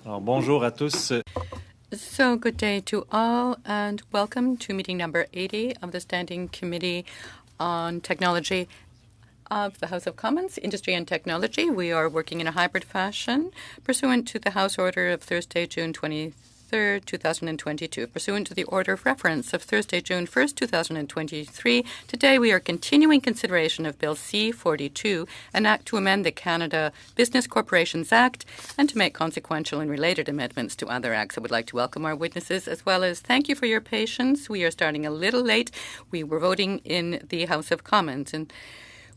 Alors, bonjour à tous. So good day to all and welcome to meeting number 80 of the Standing Committee on Technology of the House of Commons, Industry and Technology. We are working in a hybrid fashion pursuant to the House Order of Thursday, June 23rd, 2022. Pursuant to the Order of Reference of Thursday, June 1st, 2023, today we are continuing consideration of Bill C-42, an act to amend the Canada Business Corporations Act and to make consequential and related amendments to other acts. I would like to welcome our witnesses as well as thank you for your patience. We are starting a little late. We were voting in the House of Commons, and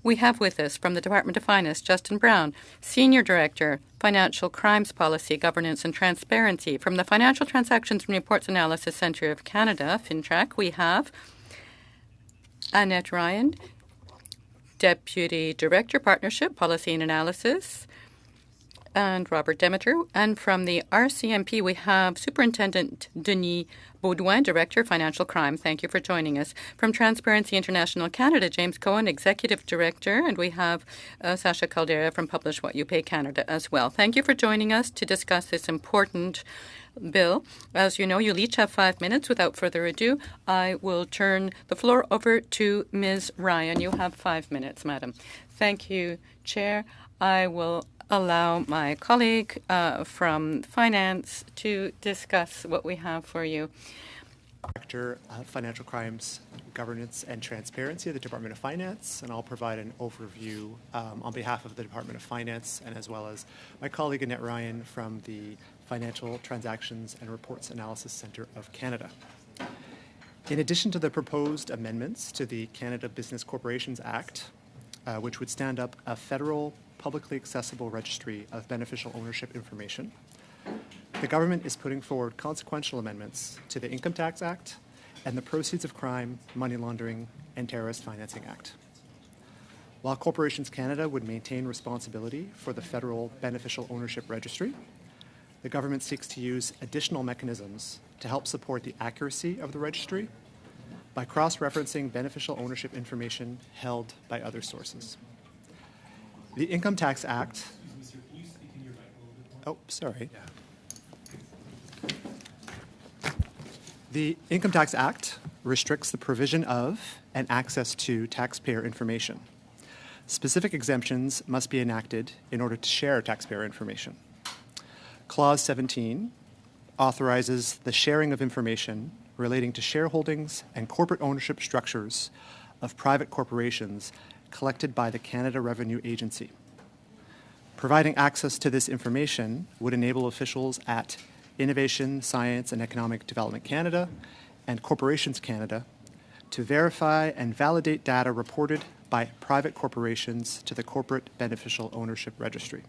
we have with us from the Department of Finance, Justin Brown, Senior Director, Financial Crimes Policy, Governance and Transparency. From the Financial Transactions and Reports Analysis Centre of Canada, FinTrack, we have Annette Ryan, Deputy Director, Partnership, Policy and Analysis, and Robert Demeter. And from the RCMP, we have Superintendent Denis Baudouin, Director, Financial Crime. Thank you for joining us. From Transparency International Canada, James Cohen, Executive Director, and we have Sasha Caldera from Publish What You Pay Canada as well. Thank you for joining us to discuss this important bill. As you know, you'll each have 5 minutes. Without further ado, I will turn the floor over to Ms. Ryan. You have 5 minutes, Madam. Thank you, Chair. I will allow my colleague from Finance to discuss what we have for you. Director of Financial Crimes, Governance and Transparency of the Department of Finance, and I'll provide an overview on behalf of the Department of Finance and as well as my colleague Annette Ryan from the Financial Transactions and Reports Analysis Centre of Canada. In addition to the proposed amendments to the Canada Business Corporations Act, which would stand up a federal publicly accessible registry of beneficial ownership information, the government is putting forward consequential amendments to the Income Tax Act and the Proceeds of Crime, Money Laundering, and Terrorist Financing Act. While Corporations Canada would maintain responsibility for the federal beneficial ownership registry, the government seeks to use additional mechanisms to help support the accuracy of the registry by cross-referencing beneficial ownership information held by other sources. The Income Tax Act. Oh, sorry. The Income Tax Act restricts the provision of and access to taxpayer information. Specific exemptions must be enacted in order to share taxpayer information. Clause 17 authorizes the sharing of information relating to shareholdings and corporate ownership structures of private corporations collected by the Canada Revenue Agency. Providing access to this information would enable officials at Innovation, Science and Economic Development Canada and Corporations Canada to verify and validate data reported by private corporations to the Corporate Beneficial Ownership Registry.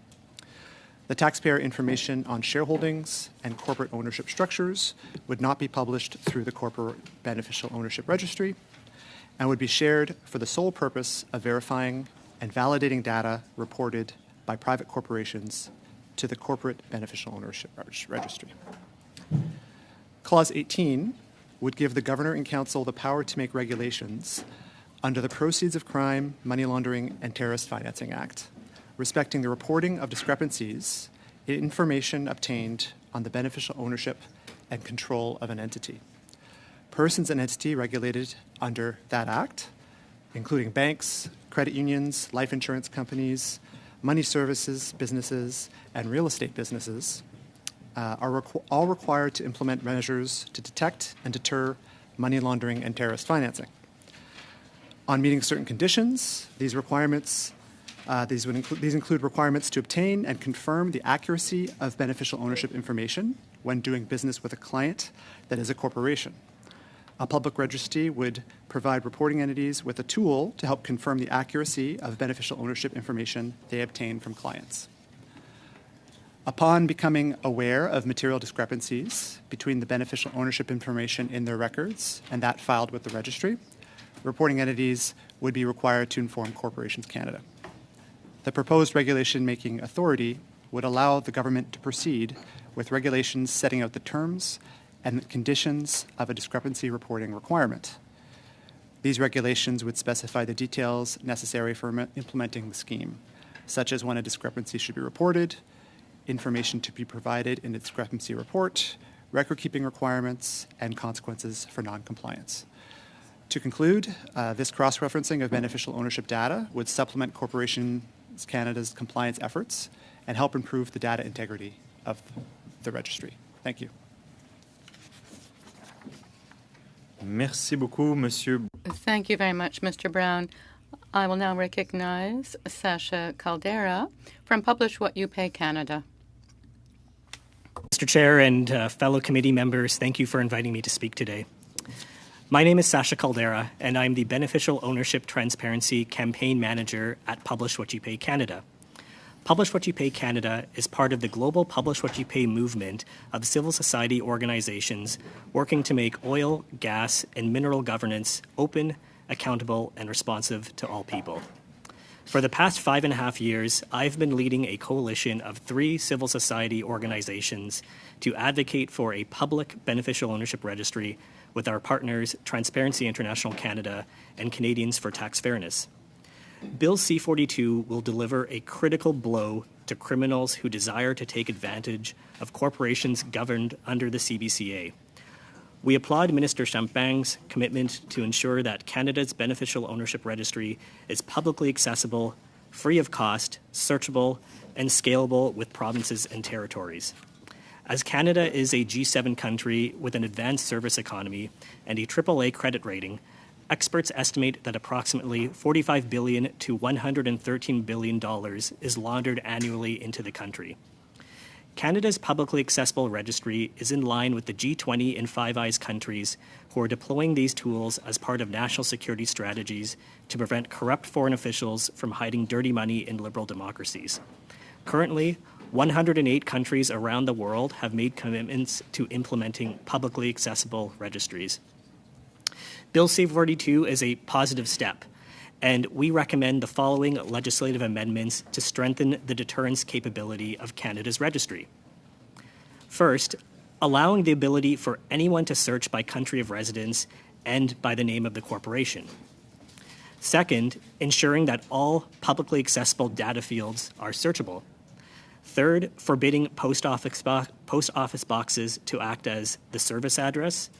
The taxpayer information on shareholdings and corporate ownership structures would not be published through the Corporate Beneficial Ownership Registry and would be shared for the sole purpose of verifying and validating data reported by private corporations to the Corporate Beneficial Ownership Registry. Clause 18 would give the Governor and Council the power to make regulations under the Proceeds of Crime, Money Laundering, and Terrorist Financing Act, respecting the reporting of discrepancies in information obtained on the beneficial ownership and control of an entity. Persons and entities regulated under that act, including banks, credit unions, life insurance companies, money services businesses, and real estate businesses, are all required to implement measures to detect and deter money laundering and terrorist financing. On meeting certain conditions, these include requirements to obtain and confirm the accuracy of beneficial ownership information when doing business with a client that is a corporation. A public registry would provide reporting entities with a tool to help confirm the accuracy of beneficial ownership information they obtain from clients. Upon becoming aware of material discrepancies between the beneficial ownership information in their records and that filed with the registry, reporting entities would be required to inform Corporations Canada. The proposed regulation-making authority would allow the government to proceed with regulations setting out the terms and the conditions of a discrepancy reporting requirement. These regulations would specify the details necessary for implementing the scheme, such as when a discrepancy should be reported, information to be provided in a discrepancy report, record-keeping requirements, and consequences for noncompliance. To conclude, this cross-referencing of beneficial ownership data would supplement Corporations Canada's compliance efforts and help improve the data integrity of the registry. Thank you. Merci beaucoup, Monsieur. Thank you very much, Mr. Brown. I will now recognize Sasha Caldera from Publish What You Pay Canada. Mr. Chair and fellow committee members, thank you for inviting me to speak today. My name is Sasha Caldera, and I'm the Beneficial Ownership Transparency Campaign Manager at Publish What You Pay Canada. Publish What You Pay Canada is part of the global Publish What You Pay movement of civil society organizations working to make oil, gas, and mineral governance open, accountable, and responsive to all people. For the past 5.5 years, I've been leading a coalition of 3 civil society organizations to advocate for a public beneficial ownership registry with our partners Transparency International Canada and Canadians for Tax Fairness. Bill C-42 will deliver a critical blow to criminals who desire to take advantage of corporations governed under the CBCA. We applaud Minister Champagne's commitment to ensure that Canada's beneficial ownership registry is publicly accessible, free of cost, searchable, and scalable with provinces and territories. As Canada is a G7 country with an advanced service economy and a AAA credit rating, experts estimate that approximately $45 billion to $113 billion is laundered annually into the country. Canada's publicly accessible registry is in line with the G20 and Five Eyes countries who are deploying these tools as part of national security strategies to prevent corrupt foreign officials from hiding dirty money in liberal democracies. Currently, 108 countries around the world have made commitments to implementing publicly accessible registries. Bill C-42 is a positive step, and we recommend the following legislative amendments to strengthen the deterrence capability of Canada's registry. First, allowing the ability for anyone to search by country of residence and by the name of the corporation. Second, ensuring that all publicly accessible data fields are searchable. Third, forbidding post office boxes to act as the service address.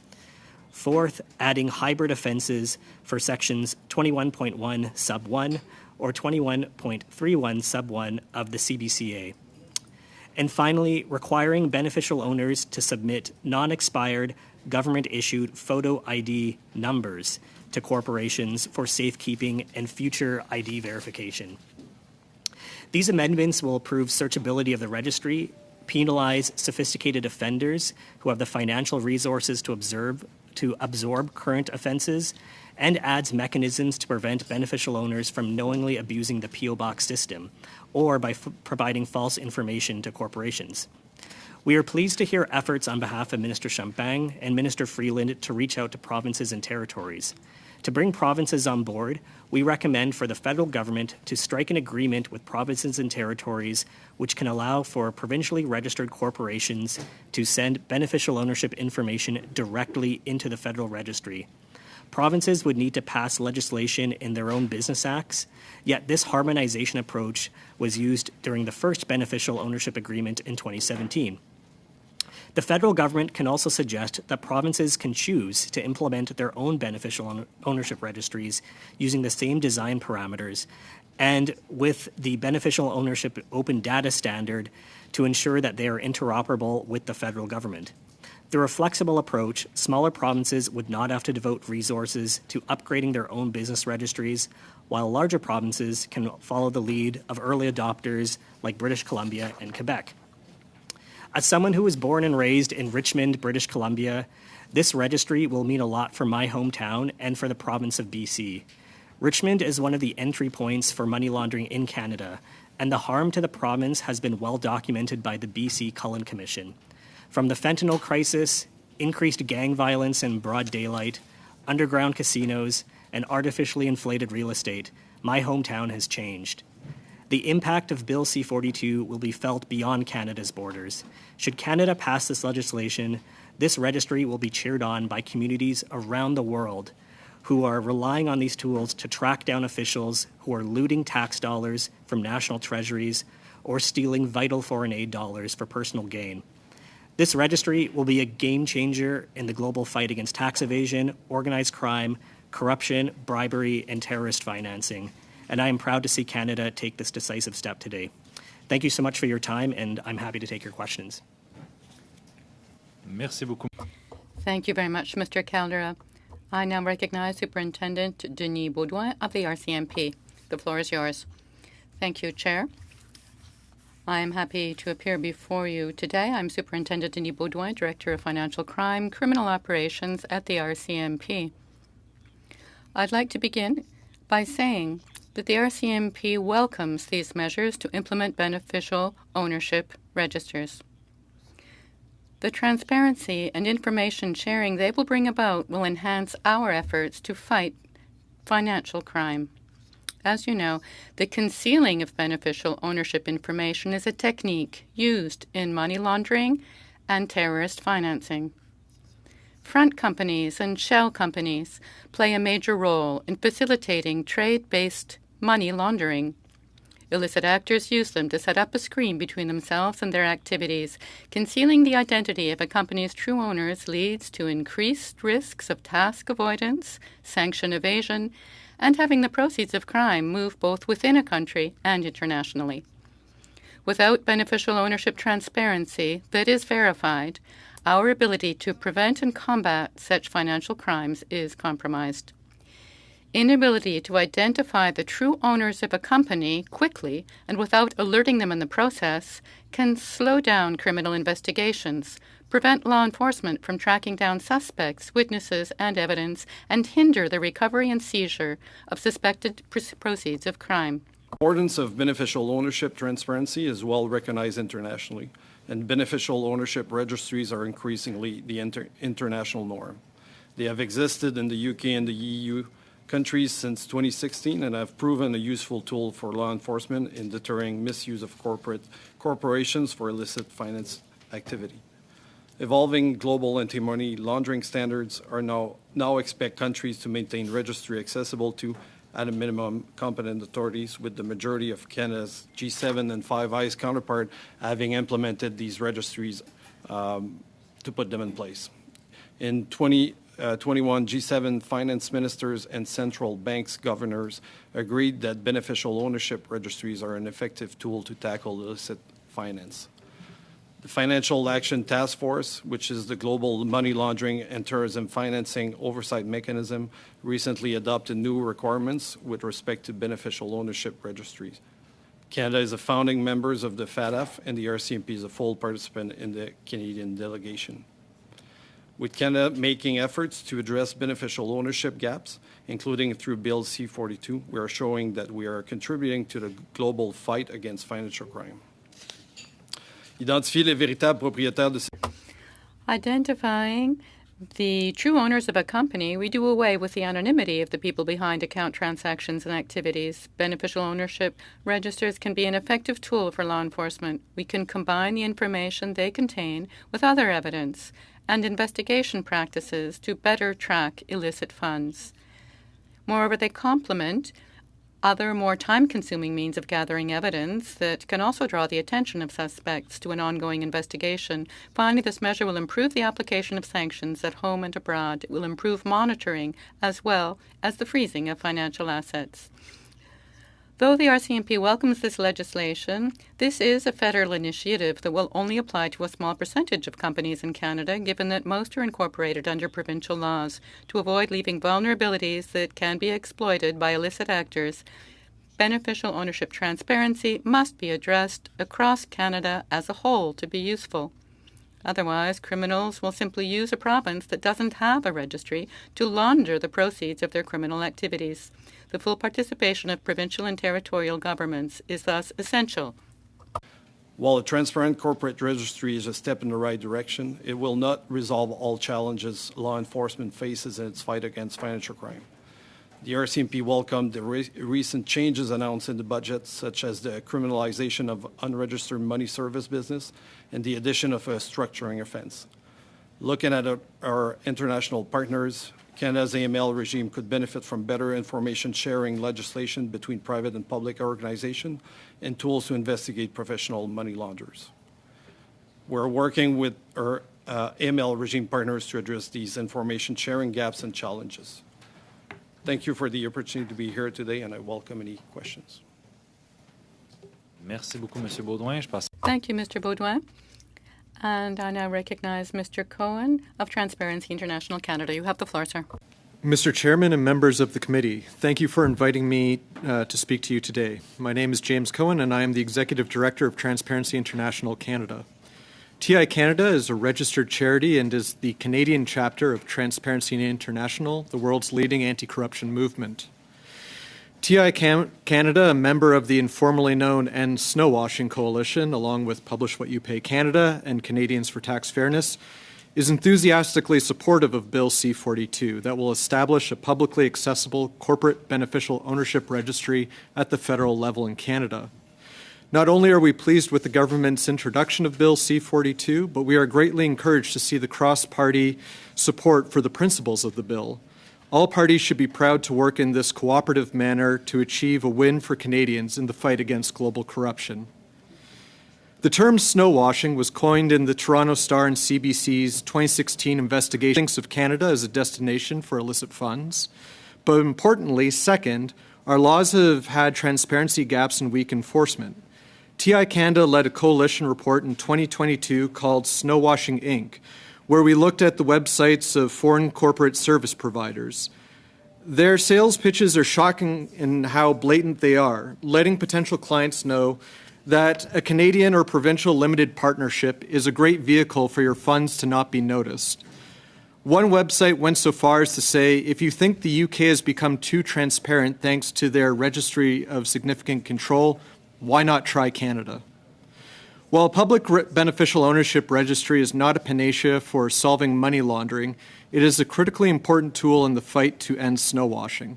Fourth, adding hybrid offenses for sections 21.1 sub 1 or 21.31 sub 1 of the CBCA. And finally, requiring beneficial owners to submit non-expired government-issued photo ID numbers to corporations for safekeeping and future ID verification. These amendments will improve searchability of the registry, penalize sophisticated offenders who have the financial resources to absorb current offenses, and adds mechanisms to prevent beneficial owners from knowingly abusing the PO Box system or by providing false information to corporations. We are pleased to hear efforts on behalf of Minister Champagne and Minister Freeland to reach out to provinces and territories. To bring provinces on board, we recommend for the federal government to strike an agreement with provinces and territories which can allow for provincially registered corporations to send beneficial ownership information directly into the federal registry. Provinces would need to pass legislation in their own business acts, yet this harmonization approach was used during the first beneficial ownership agreement in 2017. The federal government can also suggest that provinces can choose to implement their own beneficial ownership registries using the same design parameters and with the beneficial ownership open data standard to ensure that they are interoperable with the federal government. Through a flexible approach, smaller provinces would not have to devote resources to upgrading their own business registries, while larger provinces can follow the lead of early adopters like British Columbia and Quebec. As someone who was born and raised in Richmond, British Columbia, this registry will mean a lot for my hometown and for the province of BC. Richmond is one of the entry points for money laundering in Canada, and the harm to the province has been well documented by the BC Cullen Commission. From the fentanyl crisis, increased gang violence in broad daylight, underground casinos, and artificially inflated real estate, my hometown has changed. The impact of Bill C-42 will be felt beyond Canada's borders. Should Canada pass this legislation, this registry will be cheered on by communities around the world who are relying on these tools to track down officials who are looting tax dollars from national treasuries or stealing vital foreign aid dollars for personal gain. This registry will be a game changer in the global fight against tax evasion, organized crime, corruption, bribery, and terrorist financing. And I am proud to see Canada take this decisive step today. Thank you so much for your time, and I'm happy to take your questions. Merci beaucoup. Thank you very much, Mr. Caldera. I now recognize Superintendent Denis Baudouin of the RCMP. The floor is yours. Thank you, Chair. I am happy to appear before you today. I'm Superintendent Denis Baudouin, Director of Financial Crime, Criminal Operations at the RCMP. I'd like to begin by saying that the RCMP welcomes these measures to implement beneficial ownership registers. The transparency and information sharing they will bring about will enhance our efforts to fight financial crime. As you know, the concealing of beneficial ownership information is a technique used in money laundering and terrorist financing. Front companies and shell companies play a major role in facilitating trade-based money laundering. Illicit actors use them to set up a screen between themselves and their activities. Concealing the identity of a company's true owners leads to increased risks of tax avoidance, sanction evasion, and having the proceeds of crime move both within a country and internationally. Without beneficial ownership transparency that is verified, our ability to prevent and combat such financial crimes is compromised. Inability to identify the true owners of a company quickly and without alerting them in the process can slow down criminal investigations, prevent law enforcement from tracking down suspects, witnesses, and evidence, and hinder the recovery and seizure of suspected proceeds of crime. The importance of beneficial ownership transparency is well recognized internationally, and beneficial ownership registries are increasingly the international norm. They have existed in the UK and the EU countries since 2016 and have proven a useful tool for law enforcement in deterring misuse of corporations for illicit finance activity. Evolving global anti-money laundering standards are now expect countries to maintain registry accessible to, at a minimum, competent authorities, with the majority of Canada's G7 and Five Eyes counterpart having implemented these registries to put them in place. In 2021, G7 finance ministers and central banks governors agreed that beneficial ownership registries are an effective tool to tackle illicit finance. The Financial Action Task Force, which is the global money laundering and terrorism financing oversight mechanism, recently adopted new requirements with respect to beneficial ownership registries. Canada is a founding member of the FATF, and the RCMP is a full participant in the Canadian delegation. With Canada making efforts to address beneficial ownership gaps, including through Bill C-42, we are showing that we are contributing to the global fight against financial crime. Identifier les véritables propriétaires de ces... Identifying the true owners of a company, we do away with the anonymity of the people behind account transactions and activities. Beneficial ownership registers can be an effective tool for law enforcement. We can combine the information they contain with other evidence and investigation practices to better track illicit funds. Moreover, they complement other more time-consuming means of gathering evidence that can also draw the attention of suspects to an ongoing investigation. Finally, this measure will improve the application of sanctions at home and abroad. It will improve monitoring as well as the freezing of financial assets. Though the RCMP welcomes this legislation, this is a federal initiative that will only apply to a small percentage of companies in Canada, given that most are incorporated under provincial laws. To avoid leaving vulnerabilities that can be exploited by illicit actors, beneficial ownership transparency must be addressed across Canada as a whole to be useful. Otherwise, criminals will simply use a province that doesn't have a registry to launder the proceeds of their criminal activities. The full participation of provincial and territorial governments is thus essential. While a transparent corporate registry is a step in the right direction, it will not resolve all challenges law enforcement faces in its fight against financial crime. The RCMP welcomed the recent changes announced in the budget, such as the criminalization of unregistered money service business and the addition of a structuring offense. Looking at our international partners, Canada's AML regime could benefit from better information sharing legislation between private and public organizations and tools to investigate professional money launderers. We're working with our AML regime partners to address these information sharing gaps and challenges. Thank you for the opportunity to be here today, and I welcome any questions. Merci beaucoup, Monsieur Baudouin. Je passe. Thank you, Mr. Baudouin. And I now recognize Mr. Cohen of Transparency International Canada. You have the floor, sir. Mr. Chairman and members of the committee, thank you for inviting me to speak to you today. My name is James Cohen, and I am the Executive Director of Transparency International Canada. TI Canada is a registered charity and is the Canadian chapter of Transparency International, the world's leading anti-corruption movement. TI Canada, a member of the informally known End Snowwashing Coalition, along with Publish What You Pay Canada and Canadians for Tax Fairness, is enthusiastically supportive of Bill C-42 that will establish a publicly accessible corporate beneficial ownership registry at the federal level in Canada. Not only are we pleased with the government's introduction of Bill C-42, but we are greatly encouraged to see the cross-party support for the principles of the bill. All parties should be proud to work in this cooperative manner to achieve a win for Canadians in the fight against global corruption. The term snowwashing was coined in the Toronto Star and CBC's 2016 investigation of Canada as a destination for illicit funds. But importantly, second, our laws have had transparency gaps and weak enforcement. TI Canada led a coalition report in 2022 called Snowwashing Inc., where we looked at the websites of foreign corporate service providers. Their sales pitches are shocking in how blatant they are, letting potential clients know that a Canadian or provincial limited partnership is a great vehicle for your funds to not be noticed. One website went so far as to say, if you think the UK has become too transparent thanks to their registry of significant control, why not try Canada? While a public beneficial ownership registry is not a panacea for solving money laundering, it is a critically important tool in the fight to end snowwashing.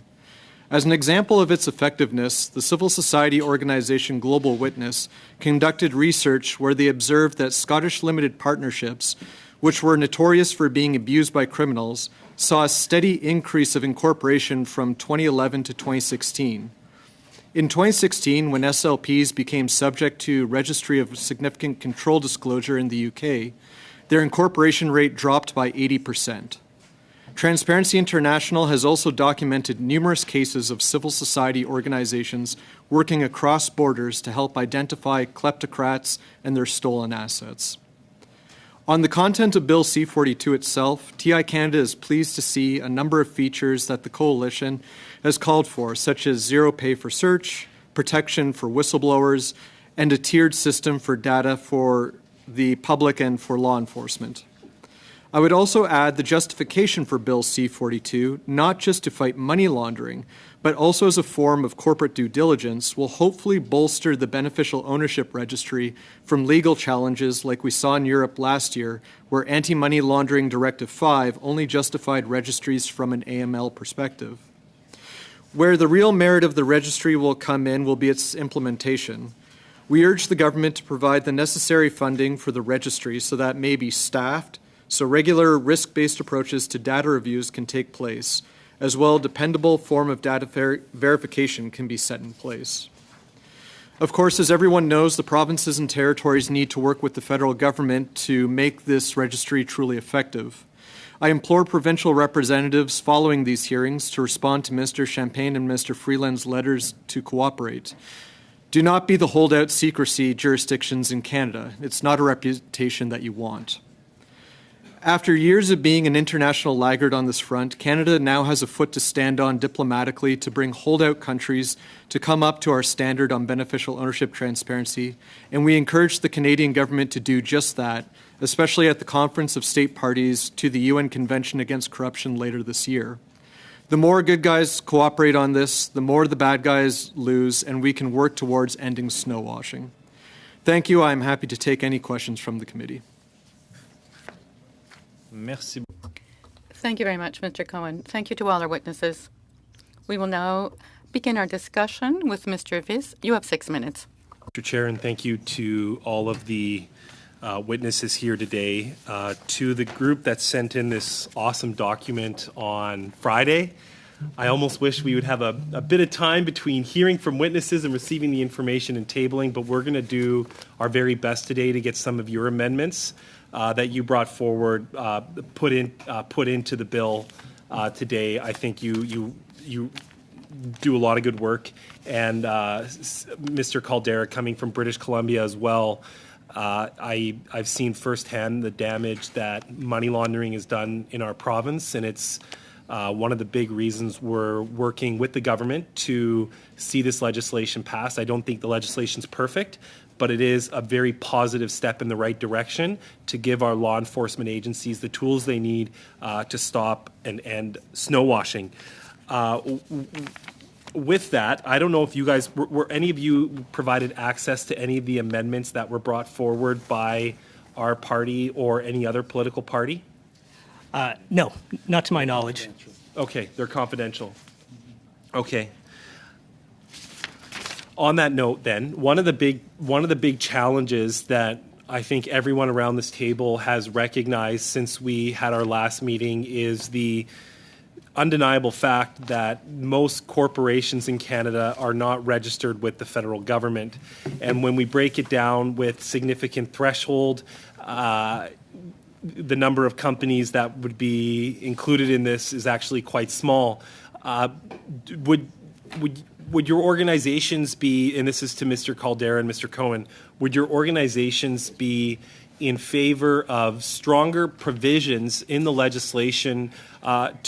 As an example of its effectiveness, the civil society organization Global Witness conducted research where they observed that Scottish limited partnerships, which were notorious for being abused by criminals, saw a steady increase of incorporation from 2011 to 2016. In 2016, when SLPs became subject to Registry of Significant Control disclosure in the UK, their incorporation rate dropped by 80%. Transparency International has also documented numerous cases of civil society organizations working across borders to help identify kleptocrats and their stolen assets. On the content of Bill C-42 itself, TI Canada is pleased to see a number of features that the Coalition has called for, such as zero pay for search, protection for whistleblowers, and a tiered system for data for the public and for law enforcement. I would also add the justification for Bill C-42, not just to fight money laundering, but also as a form of corporate due diligence, will hopefully bolster the beneficial ownership registry from legal challenges like we saw in Europe last year, where Anti-Money Laundering Directive 5 only justified registries from an AML perspective. Where the real merit of the registry will come in will be its implementation. We urge the government to provide the necessary funding for the registry so that it may be staffed, so regular risk-based approaches to data reviews can take place, as well as a dependable form of data verification can be set in place. Of course, as everyone knows, the provinces and territories need to work with the federal government to make this registry truly effective. I implore provincial representatives following these hearings to respond to Mr. Champagne and Mr. Freeland's letters to cooperate. Do not be the holdout secrecy jurisdictions in Canada. It's not a reputation that you want. After years of being an international laggard on this front, Canada now has a foot to stand on diplomatically to bring holdout countries to come up to our standard on beneficial ownership transparency, and we encourage the Canadian government to do just that, especially at the Conference of State Parties to the UN Convention Against Corruption later this year. The more good guys cooperate on this, the more the bad guys lose, and we can work towards ending snowwashing. Thank you. I'm happy to take any questions from the committee. Merci. Thank you very much, Mr. Cohen. Thank you to all our witnesses. We will now begin our discussion with Mr. Viz. You have 6 minutes. Mr. Chair, and thank you to all of the witnesses here today. To the group that sent in this awesome document on Friday, I almost wish we would have a bit of time between hearing from witnesses and receiving the information and tabling, but we're going to do our very best today to get some of your amendments that you brought forward put into the bill today. I think you do a lot of good work, and Mr. Caldera, coming from British Columbia as well, I've seen firsthand the damage that money laundering has done in our province, and it's one of the big reasons we're working with the government to see this legislation pass. I don't think the legislation's perfect, but it is a very positive step in the right direction to give our law enforcement agencies the tools they need to stop and end snow washing. With that, I don't know if you guys, were any of you provided access to any of the amendments that were brought forward by our party or any other political party? No, not to my knowledge. Okay, they're confidential. Okay. On that note, then, one of the big challenges that I think everyone around this table has recognized since we had our last meeting is the undeniable fact that most corporations in Canada are not registered with the federal government. And when we break it down with significant threshold, the number of companies that would be included in this is actually quite small. Would your organizations be, and this is to Mr. Caldera and Mr. Cohen, would your organizations be in favor of stronger provisions in the legislation and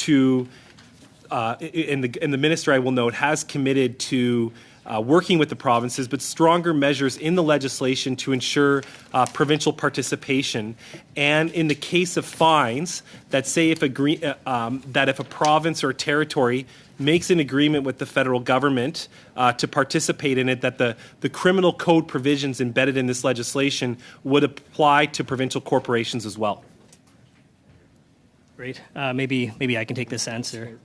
the minister, I will note, has committed to working with the provinces, but stronger measures in the legislation to ensure provincial participation. And in the case of fines, that say if a province or a territory makes an agreement with the federal government to participate in it, that the criminal code provisions embedded in this legislation would apply to provincial corporations as well. Great. Maybe I can take this answer.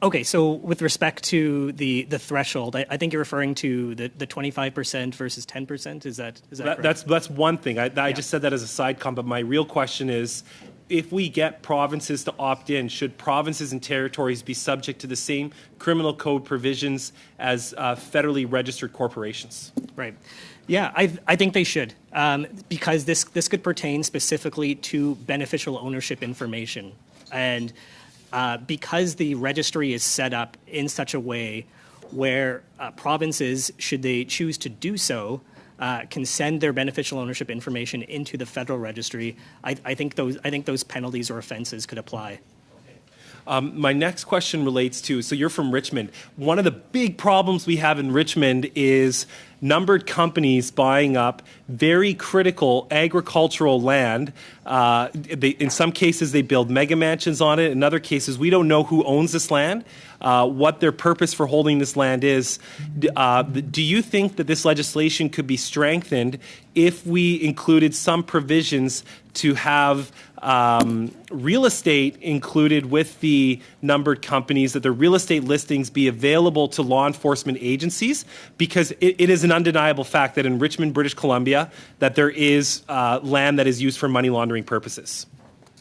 Okay, so with respect to the threshold, I think you're referring to the 25% versus 10%. Is that correct? That's one thing. I just said that as a side comment. But my real question is, if we get provinces to opt in, should provinces and territories be subject to the same criminal code provisions as federally registered corporations? Right. Yeah, I think they should, because this could pertain specifically to beneficial ownership information. And because the registry is set up in such a way where provinces, should they choose to do so, can send their beneficial ownership information into the federal registry, I think those penalties or offenses could apply. My next question relates to, so you're from Richmond. One of the big problems we have in Richmond is numbered companies buying up very critical agricultural land. In some cases, they build mega mansions on it. In other cases, we don't know who owns this land, what their purpose for holding this land is. Do you think that this legislation could be strengthened if we included some provisions to have real estate included with the numbered companies, that the real estate listings be available to law enforcement agencies? Because it is an undeniable fact that in Richmond, British Columbia, that there is land that is used for money laundering purposes.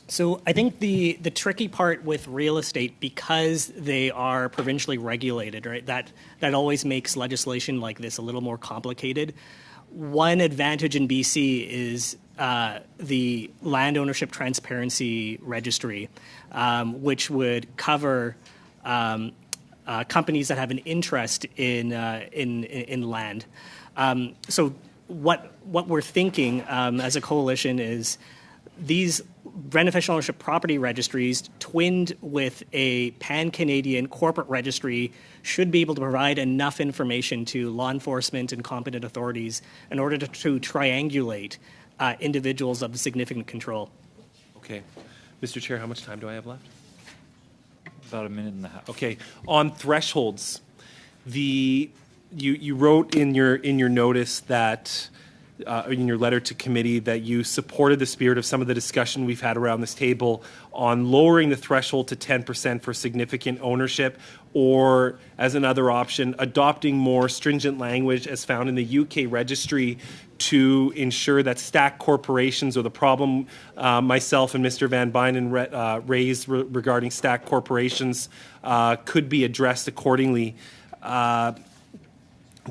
So I think the tricky part with real estate, because they are provincially regulated, right, that always makes legislation like this a little more complicated. One advantage in BC is the Land Ownership Transparency Registry, which would cover companies that have an interest in land. So what we're thinking as a coalition is these beneficial ownership property registries, twinned with a pan-Canadian corporate registry, should be able to provide enough information to law enforcement and competent authorities in order to triangulate individuals of significant control. Okay. Mr. Chair, how much time do I have left? About a minute and a half. Okay. On thresholds, you wrote in your notice that in your letter to committee that you supported the spirit of some of the discussion we've had around this table on lowering the threshold to 10% for significant ownership, or as another option, adopting more stringent language as found in the UK registry to ensure that stack corporations, or the problem myself and Mr. Van Bynen raised regarding stack corporations, could be addressed accordingly.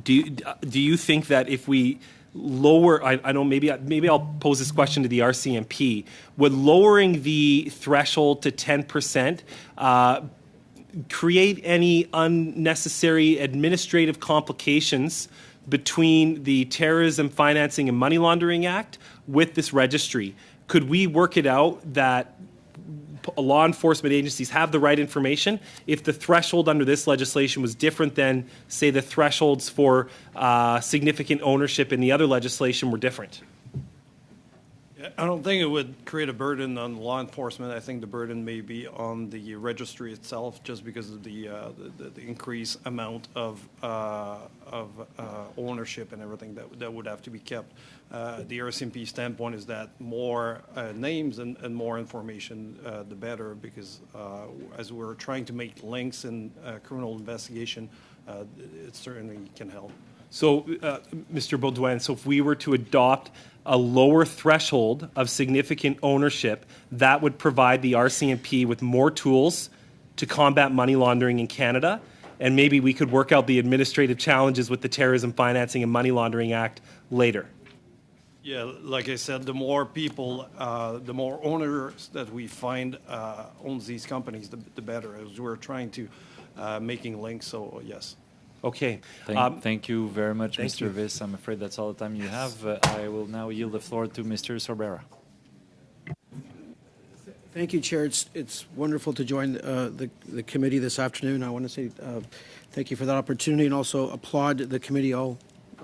Do you think that if we lower, I don't, maybe I'll pose this question to the RCMP, would lowering the threshold to 10% create any unnecessary administrative complications between the Terrorism Financing and Money Laundering Act with this registry? Could we work it out that law enforcement agencies have the right information if the threshold under this legislation was different than, say, the thresholds for significant ownership in the other legislation were different? I don't think it would create a burden on law enforcement. I think the burden may be on the registry itself, just because of the increased amount of ownership and everything that would have to be kept. The RCMP standpoint is that more names and more information, the better, because as we're trying to make links in criminal investigation, it certainly can help. So, Mr. Baudouin, so if we were to adopt a lower threshold of significant ownership, that would provide the RCMP with more tools to combat money laundering in Canada, and maybe we could work out the administrative challenges with the Terrorism Financing and Money Laundering Act later. Yeah, like I said, the more people, the more owners that we find owns these companies, the better, as we're trying to making links, so yes. Okay. Thank you very much, thank Mr. you. Viss. I'm afraid that's all the time you have. I will now yield the floor to Mr. Sorbera. Thank you, Chair. It's wonderful to join the committee this afternoon. I want to say thank you for that opportunity, and also applaud the committee, all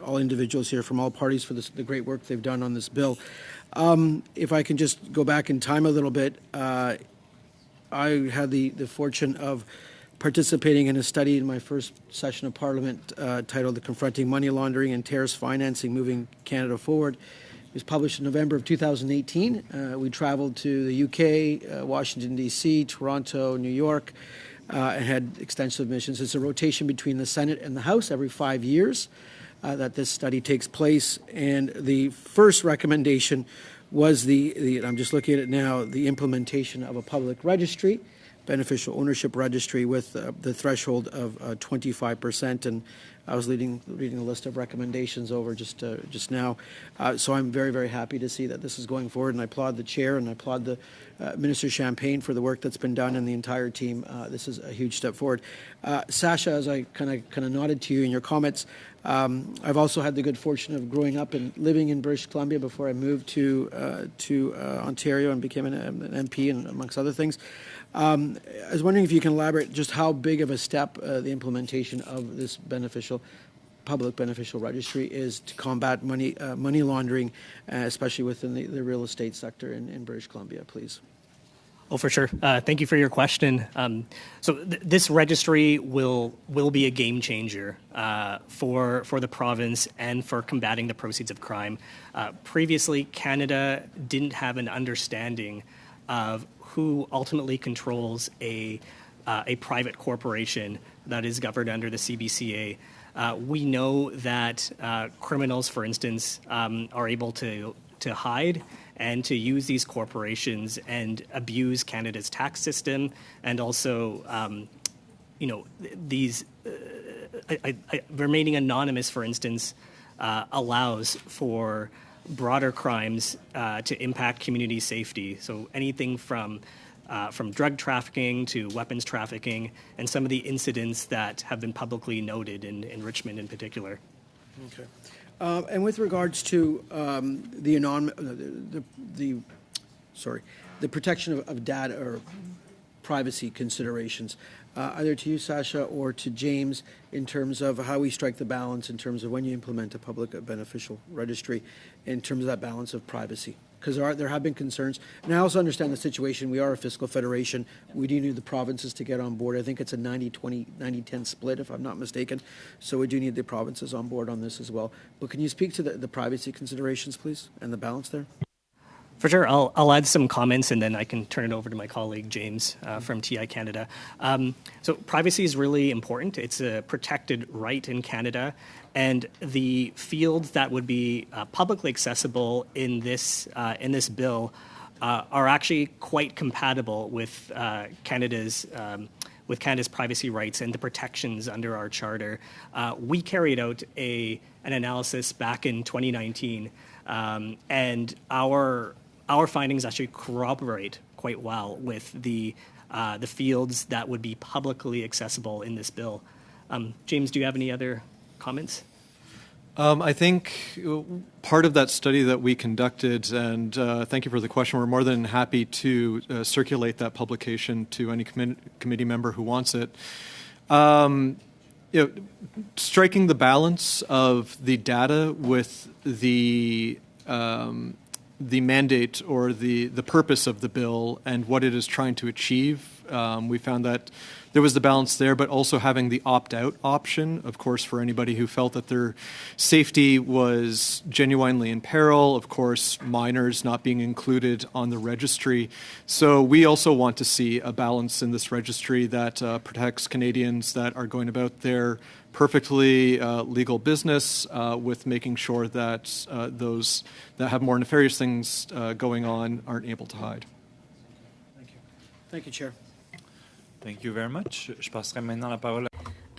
individuals here from all parties, for the great work they've done on this bill. If I can just go back in time a little bit, I had the fortune of participating in a study in my first session of Parliament titled "The Confronting Money Laundering and Terrorist Financing: Moving Canada Forward." It was published in November of 2018. We traveled to the UK, Washington, D.C., Toronto, New York, and had extensive missions. It's a rotation between the Senate and the House every 5 years that this study takes place. And the first recommendation was I'm just looking at it now, the implementation of a public registry, beneficial ownership registry, with the threshold of 25%, and I was reading a list of recommendations over just now. So I'm very, very happy to see that this is going forward, and I applaud the chair and I applaud the Minister Champagne for the work that's been done, and the entire team. This is a huge step forward. Sasha, as I kind of nodded to you in your comments, I've also had the good fortune of growing up and living in British Columbia before I moved to Ontario and became an MP, and amongst other things. I was wondering if you can elaborate just how big of a step the implementation of this public beneficial registry is to combat money laundering, especially within the real estate sector in British Columbia, please. Oh, for sure. Thank you for your question. This registry will be a game changer for the province and for combating the proceeds of crime. Previously, Canada didn't have an understanding of who ultimately controls a private corporation that is governed under the CBCA. We know that criminals, for instance, are able to hide and to use these corporations and abuse Canada's tax system, and also, these remaining anonymous, for instance, allows for broader crimes to impact community safety. So anything from drug trafficking to weapons trafficking, and some of the incidents that have been publicly noted in Richmond in particular. Okay. And with regards to the protection of data or privacy considerations, either to you, Sasha, or to James, in terms of how we strike the balance in terms of when you implement a public beneficial registry, in terms of that balance of privacy. because there have been concerns. And I also understand the situation. We are a fiscal federation. We do need the provinces to get on board. I think it's a 90-20, 90-10 split, if I'm not mistaken. So we do need the provinces on board on this as well. But can you speak to the privacy considerations, please, and the balance there? For sure. I'll add some comments and then I can turn it over to my colleague James from TI Canada. So privacy is really important. It's a protected right in Canada. And the fields that would be publicly accessible in this bill are actually quite compatible with Canada's privacy rights and the protections under our charter. We carried out an analysis back in 2019, and our findings actually corroborate quite well with the fields that would be publicly accessible in this bill. James, do you have any other comments? I think part of that study that we conducted, and thank you for the question, we're more than happy to circulate that publication to any committee member who wants it. Striking the balance of the data with the mandate or the purpose of the bill and what it is trying to achieve. We found that there was the balance there, but also having the opt-out option, of course, for anybody who felt that their safety was genuinely in peril, of course, minors not being included on the registry. So we also want to see a balance in this registry that protects Canadians that are going about their perfectly legal business with making sure that those that have more nefarious things going on aren't able to hide. Thank you. Thank you, Chair. Thank you very much. Je passerai maintenant la parole.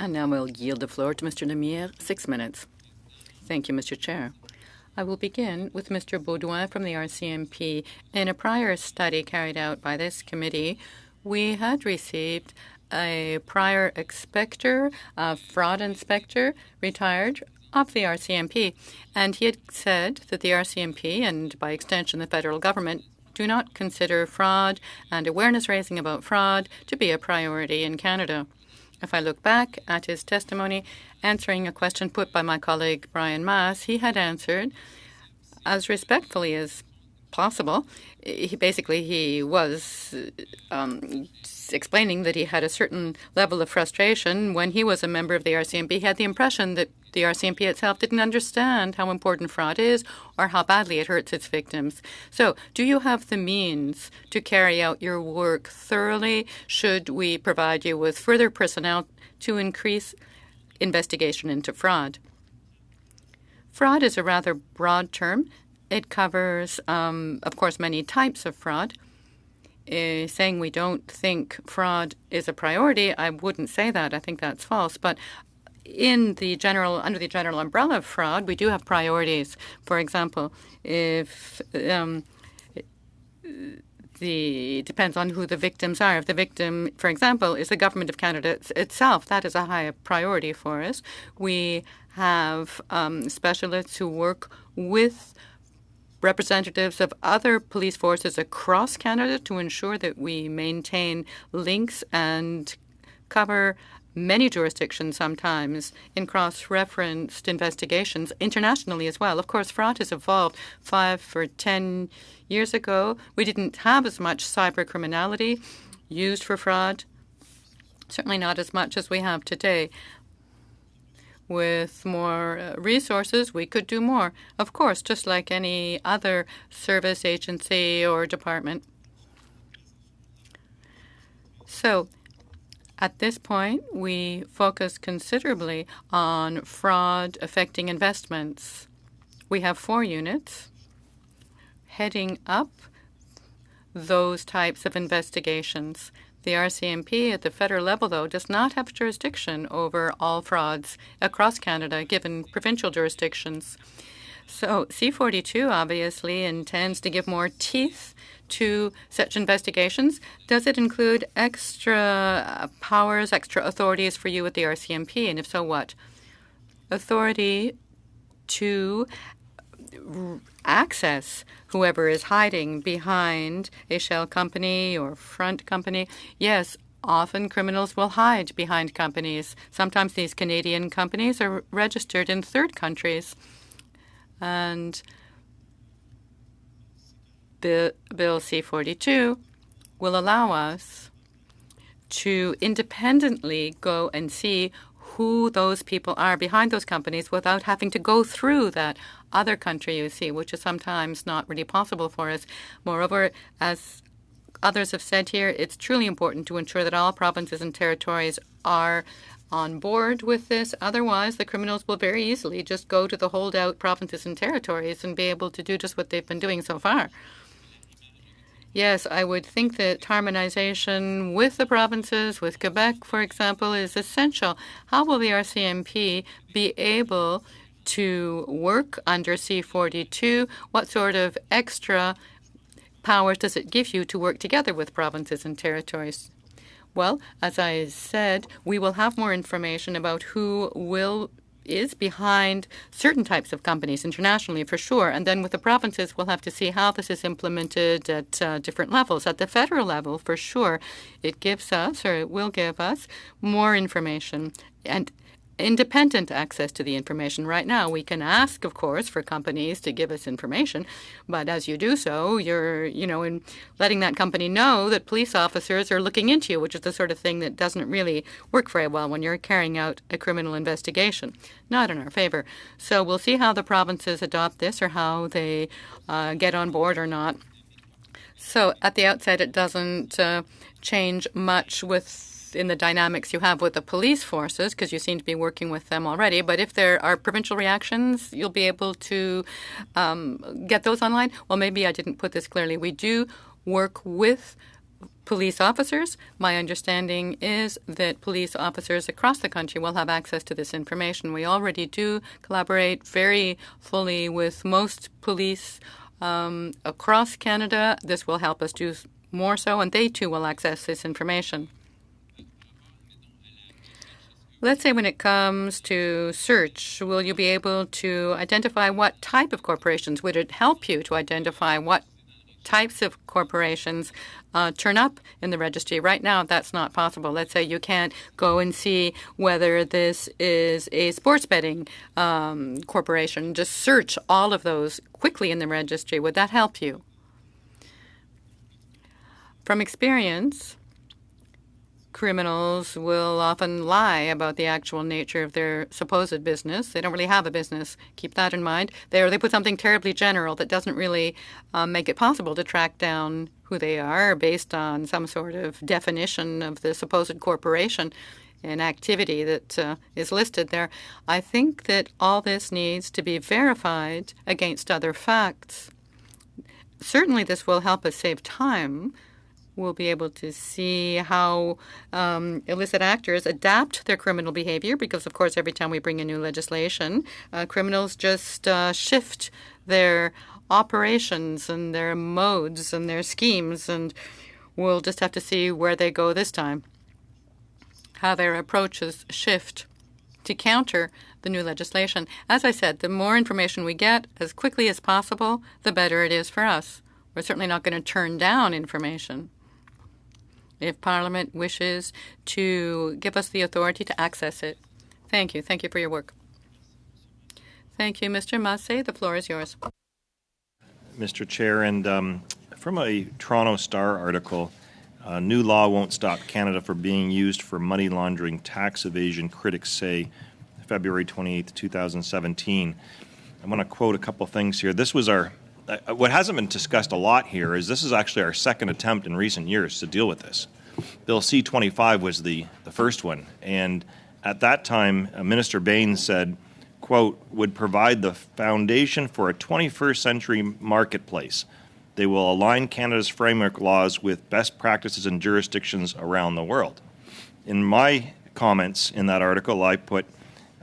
And now we'll yield the floor to Mr. Lemire, 6 minutes. Thank you, Mr. Chair. I will begin with Mr. Baudouin from the RCMP. In a prior study carried out by this committee, we had received a prior inspector, a fraud inspector, retired, of the RCMP. And he had said that the RCMP, and by extension the federal government, do not consider fraud and awareness raising about fraud to be a priority in Canada. If I look back at his testimony answering a question put by my colleague Brian Mass, he had answered as respectfully as possible. He was explaining that he had a certain level of frustration when he was a member of the RCMP. He had the impression that the RCMP itself didn't understand how important fraud is or how badly it hurts its victims. So, do you have the means to carry out your work thoroughly? Should we provide you with further personnel to increase investigation into fraud? Fraud is a rather broad term. It covers, of course, many types of fraud. Saying we don't think fraud is a priority, I wouldn't say that. I think that's false. But under the general umbrella of fraud, we do have priorities. For example, if depends on who the victims are. If the victim, for example, is the government of Canada itself, that is a high priority for us. We have specialists who work with representatives of other police forces across Canada to ensure that we maintain links and cover many jurisdictions sometimes in cross-referenced investigations internationally as well. Of course, fraud has evolved. 5 or 10 years ago, we didn't have as much cyber criminality used for fraud, certainly not as much as we have today. With more resources, we could do more. Of course, just like any other service, agency, or department. So, at this point, we focus considerably on fraud affecting investments. We have 4 units heading up those types of investigations. The RCMP at the federal level, though, does not have jurisdiction over all frauds across Canada, given provincial jurisdictions. So C42 obviously intends to give more teeth to such investigations. Does it include extra powers, extra authorities for you at the RCMP? And if so, what? Authority to access whoever is hiding behind a shell company or front company. Yes, often criminals will hide behind companies. Sometimes these Canadian companies are registered in third countries. And Bill C-42 will allow us to independently go and see who those people are behind those companies without having to go through that other country, you see, which is sometimes not really possible for us. Moreover, as others have said here, it's truly important to ensure that all provinces and territories are on board with this. Otherwise, the criminals will very easily just go to the holdout provinces and territories and be able to do just what they've been doing so far. Yes, I would think that harmonization with the provinces, with Quebec, for example, is essential. How will the RCMP be able to work under C-42? What sort of extra powers does it give you to work together with provinces and territories? Well, as I said, we will have more information about who is behind certain types of companies internationally, for sure. And then with the provinces, we'll have to see how this is implemented at different levels. At the federal level, for sure, it gives us, or it will give us, more information and independent access to the information. Right now, we can ask, of course, for companies to give us information, but as you do so, you're, in letting that company know that police officers are looking into you, which is the sort of thing that doesn't really work very well when you're carrying out a criminal investigation. Not in our favor. So we'll see how the provinces adopt this or how they get on board or not. So at the outset, it doesn't change much in the dynamics you have with the police forces, because you seem to be working with them already. But if there are provincial reactions, you'll be able to get those online. Well, maybe I didn't put this clearly. We do work with police officers. My understanding is that police officers across the country will have access to this information. We already do collaborate very fully with most police across Canada. This will help us do more so, and they too will access this information. Let's say when it comes to search, will you be able to identify what type of corporations? Would it help you to identify what types of corporations turn up in the registry? Right now, that's not possible. Let's say you can't go and see whether this is a sports betting corporation. Just search all of those quickly in the registry. Would that help you? From experience, criminals will often lie about the actual nature of their supposed business. They don't really have a business. Keep that in mind. They put something terribly general that doesn't really make it possible to track down who they are based on some sort of definition of the supposed corporation and activity that is listed there. I think that all this needs to be verified against other facts. Certainly this will help us save time. We'll be able to see how illicit actors adapt their criminal behavior because, of course, every time we bring in new legislation, criminals just shift their operations and their modes and their schemes, and we'll just have to see where they go this time, how their approaches shift to counter the new legislation. As I said, the more information we get as quickly as possible, the better it is for us. We're certainly not going to turn down information if Parliament wishes to give us the authority to access it. Thank you. Thank you for your work. Thank you, Mr. Massé. The floor is yours. Mr. Chair, and from a Toronto Star article, new law won't stop Canada from being used for money laundering, tax evasion, critics say, February 28th, 2017. I want to quote a couple things here. This was what hasn't been discussed a lot here is this is actually our second attempt in recent years to deal with this. Bill C-25 was the first one, and at that time, Minister Bain said, quote, would provide the foundation for a 21st century marketplace. They will align Canada's framework laws with best practices in jurisdictions around the world. In my comments in that article,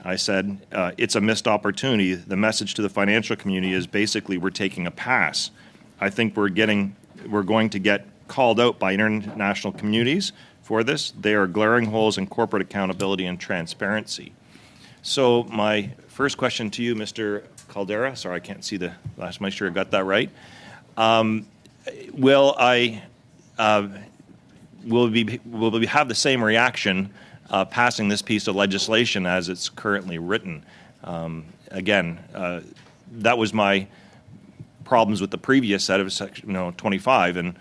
I said, it's a missed opportunity. The message to the financial community is basically we're taking a pass. I think we're going to get called out by international communities for this. They are glaring holes in corporate accountability and transparency. So my first question to you, Mr. Caldera, sorry, I can't see last make sure I got that right. Will we have the same reaction passing this piece of legislation as it's currently written? Again, that was my problems with the previous set of section 25,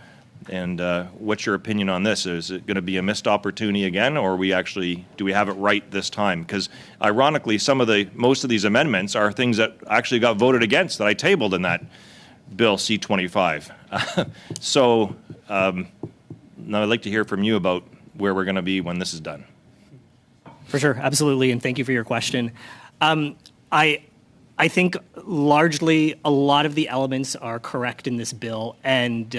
and what's your opinion on this? Is it going to be a missed opportunity again, or do we have it right this time? Because ironically, most of these amendments are things that actually got voted against that I tabled in that Bill C-25. So now I'd like to hear from you about where we're going to be when this is done. For sure, absolutely, and thank you for your question. I think largely a lot of the elements are correct in this bill, and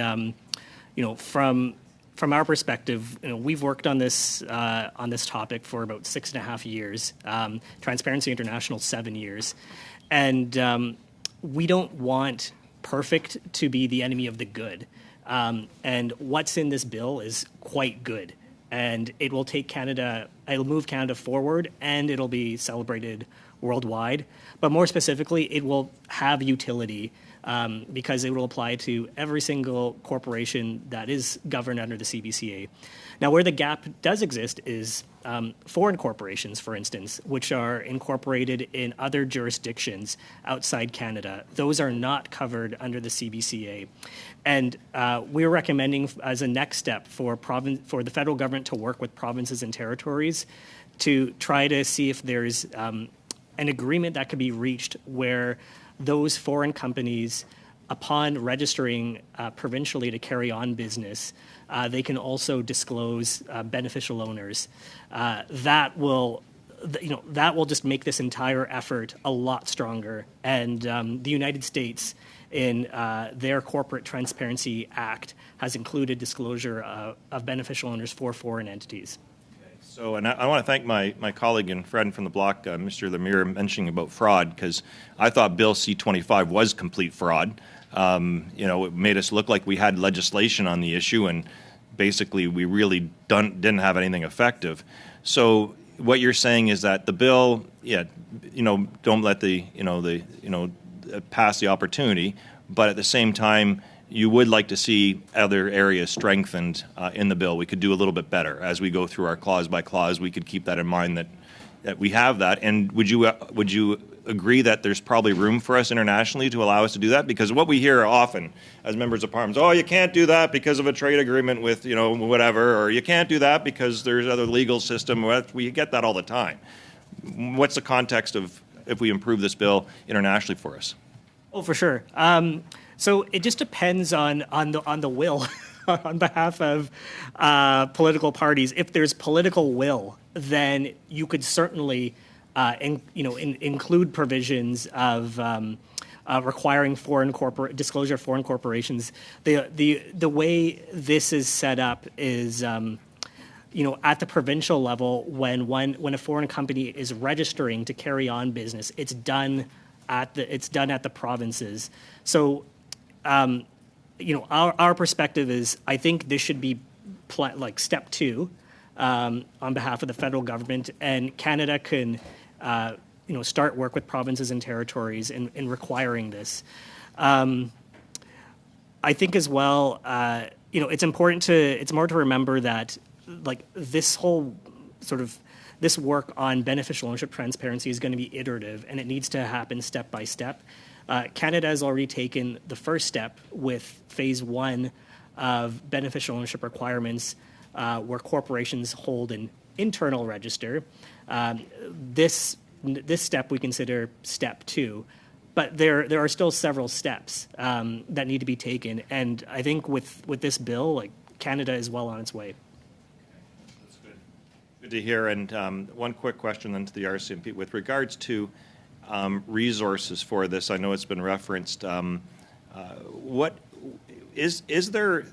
from our perspective, we've worked on this topic for about 6.5 years. Transparency International 7 years, and we don't want perfect to be the enemy of the good. And what's in this bill is quite good, and it will take Canada. It'll move Canada forward, and it'll be celebrated worldwide. But more specifically, it will have utility because it will apply to every single corporation that is governed under the CBCA. Now, where the gap does exist is foreign corporations, for instance, which are incorporated in other jurisdictions outside Canada. Those are not covered under the CBCA. And we're recommending as a next step for the federal government to work with provinces and territories to try to see if there's an agreement that could be reached where those foreign companies, upon registering provincially to carry on business, they can also disclose beneficial owners. That will just make this entire effort a lot stronger. And the United States, in their Corporate Transparency Act, has included disclosure of beneficial owners for foreign entities. So, and I want to thank my colleague and friend from the bloc, Mr. Lemire, mentioning about fraud, because I thought Bill C-25 was complete fraud. It made us look like we had legislation on the issue, and basically we really didn't have anything effective. So what you're saying is that the bill, don't let pass the opportunity, but at the same time, you would like to see other areas strengthened in the bill. We could do a little bit better as we go through our clause by clause. We could keep that in mind that we have that. And would you agree that there's probably room for us internationally to allow us to do that? Because what we hear often as members of Parliament, you can't do that because of a trade agreement with whatever, or you can't do that because there's other legal system. We get that all the time. What's the context of if we improve this bill internationally for us? Oh, for sure. So it just depends on the will on behalf of political parties. If there's political will, then you could certainly include provisions of requiring disclosure of foreign corporations. The way this is set up is at the provincial level, when a foreign company is registering to carry on business, it's done at the provinces. So our perspective is, I think this should be step 2 on behalf of the federal government, and Canada can start work with provinces and territories in requiring this. I think as well, it's important to remember that this whole this work on beneficial ownership transparency is going to be iterative, and it needs to happen step by step. Canada has already taken the first step with phase 1 of beneficial ownership requirements, where corporations hold an internal register. This step we consider step 2, but there are still several steps that need to be taken, and I think with this bill, Canada is well on its way. That's good. Good to hear. And one quick question then to the RCMP with regards to resources for this. I know it's been referenced. What is there,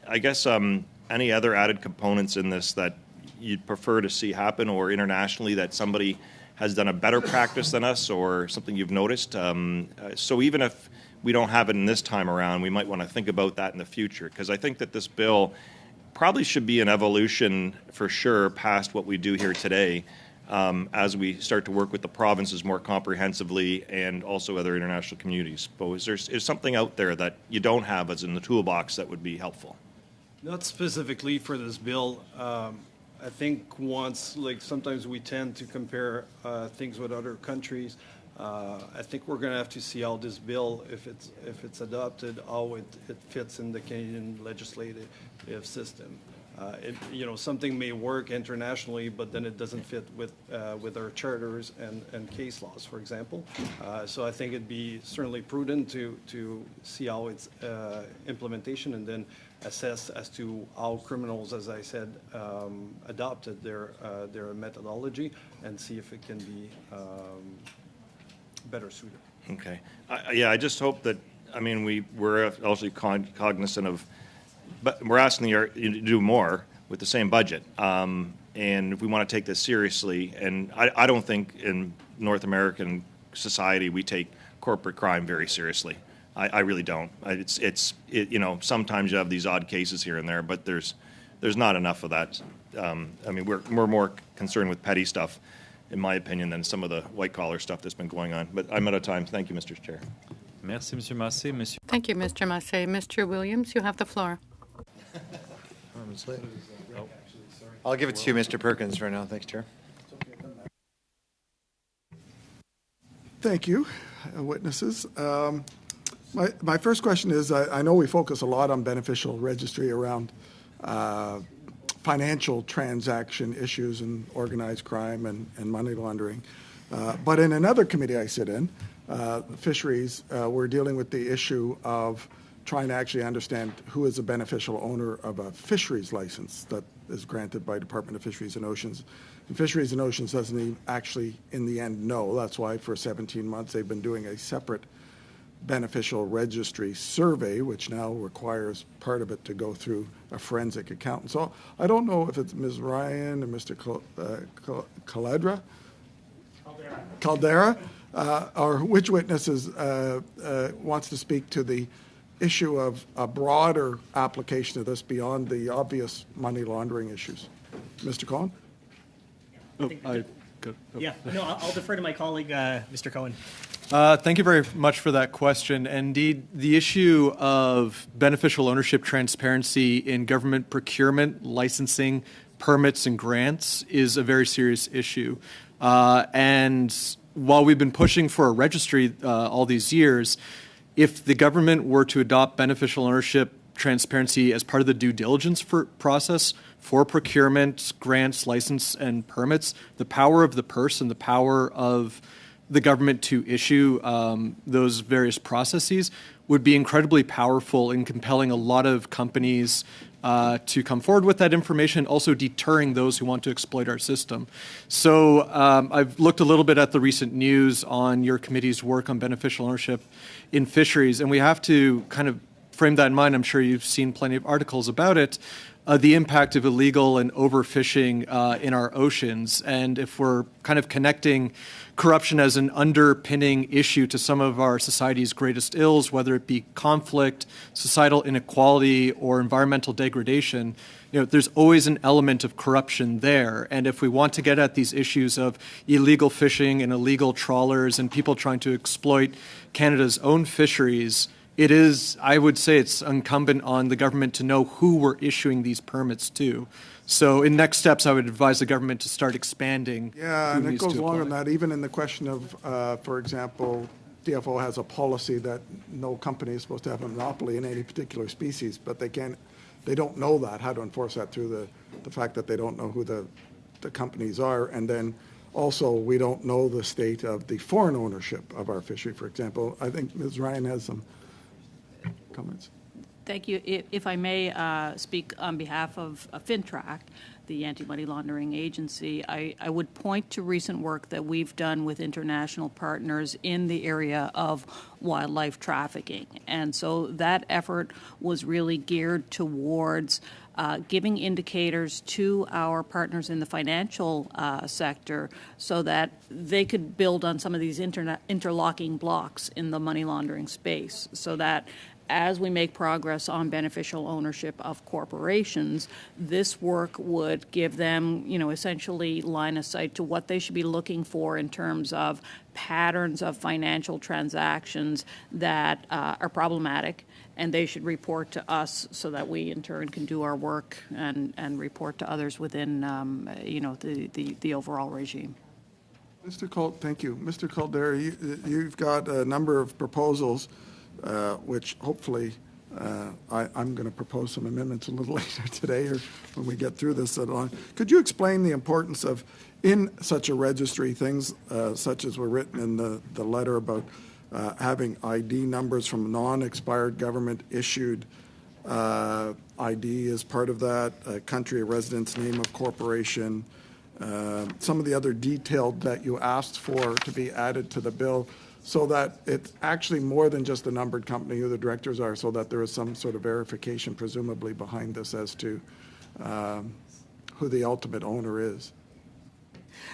I guess, any other added components in this that you'd prefer to see happen, or internationally that somebody has done a better practice than us, or something you've noticed? So even if we don't have it in this time around, we might want to think about that in the future, because I think that this bill probably should be an evolution for sure past what we do here today, as we start to work with the provinces more comprehensively and also other international communities. But is something out there that you don't have as in the toolbox that would be helpful? Not specifically for this bill. I think sometimes we tend to compare things with other countries. I think we're going to have to see how this bill, if it's adopted, how it fits in the Canadian legislative system. Something may work internationally, but then it doesn't fit with our charters and case laws, for example. So I think it'd be certainly prudent to see how its implementation and then assess as to how criminals, as I said, adopted their methodology and see if it can be better suited. Okay. I just hope that, we're also cognizant of, but we're asking you to do more with the same budget. And if we want to take this seriously, and I don't think in North American society we take corporate crime very seriously. I really don't. Sometimes you have these odd cases here and there, but there's not enough of that. We're more concerned with petty stuff, in my opinion, than some of the white-collar stuff that's been going on. But I'm out of time. Thank you, Mr. Chair. Merci, Monsieur Massé. Monsieur. Thank you, Mr. Massé. Mr. Williams, you have the floor. I'll give it to you, Mr. Perkins, right now. Thanks, Chair. Thank you, witnesses. My first question is, I know we focus a lot on beneficial registry around financial transaction issues and organized crime and money laundering. But in another committee I sit in, fisheries, we're dealing with the issue of trying to actually understand who is a beneficial owner of a fisheries license that is granted by Department of Fisheries and Oceans. And Fisheries and Oceans doesn't even actually, in the end, know. That's why for 17 months they've been doing a separate beneficial registry survey, which now requires part of it to go through a forensic accountant. So I don't know if it's Ms. Ryan or Mr. Caldera, or which witnesses wants to speak to the issue of a broader application of this beyond the obvious money laundering issues. Mr. Cohen? I'll defer to my colleague, Mr. Cohen. Thank you very much for that question. Indeed, the issue of beneficial ownership transparency in government procurement, licensing, permits, and grants is a very serious issue. And while we've been pushing for a registry all these years, if the government were to adopt beneficial ownership transparency as part of the due diligence process for procurement, grants, license, and permits, the power of the purse and the power of the government to issue those various processes would be incredibly powerful in compelling a lot of companies to come forward with that information, also deterring those who want to exploit our system. So I've looked a little bit at the recent news on your committee's work on beneficial ownership in fisheries, and we have to kind of frame that in mind. I'm sure you've seen plenty of articles about it. The impact of illegal and overfishing in our oceans. And if we're kind of connecting corruption as an underpinning issue to some of our society's greatest ills, whether it be conflict, societal inequality, or environmental degradation, there's always an element of corruption there. And if we want to get at these issues of illegal fishing and illegal trawlers and people trying to exploit Canada's own fisheries, it is, I would say, it's incumbent on the government to know who we're issuing these permits to. So in next steps, I would advise the government to start expanding. Yeah, and it goes along on that, even in the question of, for example, DFO has a policy that no company is supposed to have a monopoly in any particular species, but they don't know that, how to enforce that through the fact that they don't know who the companies are. And then also, we don't know the state of the foreign ownership of our fishery, for example. I think Ms. Ryan has some comments. Thank you. If I may speak on behalf of FINTRAC, the anti-money laundering agency, I would point to recent work that we've done with international partners in the area of wildlife trafficking. And so that effort was really geared towards giving indicators to our partners in the financial sector so that they could build on some of these interlocking blocks in the money laundering space, so that as we make progress on beneficial ownership of corporations, this work would give them, essentially line of sight to what they should be looking for in terms of patterns of financial transactions that are problematic, and they should report to us so that we, in turn, can do our work and report to others within, the overall regime. Thank you. Mr. Caldera, you've got a number of proposals, which hopefully I'm going to propose some amendments a little later today or when we get through this. Could you explain the importance of, in such a registry, things such as were written in the letter about having ID numbers from non-expired government-issued ID as part of that, country of residence, name of corporation, some of the other detail that you asked for to be added to the bill, so that it's actually more than just a numbered company who the directors are, so that there is some sort of verification presumably behind this as to who the ultimate owner is.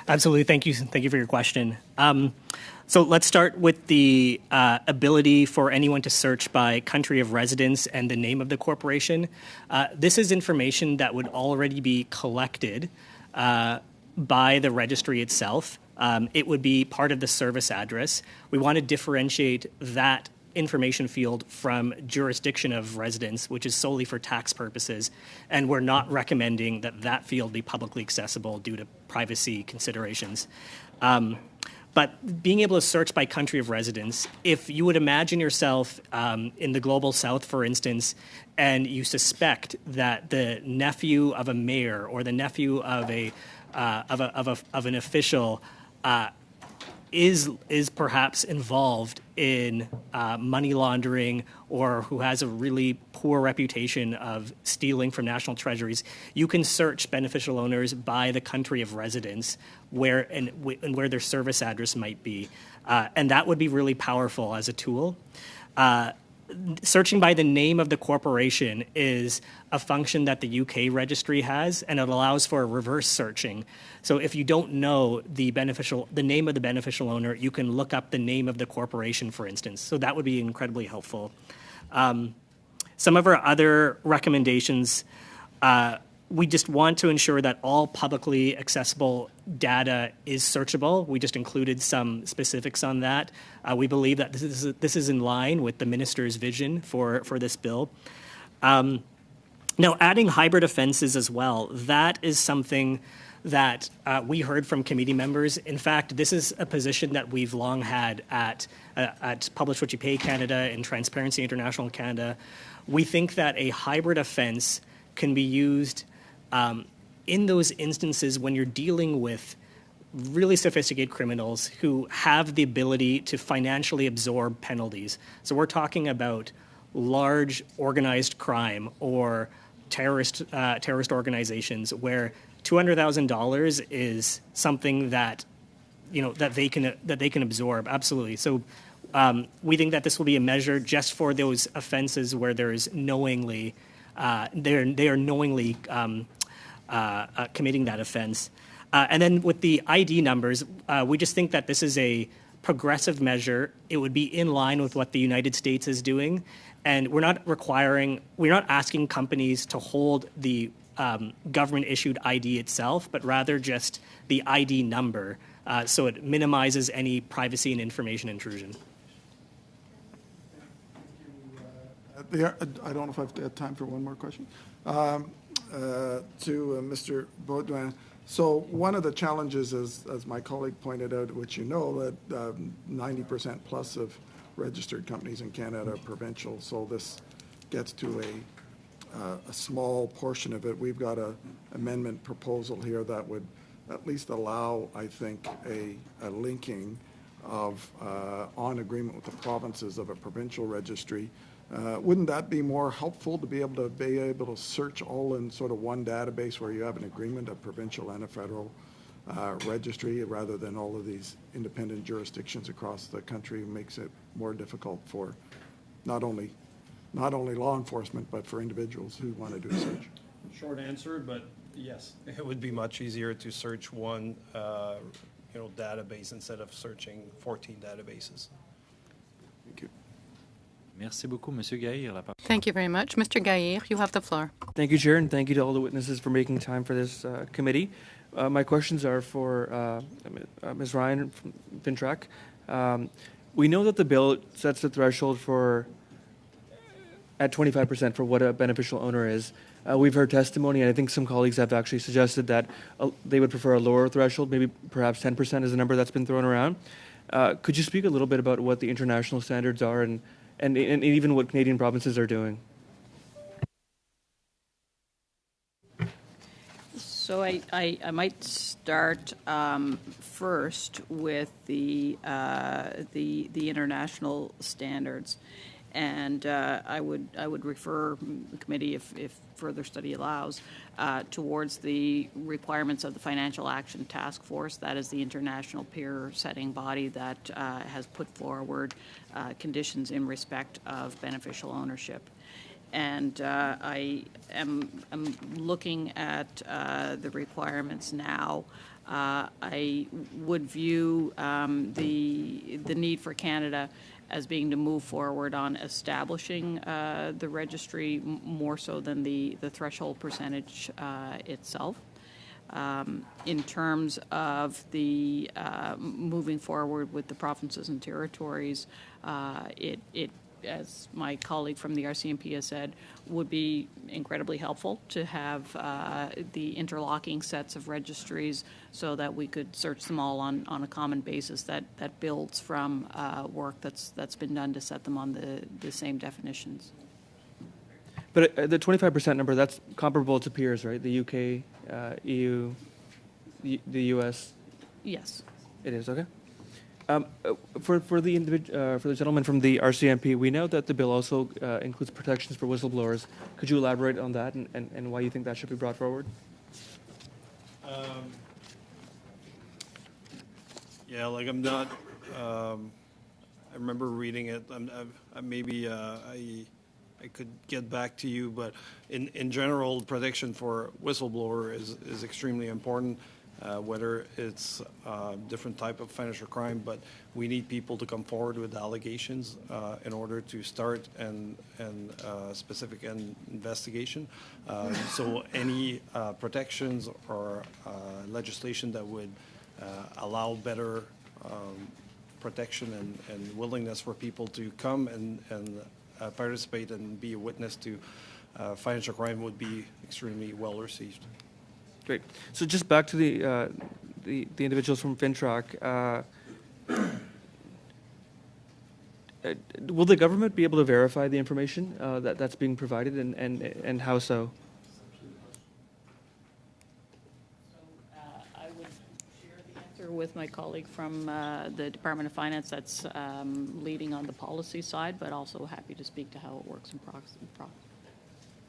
Absolutely. Thank you for your question. So let's start with the ability for anyone to search by country of residence and the name of the corporation. This is information that would already be collected by the registry itself. It would be part of the service address. We want to differentiate that information field from jurisdiction of residence, which is solely for tax purposes, and we're not recommending that that field be publicly accessible due to privacy considerations. But being able to search by country of residence, if you would imagine yourself in the global south, for instance, and you suspect that the nephew of a mayor or the nephew of an official is perhaps involved in money laundering or who has a really poor reputation of stealing from national treasuries, you can search beneficial owners by the country of residence where their service address might be. And that would be really powerful as a tool. Searching by the name of the corporation is a function that the UK registry has, and it allows for reverse searching. So if you don't know the name of the beneficial owner, you can look up the name of the corporation, for instance. So that would be incredibly helpful. Some of our other recommendations, we just want to ensure that all publicly accessible data is searchable. We just included some specifics on that. We believe that this is in line with the minister's vision for this bill. Now, adding hybrid offenses as well, that is something that we heard from committee members. In fact, this is a position that we've long had at Publish What You Pay Canada and Transparency International Canada. We think that a hybrid offense can be used in those instances when you're dealing with really sophisticated criminals who have the ability to financially absorb penalties. So we're talking about large organized crime or terrorist organizations where $200,000 is something that they can absorb. Absolutely. So we think that this will be a measure just for those offenses where there is knowingly they are knowingly committing that offense. And then with the ID numbers, we just think that this is a progressive measure. It would be in line with what the United States is doing. And we're not asking companies to hold the government-issued ID itself, but rather just the ID number, so it minimizes any privacy and information intrusion. I don't know if I've got time for one more question. To Mr. Baudouin. So one of the challenges, as my colleague pointed out, which you know, that 90% plus of registered companies in Canada are provincial, so this gets to a small portion of it. We've got an amendment proposal here that would at least allow, I think, a linking of on agreement with the provinces of a provincial registry. Wouldn't that be more helpful to be able to search all in sort of one database where you have an agreement, a provincial and a federal registry, rather than all of these independent jurisdictions across the country? Makes it more difficult for not only law enforcement, but for individuals who want to do search. Short answer, but yes, it would be much easier to search one database instead of searching 14 databases. Thank you. Merci beaucoup, Monsieur Gaillir. La parole. Thank you very much. Mr. Gaillir, you have the floor. Thank you, Chair, and thank you to all the witnesses for making time for this committee. My questions are for Ms. Ryan from FinTrack. We know that the bill sets the threshold at 25% for what a beneficial owner is. We've heard testimony, and I think some colleagues have actually suggested that they would prefer a lower threshold, maybe perhaps 10% is a number that's been thrown around. Could you speak a little bit about what the international standards are and even what Canadian provinces are doing? So I might start first with the international standards, and I would refer the committee, if further study allows, towards the requirements of the Financial Action Task Force. That is the international peer-setting body that has put forward conditions in respect of beneficial ownership. And I am looking at the requirements now. I would view the need for Canada as being to move forward on establishing the registry more so than the threshold percentage itself. In terms of the moving forward with the provinces and territories, it as my colleague from the RCMP has said, would be incredibly helpful to have the interlocking sets of registries so that we could search them all on a common basis that builds from work that's been done to set them on the same definitions. But the 25% number, that's comparable to peers, right? The UK, EU, the US? Yes. It is, okay. For the gentleman from the RCMP, we know that the bill also includes protections for whistleblowers. Could you elaborate on that and why you think that should be brought forward? Yeah, like I'm not. I remember reading it. Maybe I could get back to you, but in general, protection for whistleblower is extremely important. Whether it's different type of financial crime, but we need people to come forward with allegations in order to start and specific investigation. So any protections or legislation that would allow better protection and willingness for people to come and participate and be a witness to financial crime would be extremely well received. Great. So just back to the individuals from FinTrack. Will the government be able to verify the information that's being provided, and how so? I would share the answer with my colleague from the Department of Finance that's leading on the policy side, but also happy to speak to how it works in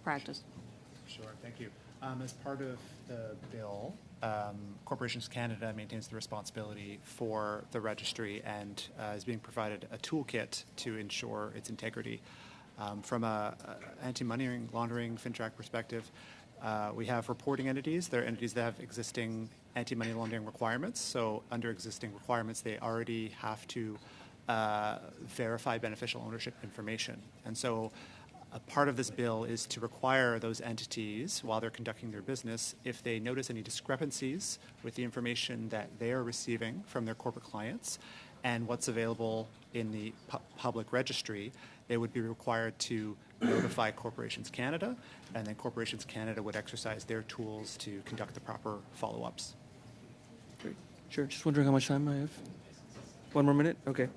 practice. Sure, thank you. As part of the bill, Corporations Canada maintains the responsibility for the registry and is being provided a toolkit to ensure its integrity. From a anti-money laundering FinTrack perspective, we have reporting entities. They're entities that have existing anti-money laundering requirements. So under existing requirements, they already have to verify beneficial ownership information. And so a part of this bill is to require those entities, while they're conducting their business, if they notice any discrepancies with the information that they are receiving from their corporate clients and what's available in the public registry, they would be required to notify Corporations Canada, and then Corporations Canada would exercise their tools to conduct the proper follow-ups. Great. Sure. Just wondering how much time I have. 1 more minute? Okay.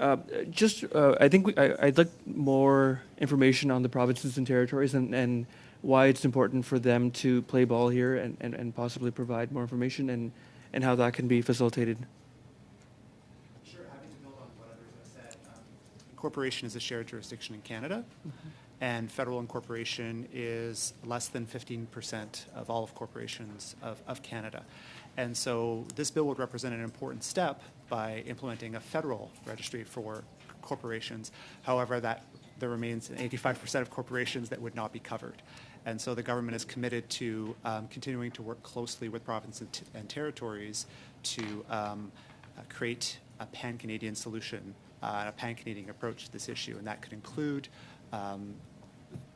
I think I'd like more information on the provinces and territories and why it's important for them to play ball here and possibly provide more information and how that can be facilitated. Sure, happy to build on what others have said. Incorporation is a shared jurisdiction in Canada, and federal incorporation is less than 15% of all of corporations of Canada. And so this bill would represent an important step by implementing a federal registry for corporations. However, there remains 85% of corporations that would not be covered. And so the government is committed to continuing to work closely with provinces and territories to create a pan-Canadian solution, a pan-Canadian approach to this issue. And that could include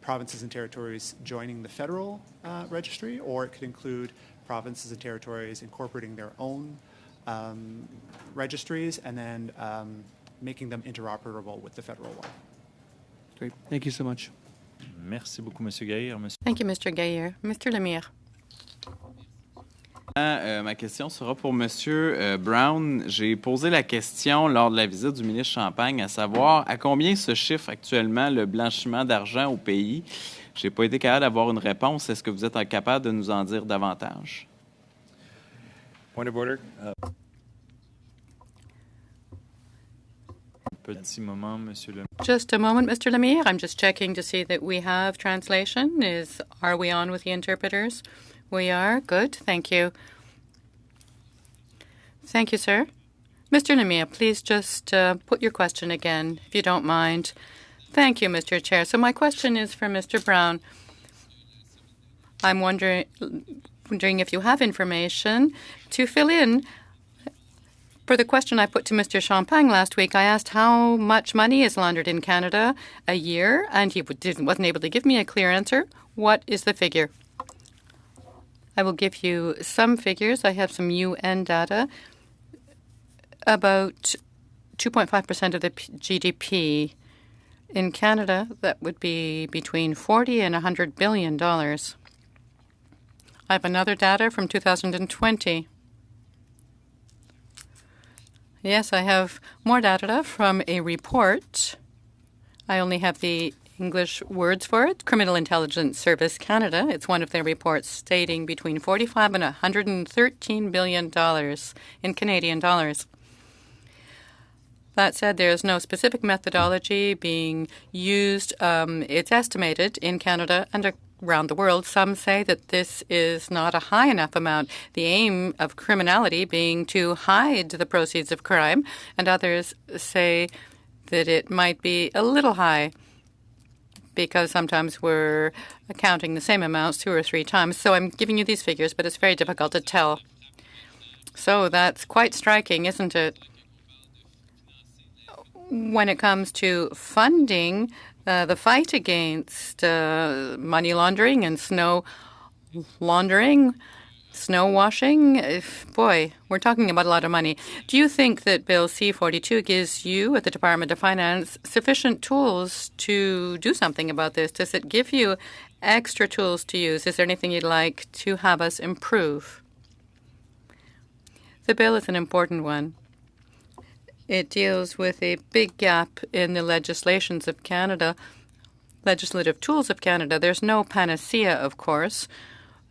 provinces and territories joining the federal registry, or it could include provinces and territories incorporating their own registries and then making them interoperable with the federal one. Great. Thank you so much. Merci beaucoup, Monsieur Gaillard. Thank you, Mr. Gaillard. Mr. Lemire. Ma question sera pour Monsieur Brown. J'ai posé la question lors de la visite du ministre Champagne, à savoir à combien se chiffre actuellement le blanchiment d'argent au pays. Je n'ai pas été capable d'avoir une réponse. Est-ce que vous êtes capable de nous en dire davantage? Point of order. Petit moment, Monsieur le. Just a moment, Mr. Lemire. I'm just checking to see that we have translation. Are we on with the interpreters? We are. Good. Thank you. Thank you, sir. Mr. Lemire, please just put your question again, if you don't mind. Thank you, Mr. Chair. So my question is for Mr. Brown. I'm wondering if you have information to fill in. For the question I put to Mr. Champagne last week, I asked how much money is laundered in Canada a year, and he wasn't able to give me a clear answer. What is the figure? I will give you some figures. I have some UN data. About 2.5% of the GDP. In Canada, that would be between $40 and $100 billion. I have another data from 2020. Yes, I have more data from a report. I only have the English words for it. Criminal Intelligence Service Canada. It's one of their reports stating between $45 and $113 billion in Canadian dollars. That said, there is no specific methodology being used. It's estimated in Canada and around the world. Some say that this is not a high enough amount, the aim of criminality being to hide the proceeds of crime, and others say that it might be a little high because sometimes we're counting the same amounts 2 or 3 times. So I'm giving you these figures, but it's very difficult to tell. So that's quite striking, isn't it? When it comes to funding the fight against money laundering and snow laundering, snow washing, boy, we're talking about a lot of money. Do you think that Bill C-42 gives you at the Department of Finance sufficient tools to do something about this? Does it give you extra tools to use? Is there anything you'd like to have us improve? The bill is an important one. It deals with a big gap in the legislations of Canada, legislative tools of Canada. There's no panacea, of course,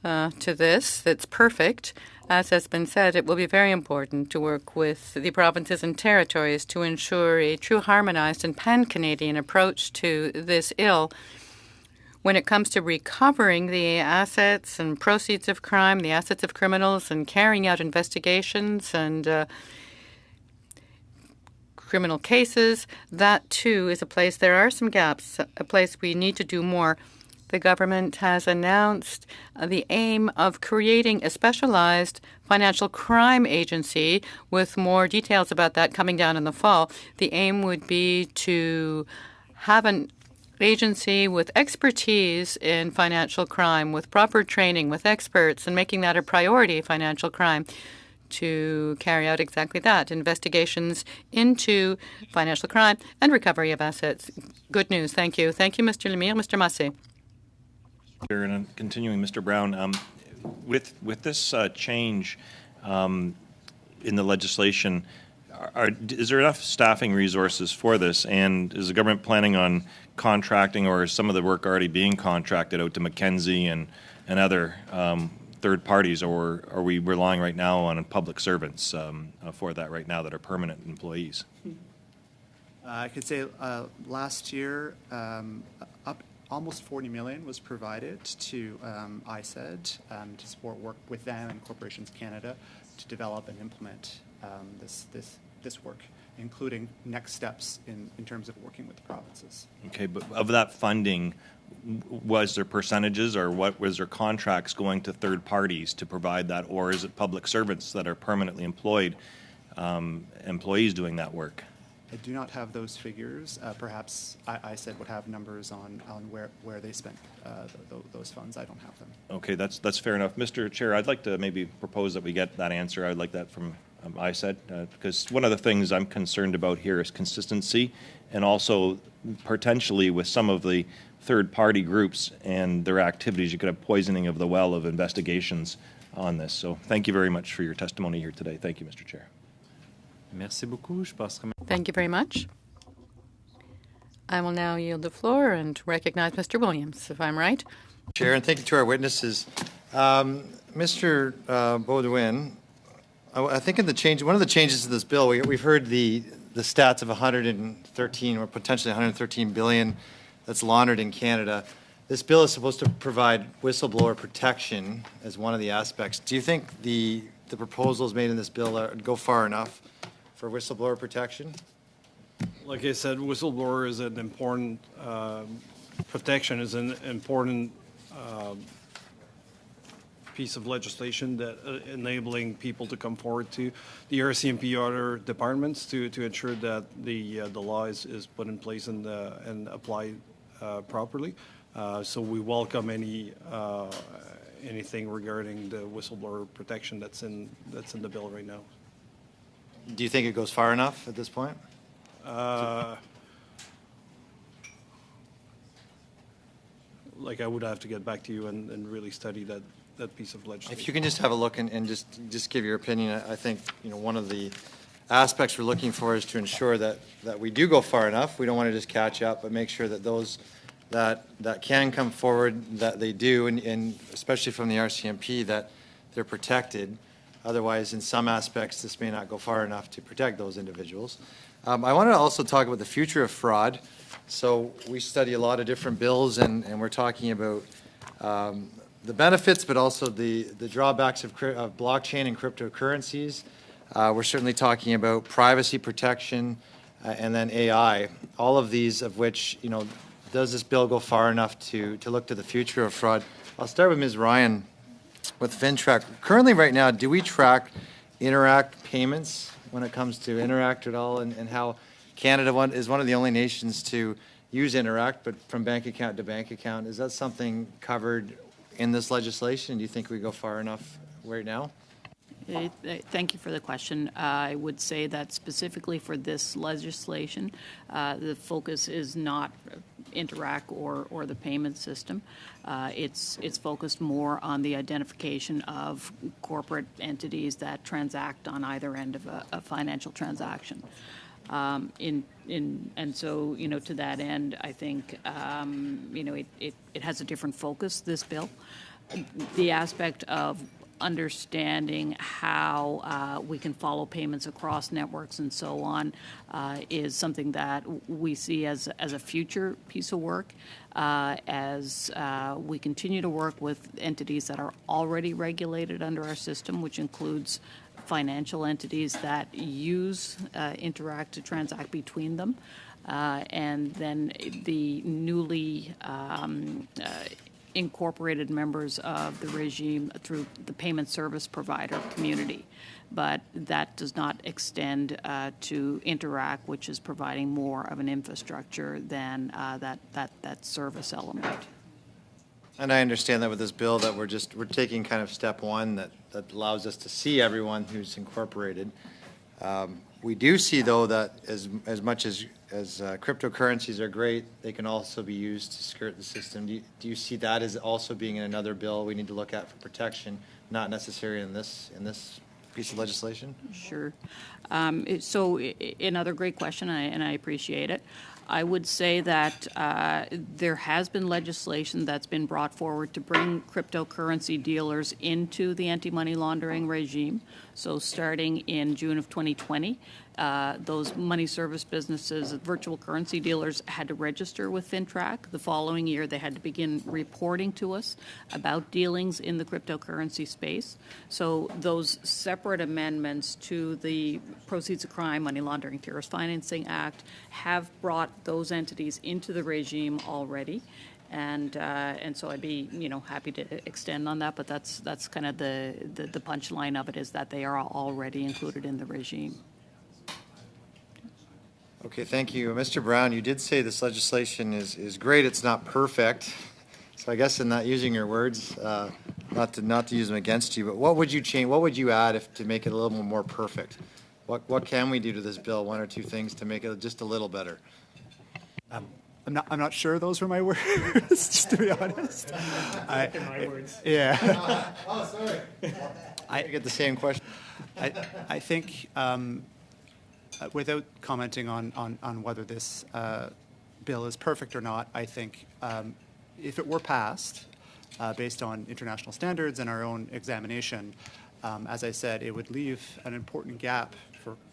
to this that's perfect. As has been said, it will be very important to work with the provinces and territories to ensure a true harmonized and pan-Canadian approach to this ill. When it comes to recovering the assets and proceeds of crime, the assets of criminals, and carrying out investigations and criminal cases, that too is a place there are some gaps, a place we need to do more. The government has announced the aim of creating a specialized financial crime agency with more details about that coming down in the fall. The aim would be to have an agency with expertise in financial crime, with proper training, with experts, and making that a priority, financial crime, to carry out exactly that, investigations into financial crime and recovery of assets. Good news. Thank you. Thank you, Mr. Lemire. Mr. Massey. And continuing, Mr. Brown, with this change in the legislation, is there enough staffing resources for this? And is the government planning on contracting, or is some of the work already being contracted out to McKinsey and other third parties, or are we relying right now on public servants for that right now that are permanent employees? I could say last year, almost $40 million was provided to ISED to support work with them and Corporations Canada to develop and implement this work, including next steps in terms of working with the provinces. Okay, but of that funding, was there percentages, or what was there contracts going to third parties to provide that, or is it public servants that are permanently employed employees doing that work? I do not have those figures. Perhaps ISED would have numbers on where they spent those funds. I don't have them. Okay, that's fair enough. Mr. Chair, I'd like to maybe propose that we get that answer. I'd like that from I said, because one of the things I'm concerned about here is consistency, and also potentially with some of the third-party groups and their activities, you could have poisoning of the well of investigations on this. So thank you very much for your testimony here today. Thank you, Mr. Chair. Merci beaucoup. Je passerai Thank you very much. I will now yield the floor and recognize Mr. Williams, if I'm right. Chair, and thank you to our witnesses. Mr. Baudouin, I think one of the changes to this bill, we've heard the stats of 113 or potentially 113 billion that's laundered in Canada. This bill is supposed to provide whistleblower protection as one of the aspects. Do you think the proposals made in this bill go far enough for whistleblower protection? Like I said, whistleblower is an important protection, is an important piece of legislation that enabling people to come forward to the RCMP or other departments to ensure that the law is put in place and applied properly. So we welcome anything regarding the whistleblower protection that's in the bill right now. Do you think it goes far enough at this point? Like I would have to get back to you and really study that piece of legislation. If you can just have a look and just give your opinion, I think one of the aspects we're looking for is to ensure that we do go far enough. We don't want to just catch up, but make sure that those that can come forward, that they do, and especially from the RCMP, that they're protected. Otherwise, in some aspects, this may not go far enough to protect those individuals. I wanted to also talk about the future of fraud. So we study a lot of different bills, and we're talking about the benefits, but also the drawbacks of blockchain and cryptocurrencies. We're certainly talking about privacy protection and then AI. All of these of which, does this bill go far enough to look to the future of fraud? I'll start with Ms. Ryan with FinTrack. Currently, right now, do we track Interact payments when it comes to Interact at all, and how Canada is one of the only nations to use Interact, but from bank account to bank account? Is that something covered in this legislation? Do you think we go far enough right now? Thank you for the question. I would say that specifically for this legislation, the focus is not Interact or the payment system. It's focused more on the identification of corporate entities that transact on either end of a financial transaction. And so, to that end, I think, it has a different focus, this bill. The aspect of understanding how we can follow payments across networks and so on is something that we see as a future piece of work as we continue to work with entities that are already regulated under our system, which includes financial entities that use Interact to transact between them, and then the newly incorporated members of the regime through the payment service provider community. But that does not extend to Interact, which is providing more of an infrastructure than that service element. And I understand that with this bill that we're taking kind of step one that allows us to see everyone who's incorporated. We do see, though, that as much as cryptocurrencies are great, they can also be used to skirt the system. Do you see that as also being in another bill we need to look at for protection, not necessarily in this piece of legislation? Sure. So another great question, and I appreciate it. I would say that there has been legislation that's been brought forward to bring cryptocurrency dealers into the anti-money laundering regime. So starting in June of 2020, those money service businesses, virtual currency dealers, had to register with FinTrack. The following year, they had to begin reporting to us about dealings in the cryptocurrency space. So those separate amendments to the Proceeds of Crime, Money Laundering, Terrorist Financing Act have brought those entities into the regime already. And so I'd be happy to extend on that, but that's kind of the punchline of it, is that they are already included in the regime. Okay, thank you. Mr. Brown, you did say this legislation is great. It's not perfect. So I guess in not using your words, not to use them against you, but what would you change? What would you add to make it a little more perfect? What can we do to this bill? One or two things to make it just a little better. I'm not sure those were my words, just to be honest. My words. Yeah. Oh, sorry. I get the same question. I think, without commenting on whether this bill is perfect or not, I think if it were passed, based on international standards and our own examination, as I said, it would leave an important gap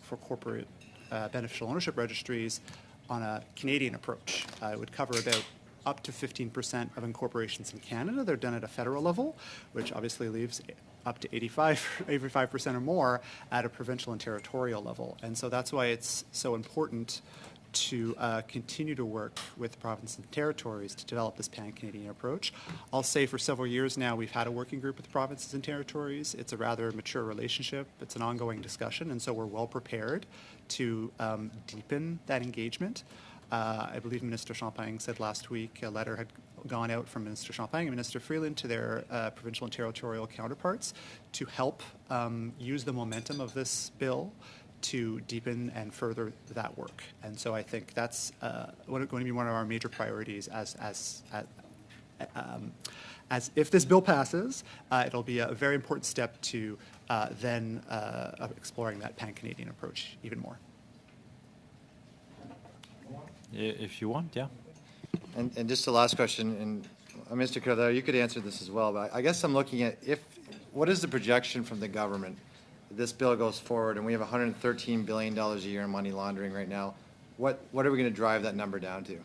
for corporate beneficial ownership registries on a Canadian approach. It would cover about up to 15% of incorporations in Canada. They're done at a federal level, which obviously leaves up to 85% or more at a provincial and territorial level. And so that's why it's so important to continue to work with provinces and territories to develop this pan-Canadian approach. I'll say for several years now we've had a working group with provinces and territories. It's a rather mature relationship. It's an ongoing discussion, and so we're well prepared to deepen that engagement. I believe Minister Champagne said last week a letter had gone out from Minister Champagne and Minister Freeland to their provincial and territorial counterparts to help use the momentum of this bill to deepen and further that work. And so I think that's going to be one of our major priorities as if this bill passes, it'll be a very important step to then exploring that pan-Canadian approach even more. If you want, yeah. And just the last question, and Mr. Caldera, you could answer this as well, but I guess I'm looking at what is the projection from the government? This bill goes forward, and we have $113 billion a year in money laundering right now. What are we going to drive that number down to?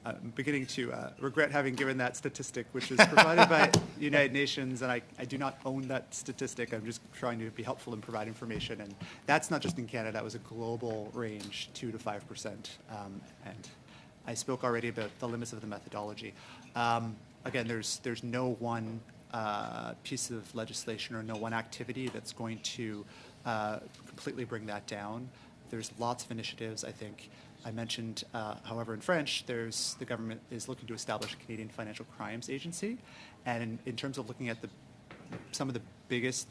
I'm beginning to regret having given that statistic, which is provided by the United Nations, and I do not own that statistic. I'm just trying to be helpful and provide information, and that's not just in Canada. That was a global range, 2 to 5%. And I spoke already about the limits of the methodology. Again, there's no one piece of legislation or no one activity that's going to completely bring that down. There's lots of initiatives, I think. I mentioned, however, in French, the government is looking to establish a Canadian Financial Crimes Agency. And in terms of looking at some of the biggest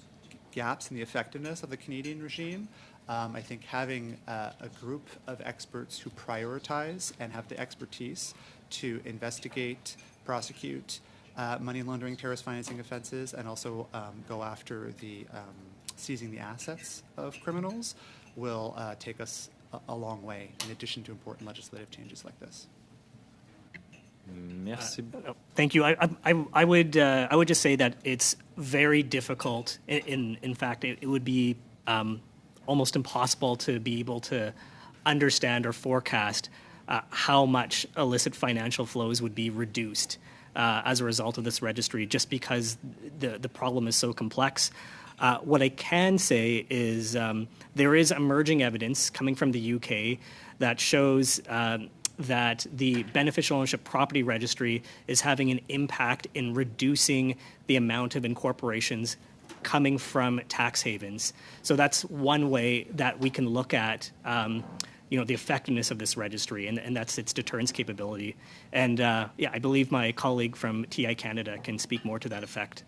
gaps in the effectiveness of the Canadian regime, I think having a group of experts who prioritize and have the expertise to investigate, prosecute money laundering, terrorist financing offenses, and also go after seizing the assets of criminals will take us a long way, in addition to important legislative changes like this. Merci. Thank you. I would just say that it's very difficult. In fact, it would be almost impossible to be able to understand or forecast how much illicit financial flows would be reduced as a result of this registry, just because the problem is so complex. What I can say is there is emerging evidence coming from the UK that shows that the beneficial ownership property registry is having an impact in reducing the amount of incorporations coming from tax havens. So that's one way that we can look at the effectiveness of this registry, and that's its deterrence capability. And I believe my colleague from TI Canada can speak more to that effect.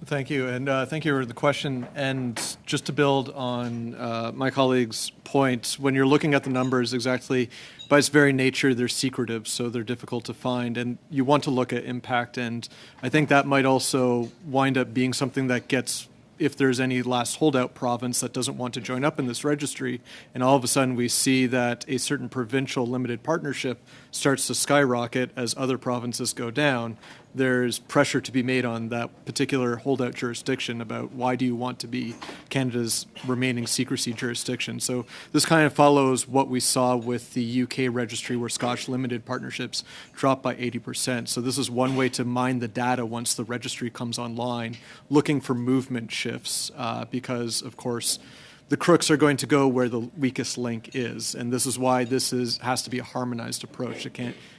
Thank you, and thank you for the question. And just to build on my colleague's point, when you're looking at the numbers exactly, by its very nature, they're secretive, so they're difficult to find, and you want to look at impact, and I think that might also wind up being something that gets, if there's any last holdout province that doesn't want to join up in this registry, and all of a sudden we see that a certain provincial limited partnership starts to skyrocket as other provinces go down, there's pressure to be made on that particular holdout jurisdiction about why do you want to be Canada's remaining secrecy jurisdiction. So this kind of follows what we saw with the UK registry where Scotch limited partnerships dropped by 80%. So this is one way to mine the data once the registry comes online, looking for movement shifts because, of course, the crooks are going to go where the weakest link is. And this is why this has to be a harmonized approach.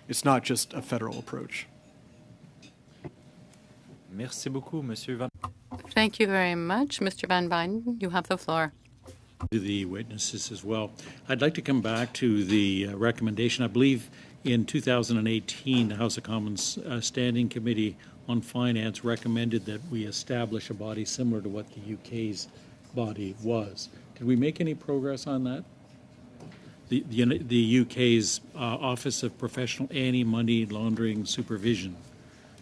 It's not just a federal approach. Merci beaucoup, Monsieur Van. Thank you very much. Mr. Van Buyden, you have the floor. To the witnesses as well. I'd like to come back to the recommendation. I believe in 2018, the House of Commons Standing Committee on Finance recommended that we establish a body similar to what the UK's body was. Did we make any progress on that? The UK's Office of Professional Anti-Money Laundering Supervision.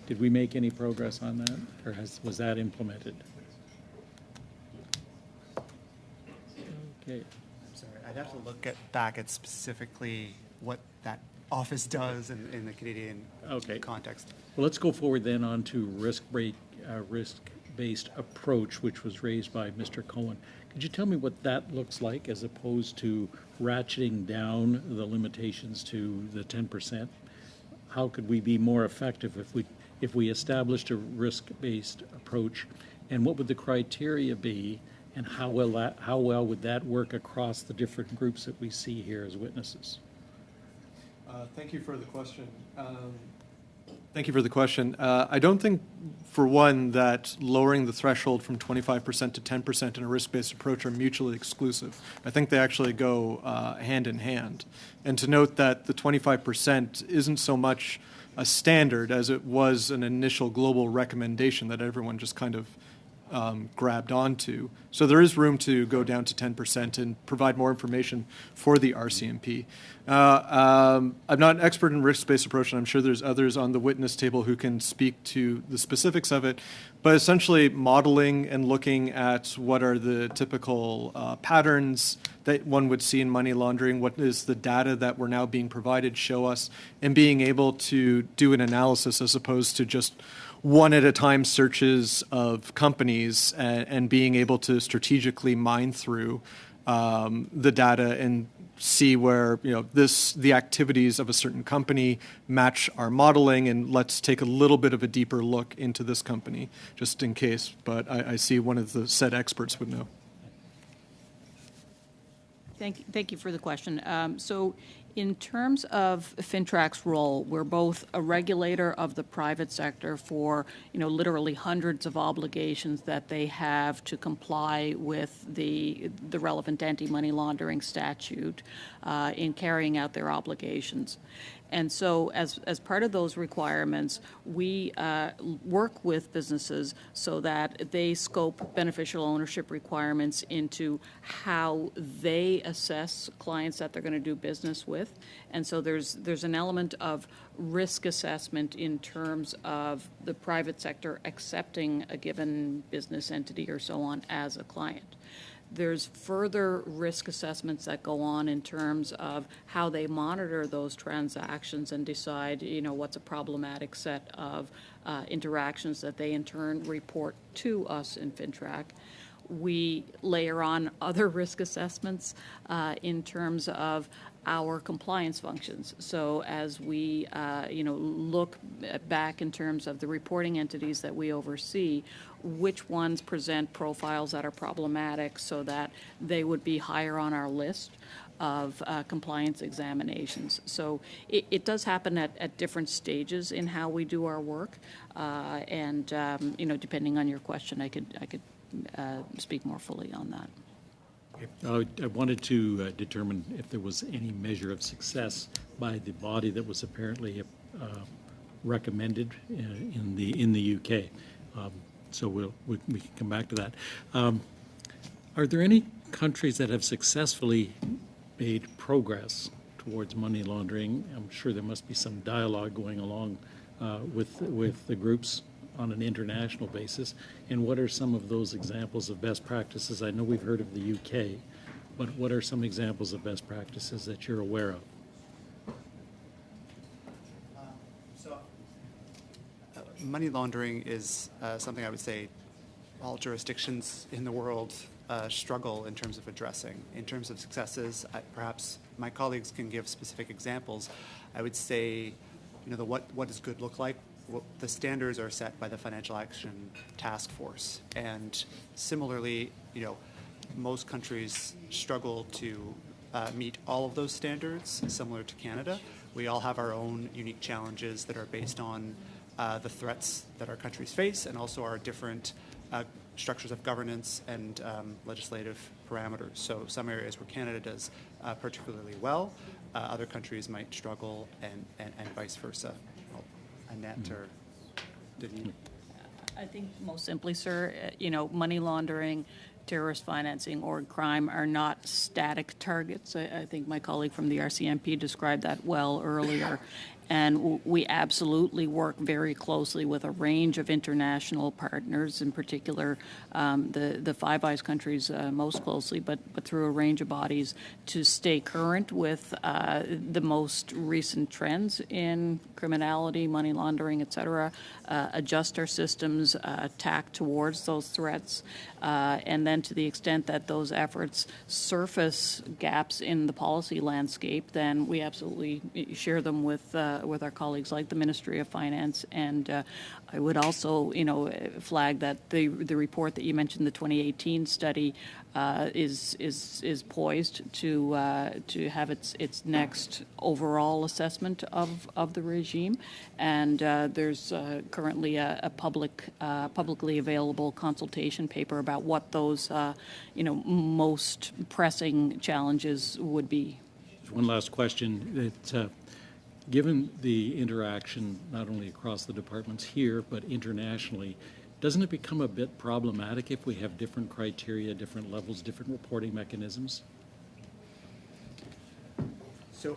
Did we make any progress on that, or was that implemented? Okay. I'm sorry, I'd have to look back at specifically what that office does in the Canadian context. Well, let's go forward then on to risk-based approach, which was raised by Mr. Cohen. Could you tell me what that looks like as opposed to ratcheting down the limitations to the 10%? How could we be more effective if we established a risk-based approach, and what would the criteria be, and how well would that work across the different groups that we see here as witnesses? Thank you for the question. I don't think, for one, that lowering the threshold from 25% to 10% in a risk-based approach are mutually exclusive. I think they actually go hand in hand. And to note that the 25% isn't so much a standard as it was an initial global recommendation that everyone just kind of grabbed onto. So there is room to go down to 10% and provide more information for the RCMP. I'm not an expert in risk-based approach, and I'm sure there's others on the witness table who can speak to the specifics of it. But essentially modeling and looking at what are the typical patterns that one would see in money laundering, what is the data that we're now being provided show us, and being able to do an analysis as opposed to just one-at-a-time searches of companies and being able to strategically mine through the data and see where the activities of a certain company match our modeling, and let's take a little bit of a deeper look into this company just in case. But I see one of the said experts would know. Thank you for the question. So in terms of FINTRAC's role, we're both a regulator of the private sector for, literally hundreds of obligations that they have to comply with the relevant anti-money laundering statute in carrying out their obligations. And so as part of those requirements, we work with businesses so that they scope beneficial ownership requirements into how they assess clients that they're going to do business with. And so there's an element of risk assessment in terms of the private sector accepting a given business entity or so on as a client. There's further risk assessments that go on in terms of how they monitor those transactions and decide, what's a problematic set of interactions that they in turn report to us in FINTRAC. We layer on other risk assessments in terms of our compliance functions. So as we, look back in terms of the reporting entities that we oversee, which ones present profiles that are problematic so that they would be higher on our list of compliance examinations. So it does happen at different stages in how we do our work, and depending on your question, I could speak more fully on that. I wanted to determine if there was any measure of success by the body that was apparently recommended in the UK. So we can come back to that. Are there any countries that have successfully made progress towards money laundering? I'm sure there must be some dialogue going along with the groups on an international basis. And what are some of those examples of best practices? I know we've heard of the UK, but what are some examples of best practices that you're aware of? Money laundering is something I would say all jurisdictions in the world struggle in terms of addressing. In terms of successes, perhaps my colleagues can give specific examples. I would say, what does good look like? Well, the standards are set by the Financial Action Task Force, and similarly, most countries struggle to meet all of those standards. Similar to Canada, we all have our own unique challenges that are based on the threats that our countries face, and also our different structures of governance and legislative parameters. So some areas where Canada does particularly well, other countries might struggle, and vice versa. Well, Annette or Denis? I think most simply, sir, money laundering, terrorist financing, or crime are not static targets. I think my colleague from the RCMP described that well earlier. And we absolutely work very closely with a range of international partners, in particular the Five Eyes countries most closely, but through a range of bodies to stay current with the most recent trends in criminality, money laundering, et cetera, adjust our systems, tack towards those threats, and then to the extent that those efforts surface gaps in the policy landscape, then we absolutely share them with our colleagues like the Ministry of Finance. And I would also, flag that the report that you mentioned, the 2018 study, is poised to have its next overall assessment of the regime, and there's currently a publicly available consultation paper about what those most pressing challenges would be. One last question. Given the interaction not only across the departments here but internationally, doesn't it become a bit problematic if we have different criteria, different levels, different reporting mechanisms? So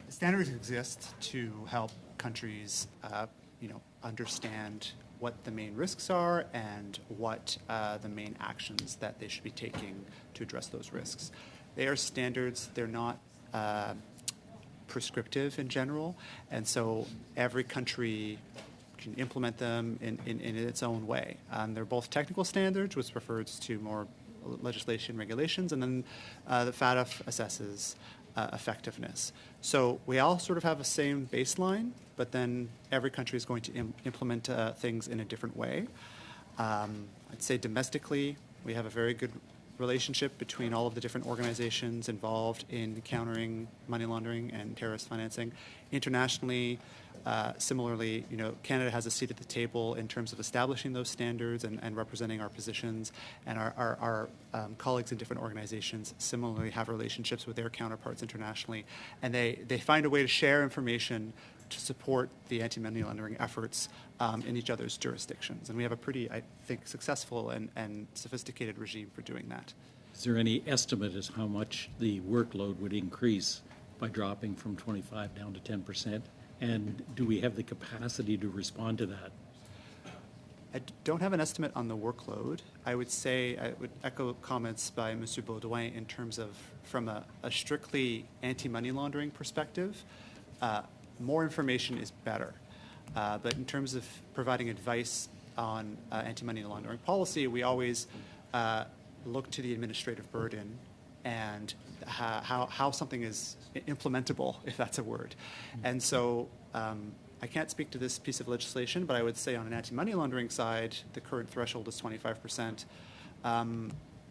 standards exist to help countries, understand what the main risks are and what the main actions that they should be taking to address those risks. They are standards. They're not prescriptive in general, and so every country can implement them in its own way. They're both technical standards, which refers to more legislation regulations, and then the FATF assesses effectiveness. So we all sort of have a same baseline, but then every country is going to implement things in a different way. I'd say domestically, we have a very good relationship between all of the different organizations involved in countering money laundering and terrorist financing. Internationally, similarly, Canada has a seat at the table in terms of establishing those standards and representing our positions, and our colleagues in different organizations similarly have relationships with their counterparts internationally, and they find a way to share information to support the anti-money laundering efforts in each other's jurisdictions. And we have a pretty, I think, successful and sophisticated regime for doing that. Is there any estimate as how much the workload would increase by dropping from 25 down to 10%? And do we have the capacity to respond to that? I don't have an estimate on the workload. I would say, I would echo comments by Mr. Baudouin in terms of, from a strictly anti-money laundering perspective, more information is better. But in terms of providing advice on anti-money laundering policy, we always look to the administrative burden and how something is implementable, if that's a word. And so I can't speak to this piece of legislation, but I would say on an anti-money laundering side, the current threshold is 25%.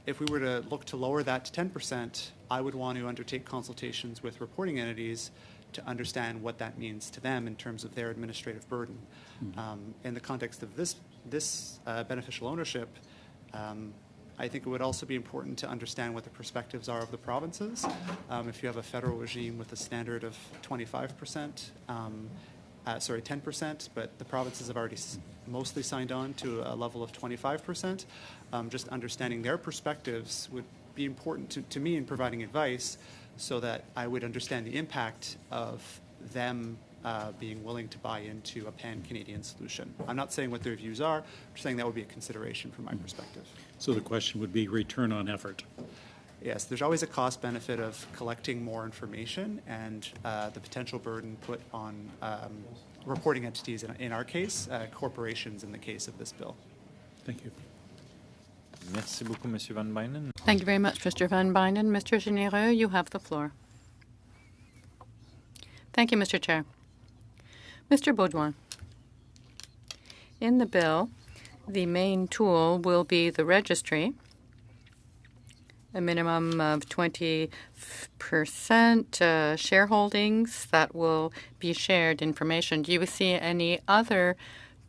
If we were to look to lower that to 10%, I would want to undertake consultations with reporting entities to understand what that means to them in terms of their administrative burden. In the context of this beneficial ownership, I think it would also be important to understand what the perspectives are of the provinces. If you have a federal regime with a standard of 25%, 10%, but the provinces have already mostly signed on to a level of 25%, just understanding their perspectives would be important to me in providing advice, so that I would understand the impact of them being willing to buy into a pan-Canadian solution. I'm not saying what their views are, I'm just saying that would be a consideration from my perspective. So the question would be return on effort. Yes, there's always a cost benefit of collecting more information and the potential burden put on reporting entities, in our case, corporations in the case of this bill. Thank you. Merci beaucoup, Monsieur Van Bynen. Thank you very much, Mr. Van Bynen. Mr. Généreux, you have the floor. Thank you, Mr. Chair. Mr. Baudouin, in the bill, the main tool will be the registry, a minimum of 20% shareholdings that will be shared information. Do you see any other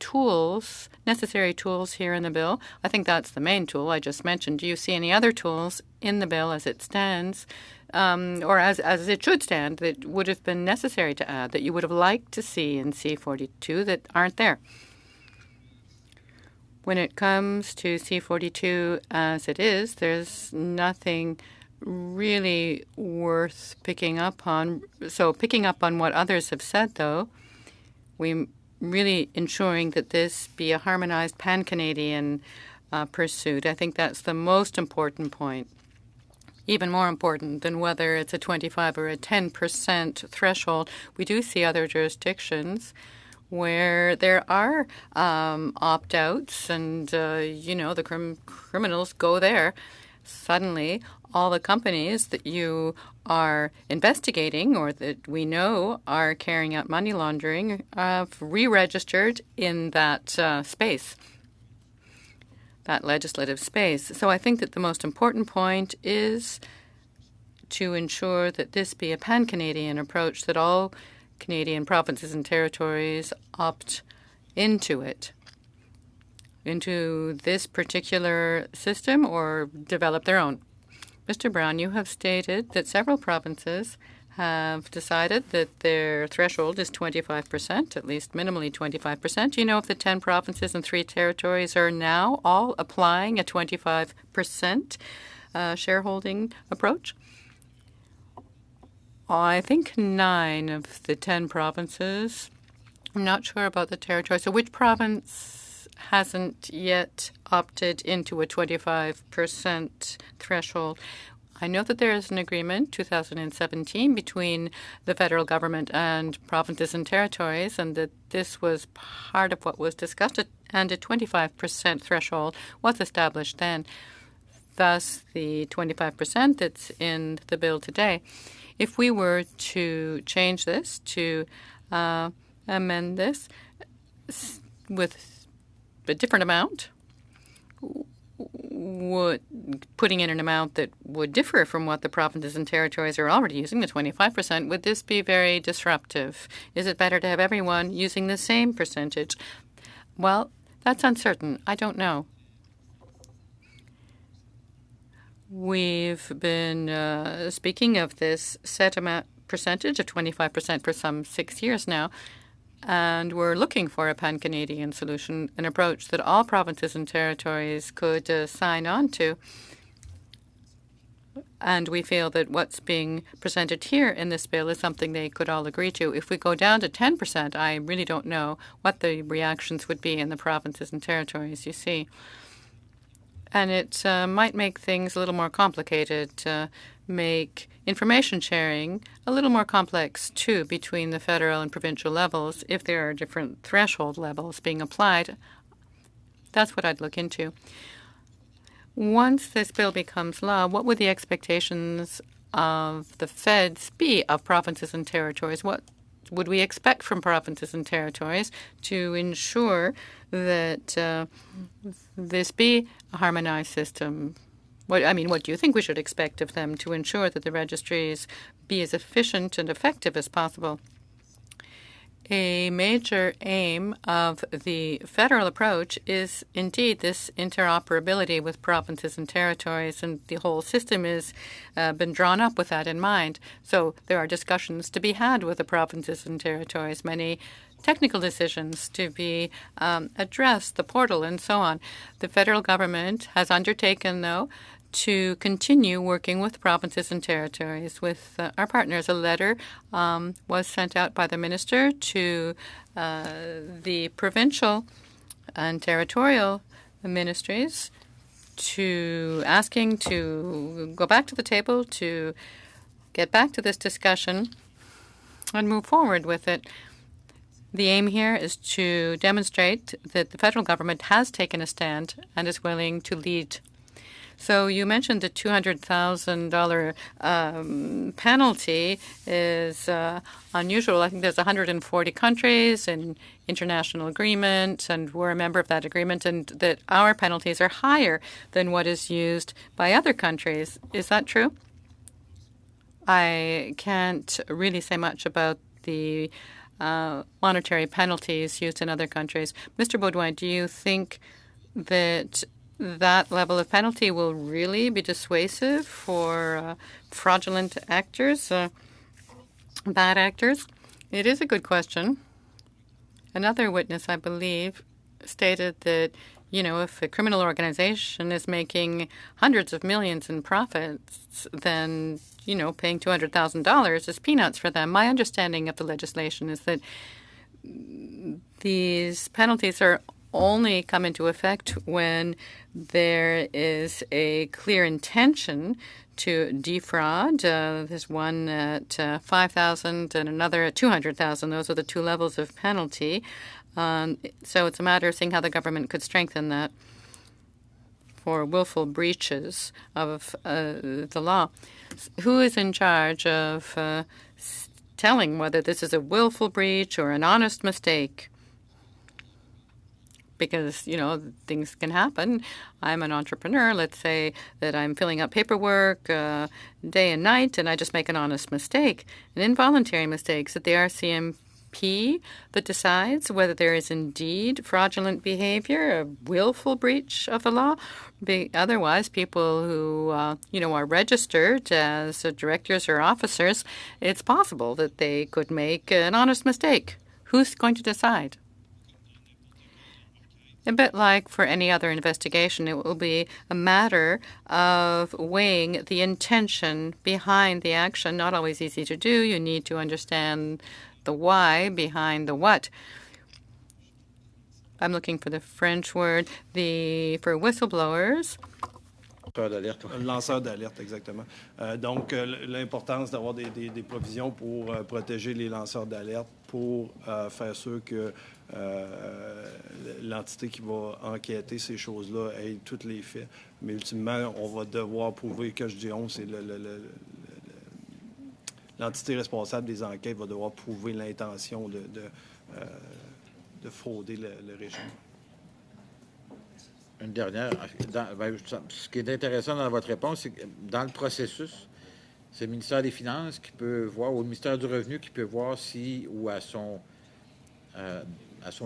tools, necessary tools here in the bill. I think that's the main tool I just mentioned. Do you see any other tools in the bill as it stands, or as it should stand, that would have been necessary to add, that you would have liked to see in C-42 that aren't there? When it comes to C-42 as it is, there's nothing really worth picking up on. So picking up on what others have said, though, we really ensuring that this be a harmonized pan-Canadian pursuit. I think that's the most important point, even more important than whether it's a 25 or a 10% threshold. We do see other jurisdictions where there are opt-outs and, the criminals go there. Suddenly, all the companies that you are investigating or that we know are carrying out money laundering have re-registered in that space, that legislative space. So I think that the most important point is to ensure that this be a pan-Canadian approach, that all Canadian provinces and territories opt into it, into this particular system, or develop their own. Mr. Brown, you have stated that several provinces have decided that their threshold is 25%, at least minimally 25%. Do you know if the 10 provinces and 3 territories are now all applying a 25% shareholding approach? I think 9 of the 10 provinces. I'm not sure about the territory. So which province hasn't yet opted into a 25% threshold? I know that there is an agreement, 2017, between the federal government and provinces and territories, and that this was part of what was discussed, and a 25% threshold was established then. Thus, the 25% that's in the bill today. If we were to change this, to amend this with a different amount, putting in an amount that would differ from what the provinces and territories are already using, the 25%, would this be very disruptive? Is it better to have everyone using the same percentage? Well, that's uncertain. I don't know. We've been speaking of this set amount percentage of 25% for some 6 years now, and we're looking for a pan-Canadian solution, an approach that all provinces and territories could sign on to. And we feel that what's being presented here in this bill is something they could all agree to. If we go down to 10%, I really don't know what the reactions would be in the provinces and territories, you see. And it might make things a little more complicated, make information sharing a little more complex, too, between the federal and provincial levels if there are different threshold levels being applied. That's what I'd look into. Once this bill becomes law, what would the expectations of the feds be of provinces and territories? What would we expect from provinces and territories to ensure that this be a harmonized system? What do you think we should expect of them to ensure that the registries be as efficient and effective as possible? A major aim of the federal approach is indeed this interoperability with provinces and territories, and the whole system has been drawn up with that in mind. So there are discussions to be had with the provinces and territories, many technical decisions to be addressed, the portal and so on. The federal government has undertaken, though, to continue working with provinces and territories, with our partners. A letter was sent out by the minister to the provincial and territorial ministries to asking to go back to the table, to get back to this discussion and move forward with it. The aim here is to demonstrate that the federal government has taken a stand and is willing to lead. So you mentioned the $200,000 penalty is unusual. I think there's 140 countries in international agreement, and we're a member of that agreement, and that our penalties are higher than what is used by other countries. Is that true? I can't really say much about the monetary penalties used in other countries. Mr. Baudouin, do you think that that level of penalty will really be dissuasive for fraudulent actors, bad actors? It is a good question. Another witness, I believe, stated that, if a criminal organization is making hundreds of millions in profits, then, paying $200,000 is peanuts for them. My understanding of the legislation is that these penalties are only come into effect when there is a clear intention to defraud. There's one at 5,000 and another at 200,000. Those are the two levels of penalty. So it's a matter of seeing how the government could strengthen that for willful breaches of the law. Who is in charge of telling whether this is a willful breach or an honest mistake? Because, things can happen. I'm an entrepreneur. Let's say that I'm filling out paperwork day and night, and I just make an honest mistake, an involuntary mistake. Is it the RCMP that decides whether there is indeed fraudulent behavior, a willful breach of the law? Otherwise, people who, are registered as directors or officers, it's possible that they could make an honest mistake. Who's going to decide? A bit like for any other investigation, it will be a matter of weighing the intention behind the action. Not always easy to do. You need to understand the why behind the what. I'm looking for the French word. For whistleblowers. Lanceur d'alerte, exactement. Donc, l'importance d'avoir des provisions pour protéger les lanceurs d'alerte, pour faire sûr que l'entité qui va enquêter ces choses-là ait tous les faits. Mais ultimement, on va devoir prouver, que je dis on, c'est l'entité responsable des enquêtes va devoir prouver l'intention de frauder le régime. Une dernière. Ce qui est intéressant dans votre réponse, c'est que dans le processus, c'est le ministère des Finances qui peut voir, ou le ministère du Revenu qui peut voir si, ou à son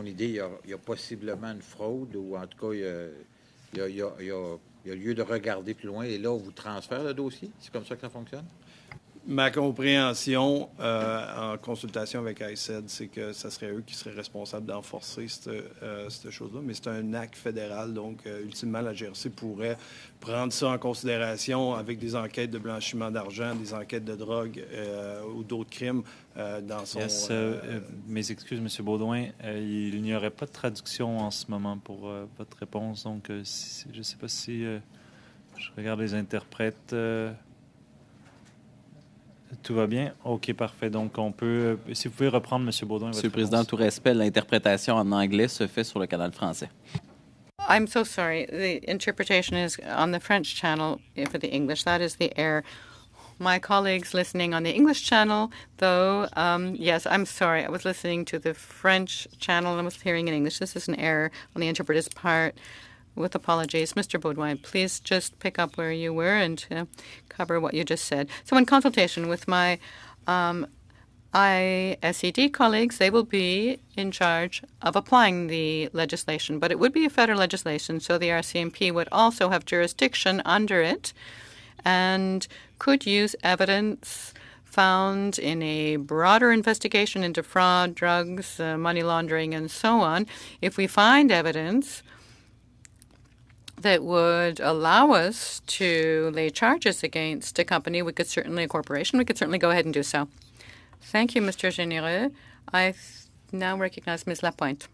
idée, il y a possiblement une fraude, ou en tout cas, il y a lieu de regarder plus loin, et là, on vous transfère le dossier. C'est comme ça que ça fonctionne? Ma compréhension, en consultation avec ICED, c'est que ça serait eux qui seraient responsables d'enforcer cette chose-là. Mais c'est un acte fédéral, donc ultimement, la GRC pourrait prendre ça en considération avec des enquêtes de blanchiment d'argent, des enquêtes de drogue ou d'autres crimes dans son... Yes, mes excuses, M. Baudouin. Il n'y aurait pas de traduction en ce moment pour votre réponse. Donc, je ne sais pas si je regarde les interprètes... Tout va bien? OK, parfait. Donc, on peut... Si vous pouvez reprendre, M. Baudouin, votre Monsieur le Président, réponse. tout respect, l'interprétation en anglais se fait sur le canal français. I'm so sorry. The interpretation is on the French channel for the English. That is the error. My colleagues listening on the English channel, though, yes, I'm sorry. I was listening to the French channel and I was hearing in English. This is an error on the interpreter's part. With apologies. Mr. Baudouin, please just pick up where you were and cover what you just said. So in consultation with my ISED colleagues, they will be in charge of applying the legislation. But it would be a federal legislation, so the RCMP would also have jurisdiction under it and could use evidence found in a broader investigation into fraud, drugs, money laundering, and so on. If we find evidence that would allow us to lay charges against a company, a corporation, we could certainly go ahead and do so. Thank you, Mr. Généreux. I now recognize Ms. Lapointe.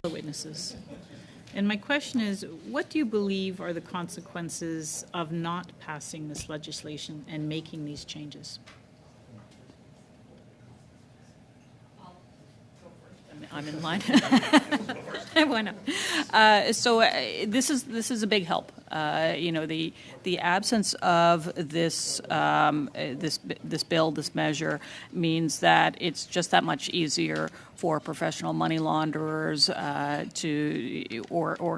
Witnesses. And my question is, what do you believe are the consequences of not passing this legislation and making these changes? I'm in line. Why not? This is a big help. The absence of this bill, this measure, means that it's just that much easier for professional money launderers or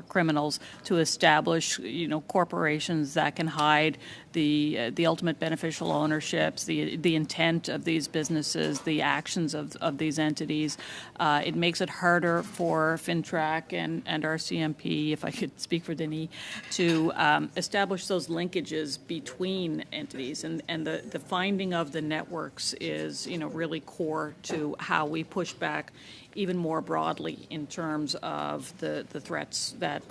criminals to establish, corporations that can hide the ultimate beneficial ownerships, the intent of these businesses, the actions of these entities. It makes it harder for FINTRAC and our CMP, if I could speak for Denis, to establish those linkages between entities. And the finding of the networks is, really core to how we push back even more broadly in terms of the threats that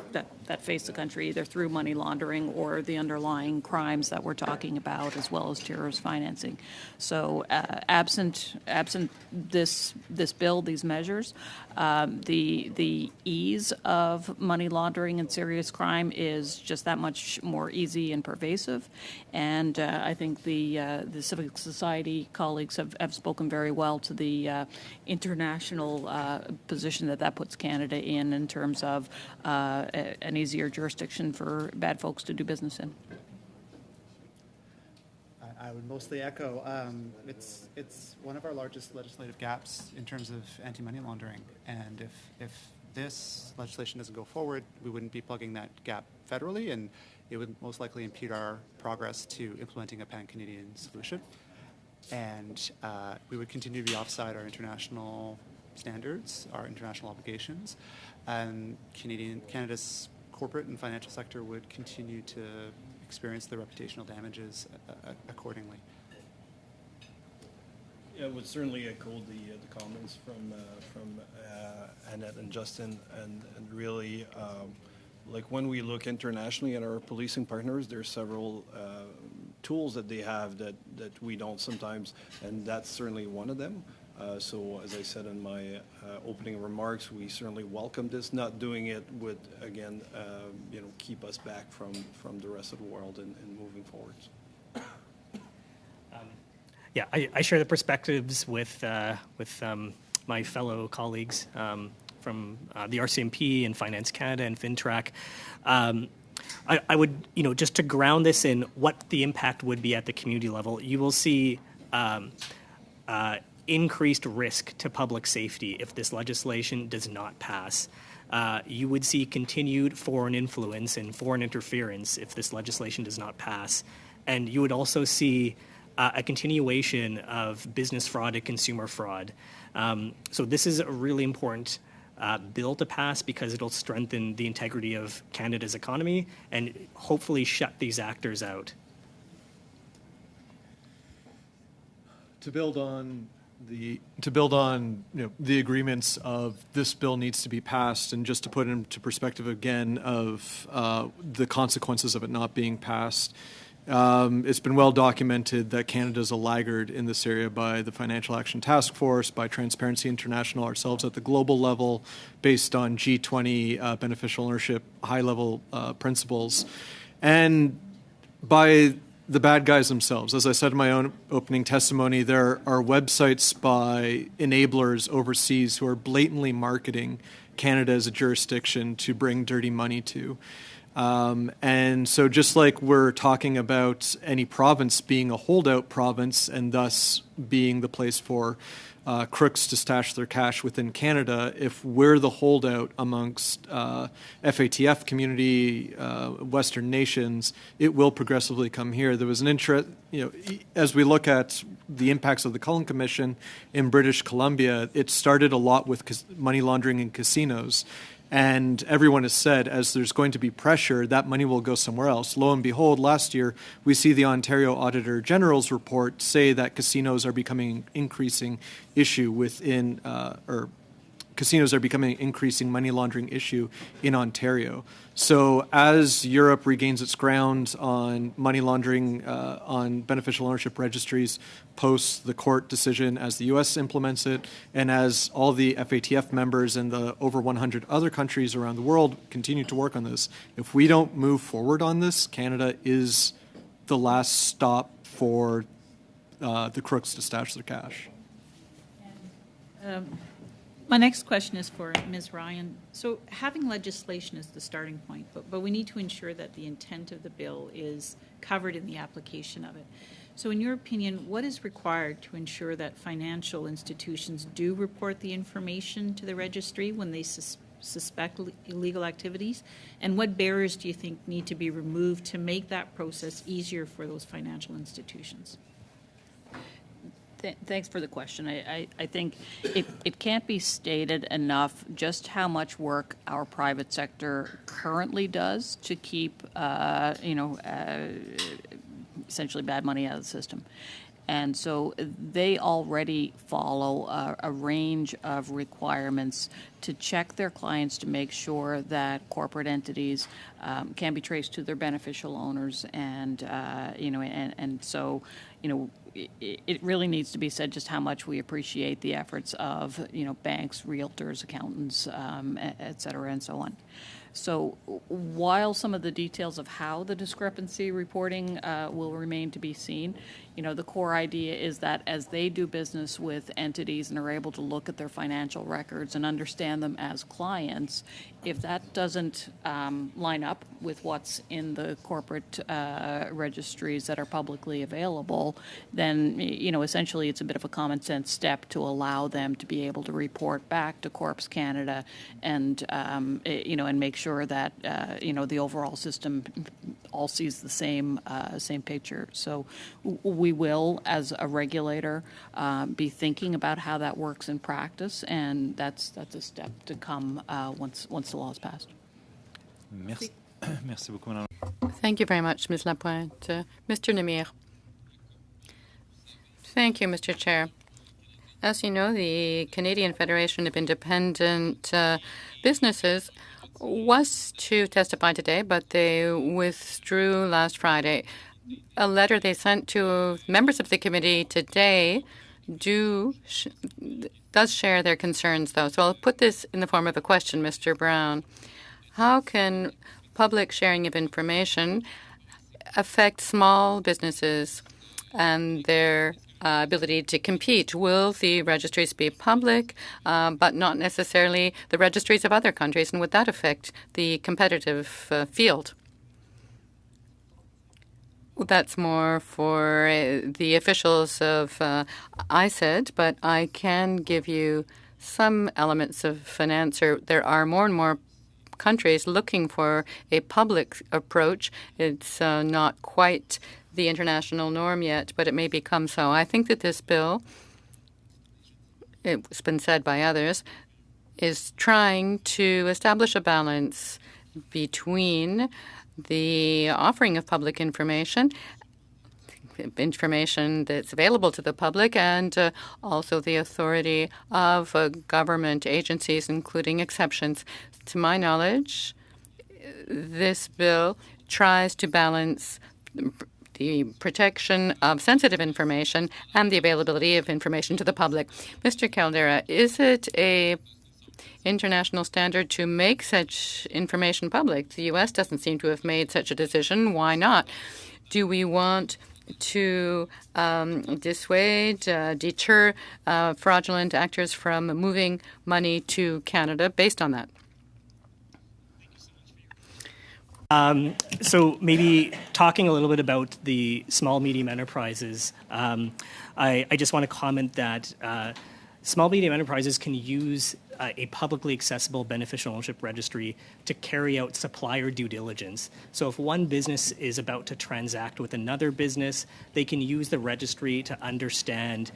face the country, either through money laundering or the underlying crimes that we're talking about, as well as terrorist financing. So absent this bill, these measures, the ease of money laundering and serious crime is just that much more easy and pervasive. And I think the civil society colleagues have spoken very well to the international position that puts Canada in terms of an easier jurisdiction for bad folks to do business in. I would mostly echo. It's one of our largest legislative gaps in terms of anti-money laundering, and if this legislation doesn't go forward, we wouldn't be plugging that gap federally, and it would most likely impede our progress to implementing a pan-Canadian solution. And we would continue to be offside our international standards, our international obligations, and Canada's corporate and financial sector would continue to experience the reputational damages accordingly. Yeah, I would certainly echo the comments from Annette and Justin, and really, like when we look internationally at our policing partners, there's several tools that they have that we don't sometimes, and that's certainly one of them. So as I said in my opening remarks, we certainly welcome this. Not doing it would, again, keep us back from the rest of the world and moving forward. Yeah, I share the perspectives with my fellow colleagues from the RCMP and Finance Canada and FINTRAC. I would, just to ground this in what the impact would be at the community level, you will see increased risk to public safety if this legislation does not pass. You would see continued foreign influence and foreign interference if this legislation does not pass. And you would also see a continuation of business fraud and consumer fraud. So this is a really important bill to pass because it'll strengthen the integrity of Canada's economy and hopefully shut these actors out. To build on the agreements of this bill needs to be passed, and just to put into perspective again of the consequences of it not being passed. It's been well documented that Canada is a laggard in this area by the Financial Action Task Force, by Transparency International, ourselves at the global level, based on G20 beneficial ownership high-level principles, and by the bad guys themselves. As I said in my own opening testimony, there are websites by enablers overseas who are blatantly marketing Canada as a jurisdiction to bring dirty money to. And so just like we're talking about any province being a holdout province and thus being the place for crooks to stash their cash within Canada, if we're the holdout amongst FATF community, Western nations, it will progressively come here. There was an interest, as we look at the impacts of the Cullen Commission in British Columbia, it started a lot with money laundering in casinos. And everyone has said, as there's going to be pressure, that money will go somewhere else. Lo and behold, last year, we see the Ontario Auditor General's report say that casinos are becoming an increasing issue within, or casinos are becoming an increasing money laundering issue in Ontario. So as Europe regains its ground on money laundering, on beneficial ownership registries, post the court decision, as the U.S. implements it, and as all the FATF members and the over 100 other countries around the world continue to work on this, if we don't move forward on this, Canada is the last stop for the crooks to stash their cash. My next question is for Ms. Ryan. So having legislation is the starting point, but we need to ensure that the intent of the bill is covered in the application of it. So in your opinion, what is required to ensure that financial institutions do report the information to the registry when they suspect illegal activities? And what barriers do you think need to be removed to make that process easier for those financial institutions? Thanks for the question. I think it can't be stated enough just how much work our private sector currently does to keep, essentially bad money out of the system. And so they already follow a range of requirements to check their clients to make sure that corporate entities can be traced to their beneficial owners, and so it really needs to be said just how much we appreciate the efforts of banks, realtors, accountants, et cetera, and so on. So while some of the details of how the discrepancy reporting will remain to be seen, the core idea is that as they do business with entities and are able to look at their financial records and understand them as clients, if that doesn't line up with what's in the corporate registries that are publicly available, then essentially it's a bit of a common sense step to allow them to be able to report back to Corps Canada and and make sure that the overall system all sees the same picture. So we will, as a regulator, be thinking about how that works in practice, and that's a step to come once the law is passed. Merci. Merci beaucoup, Madame. Thank you very much, Ms. Lapointe. Mr. Namir. Thank you, Mr. Chair. As you know, the Canadian Federation of Independent Businesses was to testify today, but they withdrew last Friday. A letter they sent to members of the committee today does share their concerns, though. So I'll put this in the form of a question, Mr. Brown. How can public sharing of information affect small businesses and their ability to compete? Will the registries be public, but not necessarily the registries of other countries? And would that affect the competitive field? Well, that's more for the officials of ISED, but I can give you some elements of an answer. There are more and more countries looking for a public approach. It's not quite the international norm yet, but it may become so. I think that this bill, it's been said by others, is trying to establish a balance between the offering of public information that's available to the public, and also the authority of government agencies, including exceptions. To my knowledge, this bill tries to balance the protection of sensitive information and the availability of information to the public. Mr. Caldera, is it a international standard to make such information public? The U.S. doesn't seem to have made such a decision. Why not? Do we want to dissuade, deter fraudulent actors from moving money to Canada based on that? So maybe talking a little bit about the small, medium enterprises, I just want to comment that small, medium enterprises can use a publicly accessible beneficial ownership registry to carry out supplier due diligence. So if one business is about to transact with another business, they can use the registry to understand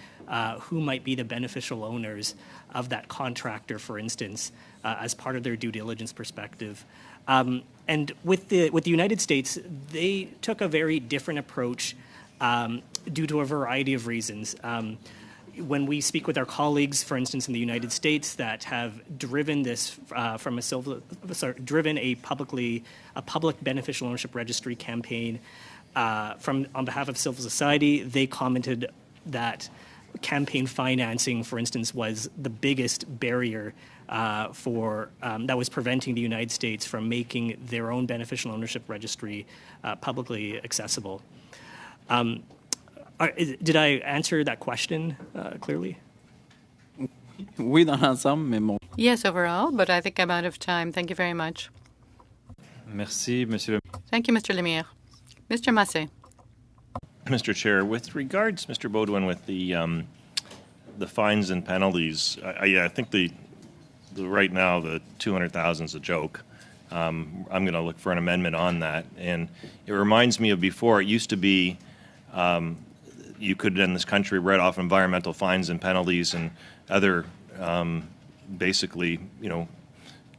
who might be the beneficial owners of that contractor, for instance, as part of their due diligence perspective. And with the United States, they took a very different approach due to a variety of reasons. When we speak with our colleagues, for instance, in the United States, that have driven this driven a public beneficial ownership registry campaign on behalf of civil society, they commented that campaign financing, for instance, was the biggest barrier that was preventing the United States from making their own beneficial ownership registry publicly accessible. Did I answer that question clearly? Oui, dans l'ensemble, mais mon... Yes, overall, but I think I'm out of time. Thank you very much. Merci, Monsieur le Thank you, Mr. Lemire. Mr. Massé. Mr. Chair, with regards, Mr. Baudouin, with the fines and penalties, I think the right now the 200,000 is a joke. I'm going to look for an amendment on that, and it reminds me of before. It used to be you could in this country write off environmental fines and penalties and other basically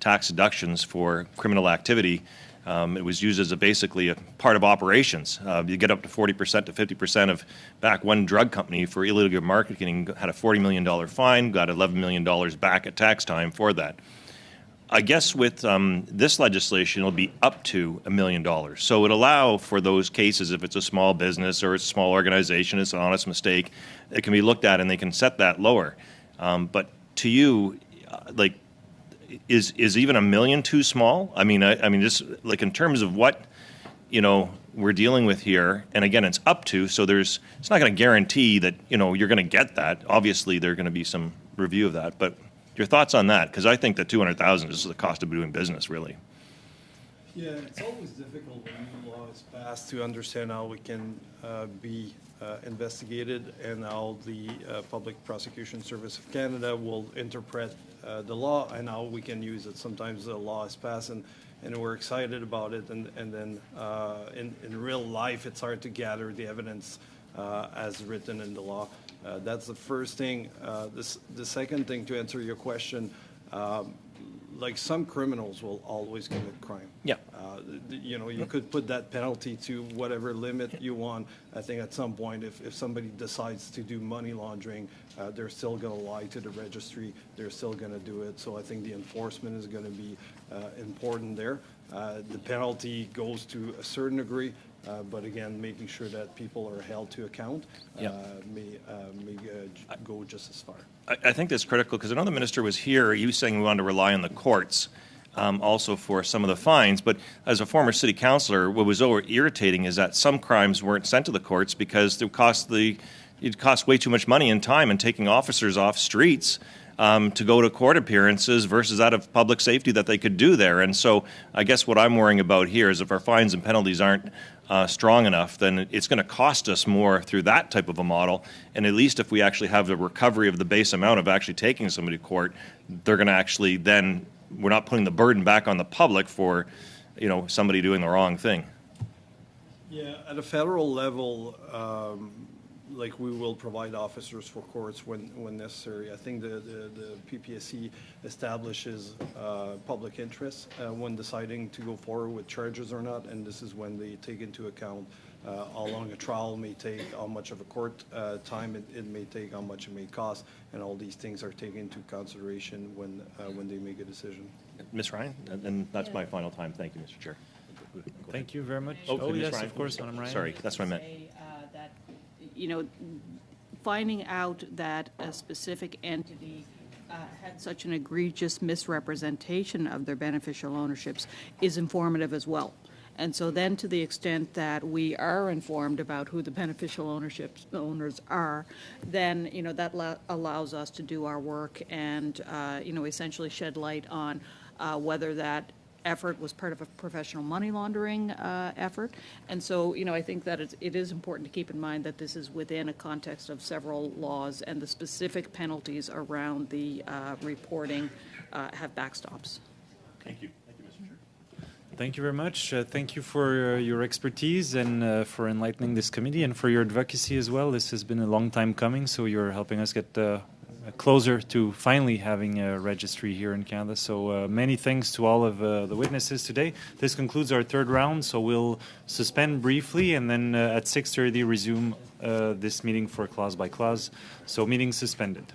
tax deductions for criminal activity. It was used as basically a part of operations. You get up to 40% to 50% of back one drug company for illegal marketing had a $40 million fine, got $11 million back at tax time for that. I guess with this legislation, it'll be up to $1 million. So it allow for those cases, if it's a small business or it's a small organization, it's an honest mistake, it can be looked at and they can set that lower. But to you, is even $1 million too small? I mean, just like in terms of what we're dealing with here, and again, it's up to. So it's not going to guarantee that you're going to get that. Obviously, there's going to be some review of that. But your thoughts on that? Because I think that 200,000 is the cost of doing business, really. Yeah, it's always difficult when new law is passed to understand how we can be investigated and how the Public Prosecution Service of Canada will interpret the law and how we can use it. Sometimes the law is passed and we're excited about it, and then in real life it's hard to gather the evidence as written in the law. That's the first thing. The second thing, to answer your question, like some criminals will always commit crime. Yeah. You could put that penalty to whatever limit you want. I think at some point, if somebody decides to do money laundering, they're still going to lie to the registry. They're still going to do it. So I think the enforcement is going to be important there. The penalty goes to a certain degree, but again, making sure that people are held to account may go just as far. I think that's critical because I know the minister was here. He was saying we wanted to rely on the courts also for some of the fines. But as a former city councillor, what was irritating is that some crimes weren't sent to the courts because it cost way too much money and time and taking officers off streets to go to court appearances versus out of public safety that they could do there. And so I guess what I'm worrying about here is if our fines and penalties aren't strong enough, then it's going to cost us more through that type of a model. And at least if we actually have the recovery of the base amount of actually taking somebody to court, they're going to actually then, we're not putting the burden back on the public for, somebody doing the wrong thing. Yeah, at a federal level, we will provide officers for courts when necessary. I think the PPSC establishes public interest when deciding to go forward with charges or not, and this is when they take into account how long a trial may take, how much of a court time it may take, how much it may cost, and all these things are taken into consideration when they make a decision. Ms. Ryan, and that's my final time. Thank you, Mr. Chair. Thank you very much. Oh, yes, Ryan, of course, Madam Ryan. Sorry, that's what I meant. Finding out that a specific entity had such an egregious misrepresentation of their beneficial ownerships is informative as well. And so then to the extent that we are informed about who the beneficial owners are, then, that allows us to do our work and, essentially shed light on whether that effort was part of a professional money laundering effort. And so, I think that it is important to keep in mind that this is within a context of several laws, and the specific penalties around the reporting have backstops. Thank you. Thank you, Mr. Chair. Thank you very much. Thank you for your expertise and for enlightening this committee and for your advocacy as well. This has been a long time coming, so you're helping us get closer to finally having a registry here in Canada. So many thanks to all of the witnesses today. This concludes our third round, so we'll suspend briefly and then at 6:30 resume this meeting for clause by clause. So meeting suspended.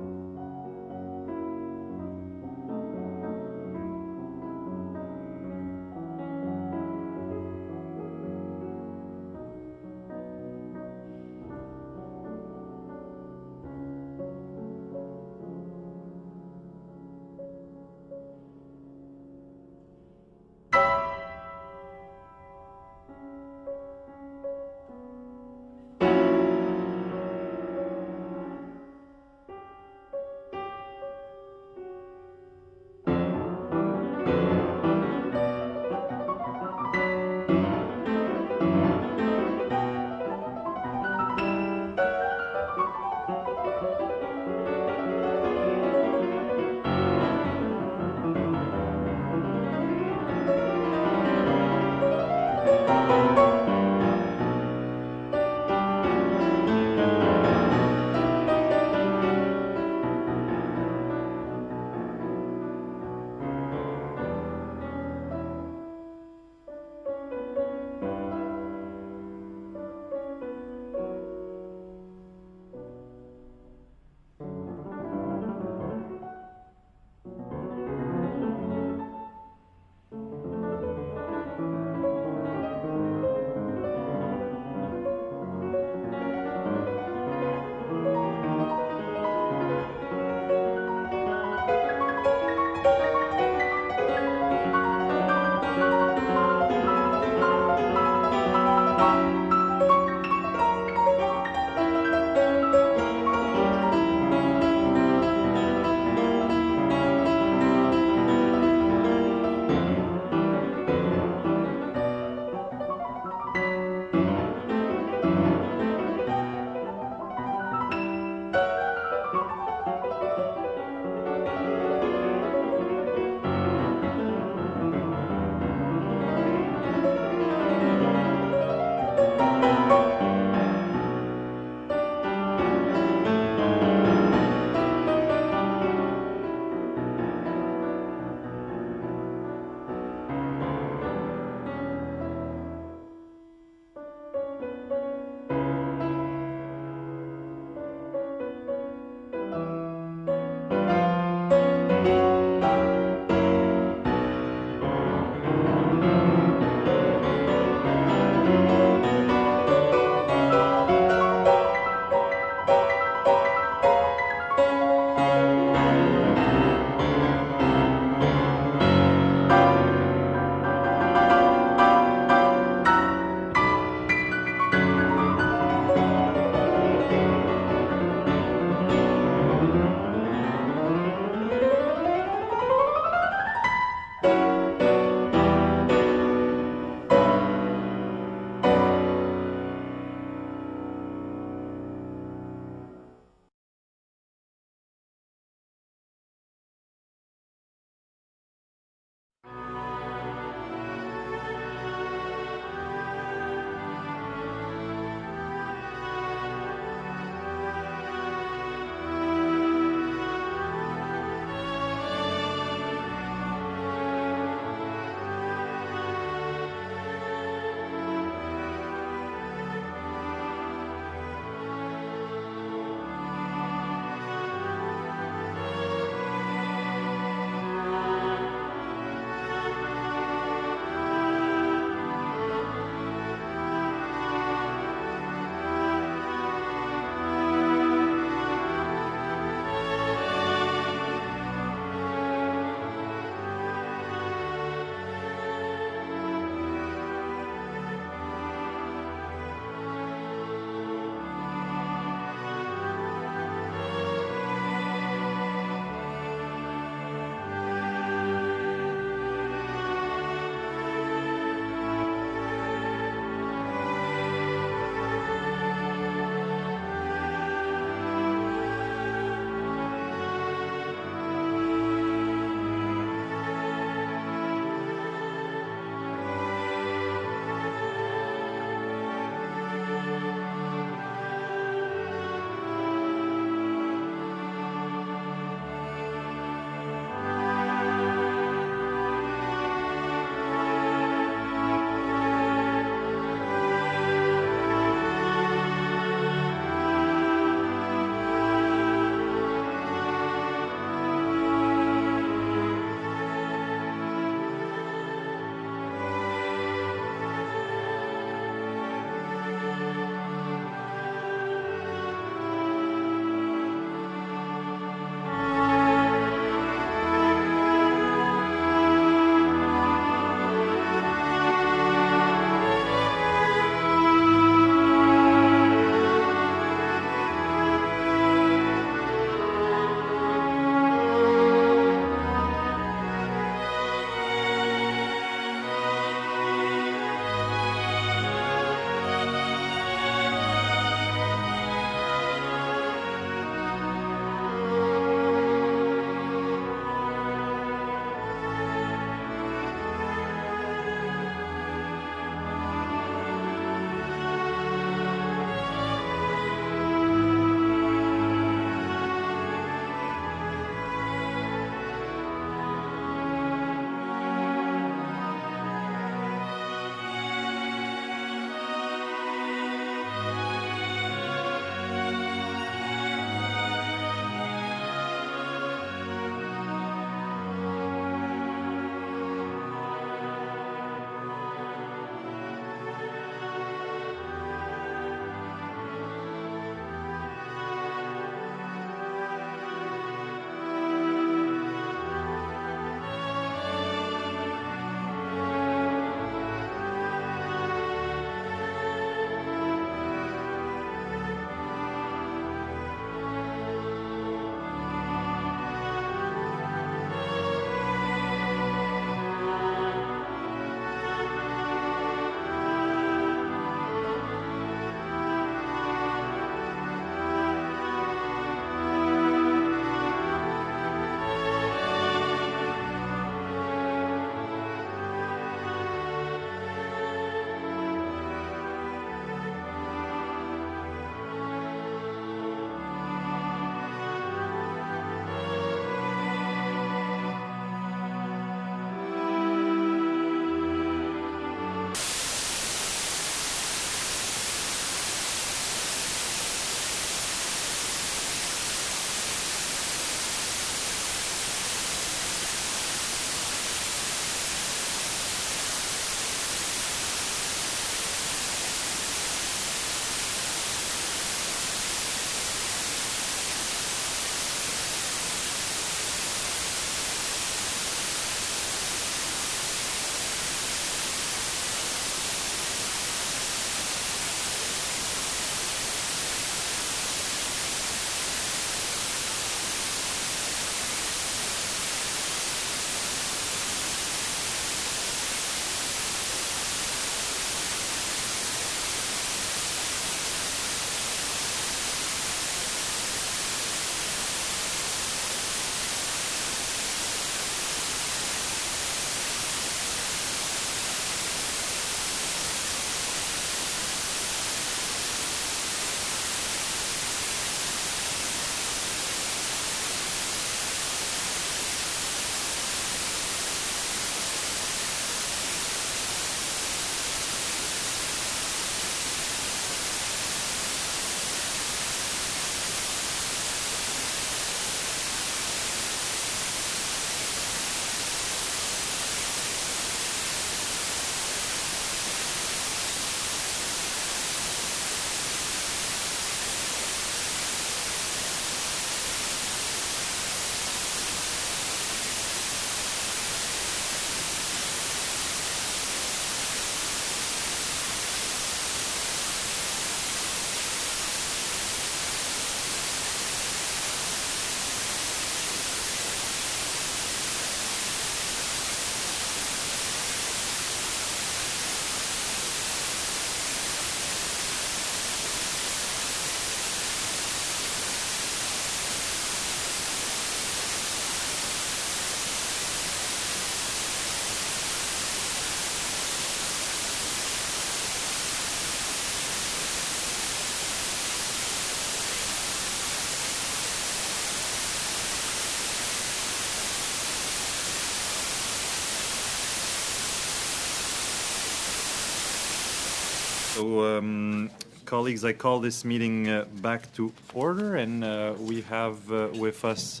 So, colleagues, I call this meeting back to order, and we have with us,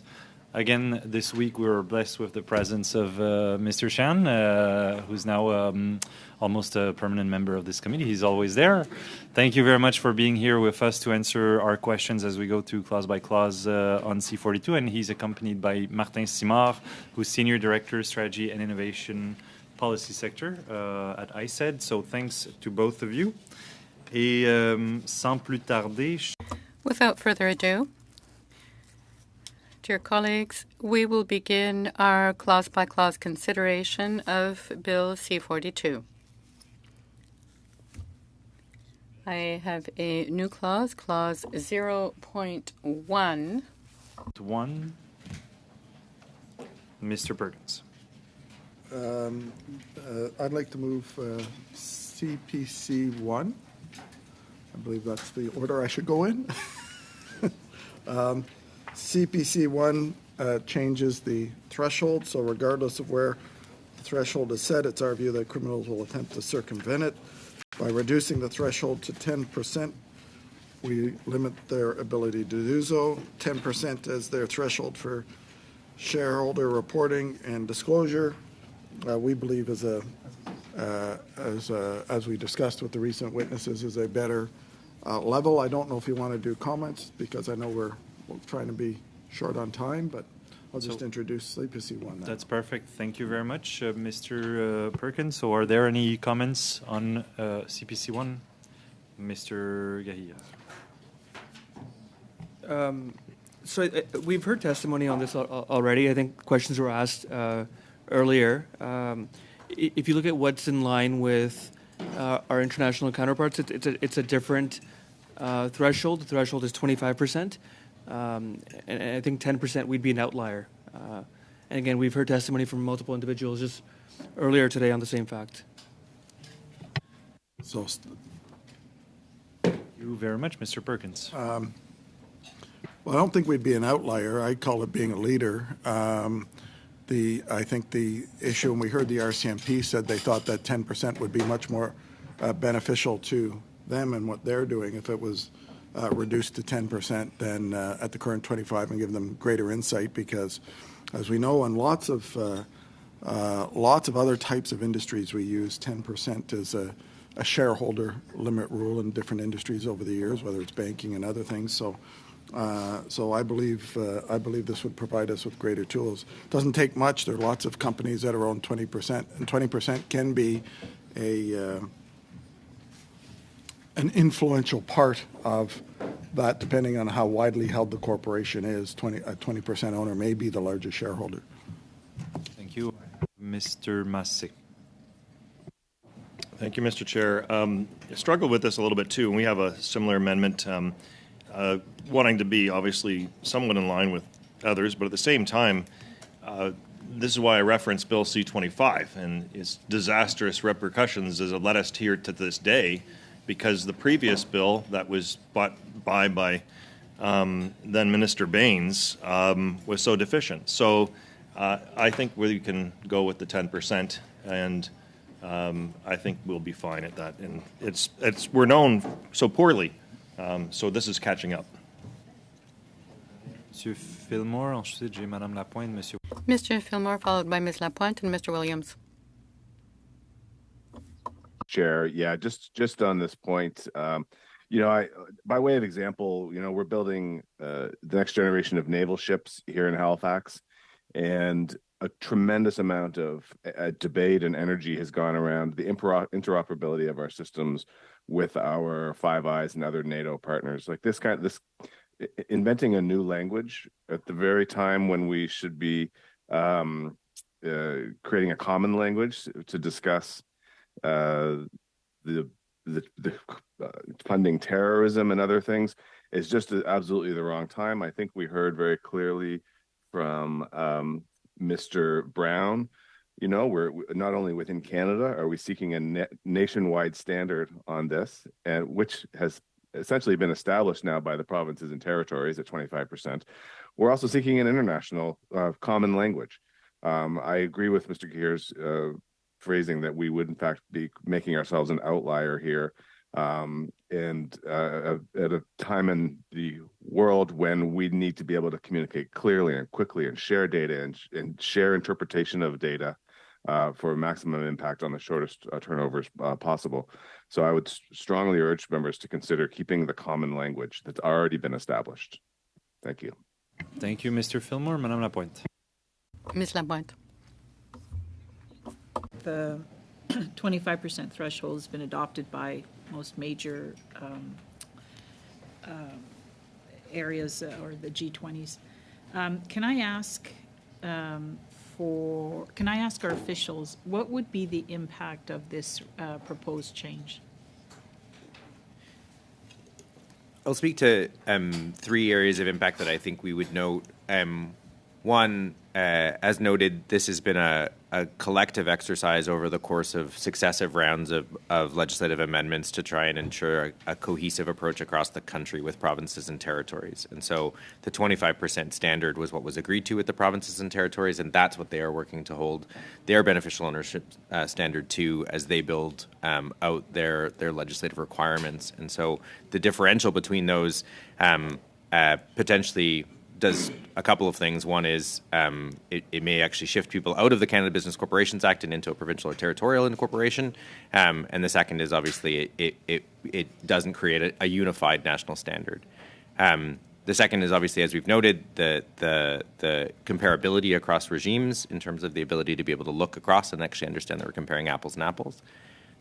again, this week we were blessed with the presence of Mr. Chan, who's now almost a permanent member of this committee. He's always there. Thank you very much for being here with us to answer our questions as we go through clause by clause on C42, and he's accompanied by Martin Simard, who's Senior Director, Strategy and Innovation Policy Sector at ICED. So thanks to both of you. Et sans plus tarder, Without further ado, dear colleagues, we will begin our clause-by-clause consideration of Bill C-42. I have a new clause, clause 0.1. Mr. Perkins. I'd like to move CPC 1. I believe that's the order I should go in. CPC 1 changes the threshold, so regardless of where the threshold is set, it's our view that criminals will attempt to circumvent it. By reducing the threshold to 10%, we limit their ability to do so. 10% as their threshold for shareholder reporting and disclosure. We believe as we discussed with the recent witnesses, is a better level. I don't know if you want to do comments because I know we're trying to be short on time, but I'll just introduce CPC 1 now. That's perfect. Thank you very much, Mr. Perkins. So are there any comments on CPC 1? Mr. Gahia. So we've heard testimony on this already. I think questions were asked earlier. If you look at what's in line with our international counterparts, it's a different threshold. The threshold is 25%. And I think 10% we'd be an outlier. And again, we've heard testimony from multiple individuals just earlier today on the same fact. So, thank you very much, Mr. Perkins. Well, I don't think we'd be an outlier. I call it being a leader. I think the issue, and we heard the RCMP said they thought that 10% would be much more beneficial to them and what they're doing if it was reduced to 10% than at the current 25 and give them greater insight because, as we know, in lots of other types of industries, we use 10% as a shareholder limit rule in different industries over the years, whether it's banking and other things. So I believe this would provide us with greater tools. It doesn't take much. There are lots of companies that are owned 20%, and 20% can be an influential part of that, depending on how widely held the corporation is. A 20% owner may be the largest shareholder. Thank you. Mr. Massé. Thank you, Mr. Chair. I struggled with this a little bit, too, and we have a similar amendment wanting to be, obviously, somewhat in line with others, but at the same time, this is why I reference Bill C-25 and its disastrous repercussions as it led us here to this day, because the previous bill that was brought by then Minister Baines was so deficient. So I think we can go with the 10%, and I think we'll be fine at that. And we're known so poorly, so this is catching up. Monsieur Fillmore, ensuite j'ai Madame Lapointe, Monsieur. Mr. Fillmore, followed by Ms. Lapointe and Mr. Williams. Chair, yeah, just on this point, by way of example, we're building the next generation of naval ships here in Halifax, and a tremendous amount of debate and energy has gone around the interoperability of our systems with our Five Eyes and other NATO partners. Like this inventing a new language at the very time when we should be creating a common language to discuss the funding terrorism and other things is just absolutely the wrong time. I think we heard very clearly from Mr. Brown, we're not only within Canada are we seeking a nationwide standard on this, and which has essentially been established now by the provinces and territories at 25%. We're also seeking an international common language. I agree with Mr. Gear's phrasing that we would in fact be making ourselves an outlier here and at a time in the world when we need to be able to communicate clearly and quickly and share data and share interpretation of data for maximum impact on the shortest turnovers possible. So I would strongly urge members to consider keeping the common language that's already been established. Thank you. Thank you, Mr. Fillmore. Madame Lapointe. Ms. Lapointe. The 25% threshold has been adopted by most major areas or the G20s. Can I ask our officials what would be the impact of this proposed change? I'll speak to 3 areas of impact that I think we would note. One, as noted, this has been a collective exercise over the course of successive rounds of legislative amendments to try and ensure a cohesive approach across the country with provinces and territories. And so the 25% standard was what was agreed to with the provinces and territories, and that's what they are working to hold their beneficial ownership standard to as they build out their legislative requirements. And so the differential between those potentially does a couple of things. One is it may actually shift people out of the Canada Business Corporations Act and into a provincial or territorial incorporation. And the second is obviously it doesn't create a unified national standard. The second is obviously, as we've noted, the comparability across regimes in terms of the ability to be able to look across and actually understand that we're comparing apples and apples.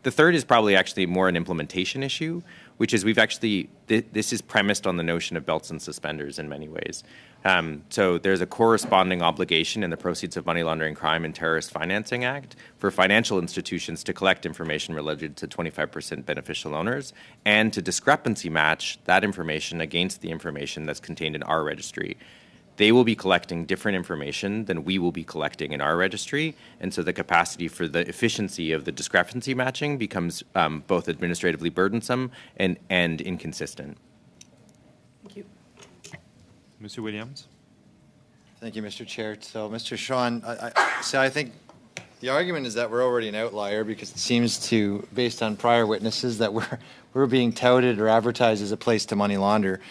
The third is probably actually more an implementation issue, which is this is premised on the notion of belts and suspenders in many ways. So there's a corresponding obligation in the Proceeds of Money Laundering, Crime and Terrorist Financing Act for financial institutions to collect information related to 25% beneficial owners and to discrepancy match that information against the information that's contained in our registry. They will be collecting different information than we will be collecting in our registry, and so the capacity for the efficiency of the discrepancy matching becomes both administratively burdensome and inconsistent. Thank you. Mr. Williams. Thank you, Mr. Chair. So, Mr. Sean, I think the argument is that we're already an outlier because it seems to, based on prior witnesses, that we're being touted or advertised as a place to money launder.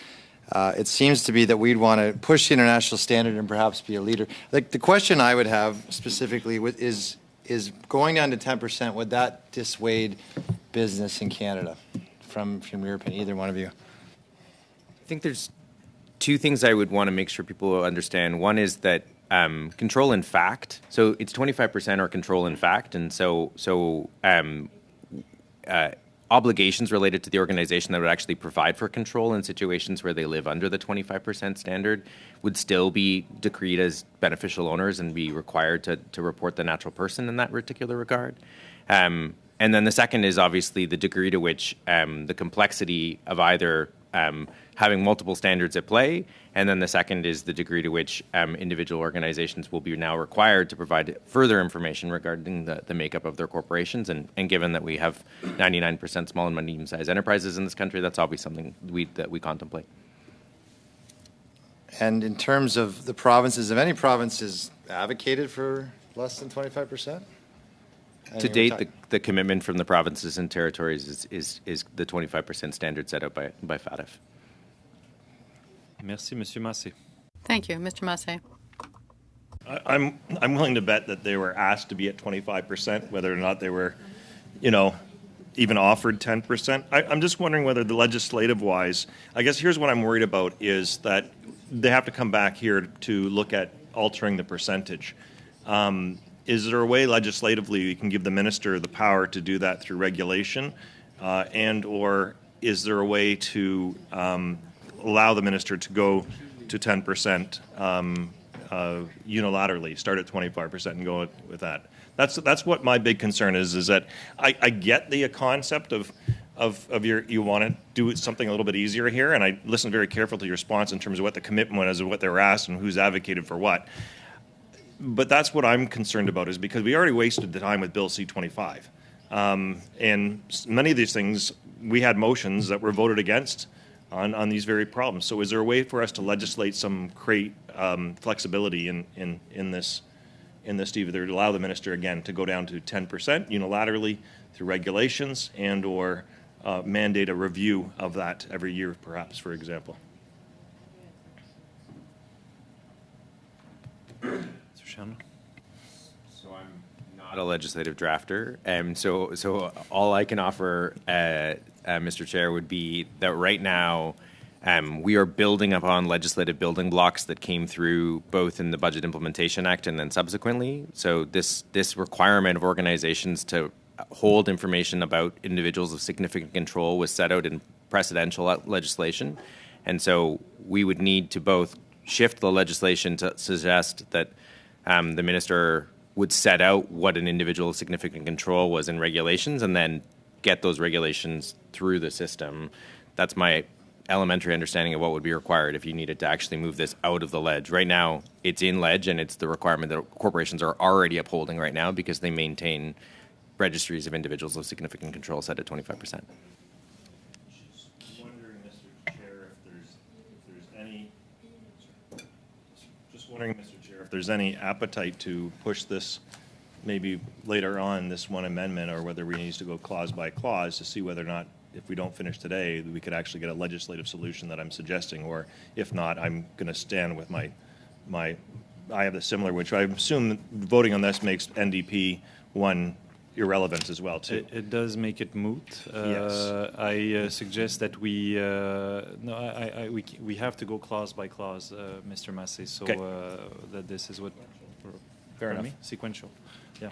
It seems to be that we'd want to push the international standard and perhaps be a leader. Like the question I would have specifically is going down to 10%, would that dissuade business in Canada from your opinion, either one of you? I think there's 2 things I would want to make sure people understand. One is that control in fact, so it's 25% or control in fact, and so obligations related to the organization that would actually provide for control in situations where they live under the 25% standard would still be decreed as beneficial owners and be required to report the natural person in that particular regard. And then the second is obviously the degree to which the complexity of either having multiple standards at play, and then the second is the degree to which individual organizations will be now required to provide further information regarding the makeup of their corporations. And given that we have 99% small and medium-sized enterprises in this country, that's obviously something that we contemplate. And in terms of the provinces, have any provinces advocated for less than 25%? To date, the commitment from the provinces and territories is the 25% standard set out by FATF. Merci, Monsieur Massé. Thank you, Mr. Massé. I'm willing to bet that they were asked to be at 25%, whether or not they were, even offered 10%. I'm just wondering whether the legislative-wise, I guess here's what I'm worried about is that they have to come back here to look at altering the percentage. Is there a way legislatively we can give the minister the power to do that through regulation, and or is there a way to allow the minister to go to 10% unilaterally, start at 25% and go with that? That's what my big concern is that I get the concept of you want to do something a little bit easier here, and I listened very carefully to your response in terms of what the commitment was, of what they were asked, and who's advocated for what. But that's what I'm concerned about, is because we already wasted the time with Bill C-25. And many of these things, we had motions that were voted against on these very problems. So is there a way for us to legislate create flexibility in this to either allow the minister, again, to go down to 10% unilaterally through regulations and or mandate a review of that every year, perhaps, for example. So I'm not a legislative drafter, so all I can offer, Mr. Chair, would be that right now we are building upon legislative building blocks that came through both in the Budget Implementation Act and then subsequently. So this requirement of organizations to hold information about individuals of significant control was set out in precedential legislation. And so we would need to both shift the legislation to suggest that the minister would set out what an individual of significant control was in regulations and then get those regulations through the system. That's my elementary understanding of what would be required if you needed to actually move this out of the ledge. Right now, it's in ledge, and it's the requirement that corporations are already upholding right now because they maintain registries of individuals of significant control set at 25%. Wondering, Mr. Chair, if there's any appetite to push this maybe later on, this one amendment, or whether we need to go clause by clause to see whether or not, if we don't finish today, we could actually get a legislative solution that I'm suggesting, or if not, I'm going to stand with my I have a similar, which I assume voting on this makes NDP 1 irrelevant as well, too. It does make it moot. Yes. I suggest that we have to go clause by clause, Mr. Massey, so that this is what... Fair enough. Sequential. Yeah.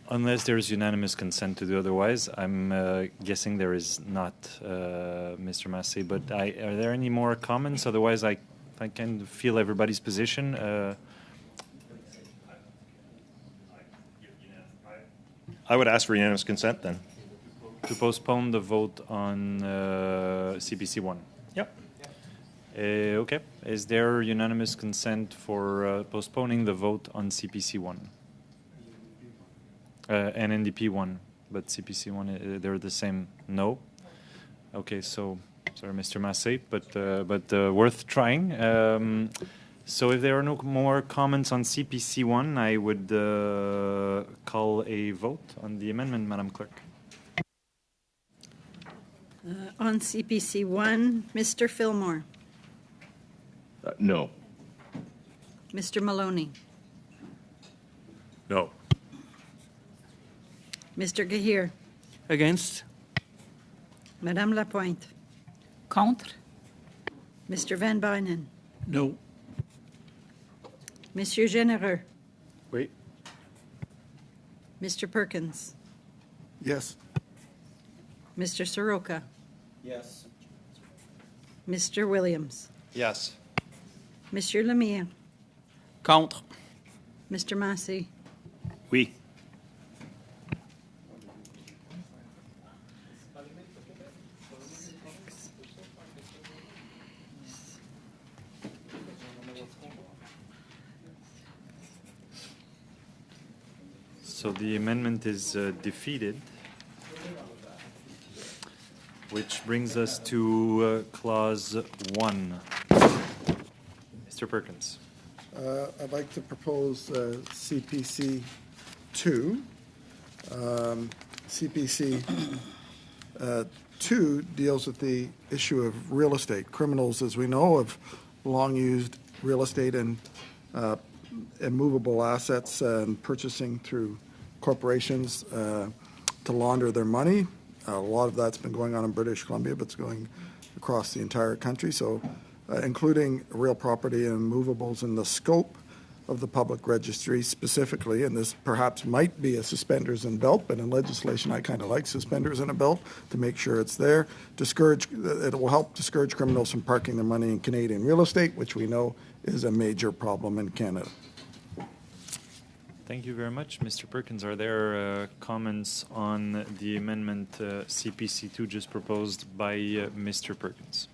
Unless there is unanimous consent to do otherwise, I'm guessing there is not, Mr. Massey. But are there any more comments? Otherwise, I can feel everybody's position. I would ask for unanimous consent then. To postpone the vote on CPC 1. Yep. Okay. Is there unanimous consent for postponing the vote on CPC 1? And NDP 1, but CPC 1, they're the same. No. Okay, so sorry, Mr. Massey, but worth trying. So if there are no more comments on CPC 1, I would call a vote on the amendment, Madam Clerk. On CPC 1, Mr. Fillmore. No. Mr. Maloney. No. Mr. Gahir. Against. Madame Lapointe. Contre. Mr. Van Bynen. No. Monsieur Généreux. Oui. Mr. Perkins. Yes. Mr. Soroka. Yes. Mr. Williams. Yes. Monsieur Lemire. Contre. Mr. Massey. Oui. So the amendment is defeated, which brings us to clause 1. Mr. Perkins. I'd like to propose CPC 2. CPC 2 deals with the issue of real estate. Criminals, as we know, have long used real estate and immovable assets and purchasing through corporations to launder their money. A lot of that's been going on in British Columbia, but it's going across the entire country. So including real property and movables in the scope of the public registry specifically, and this perhaps might be a suspenders and belt, but in legislation I kind of like suspenders and a belt to make sure it's there. It will help discourage criminals from parking their money in Canadian real estate, which we know is a major problem in Canada. Thank you very much, Mr. Perkins. Are there comments on the amendment CPC2 just proposed by Mr. Perkins?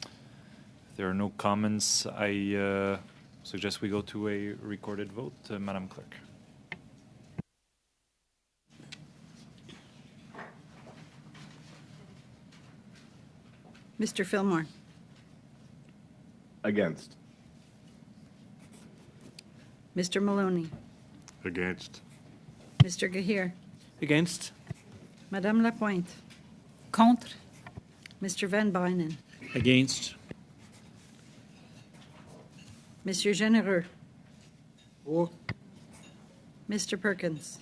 If there are no comments, I suggest we go to a recorded vote. Madam Clerk. Mr. Fillmore. Against. Mr. Maloney, Against. Mr. Gahir, Against. Madame Lapointe, Contre. Mr. Van Bynen, Against. Monsieur Généreux, For. Mr. Perkins,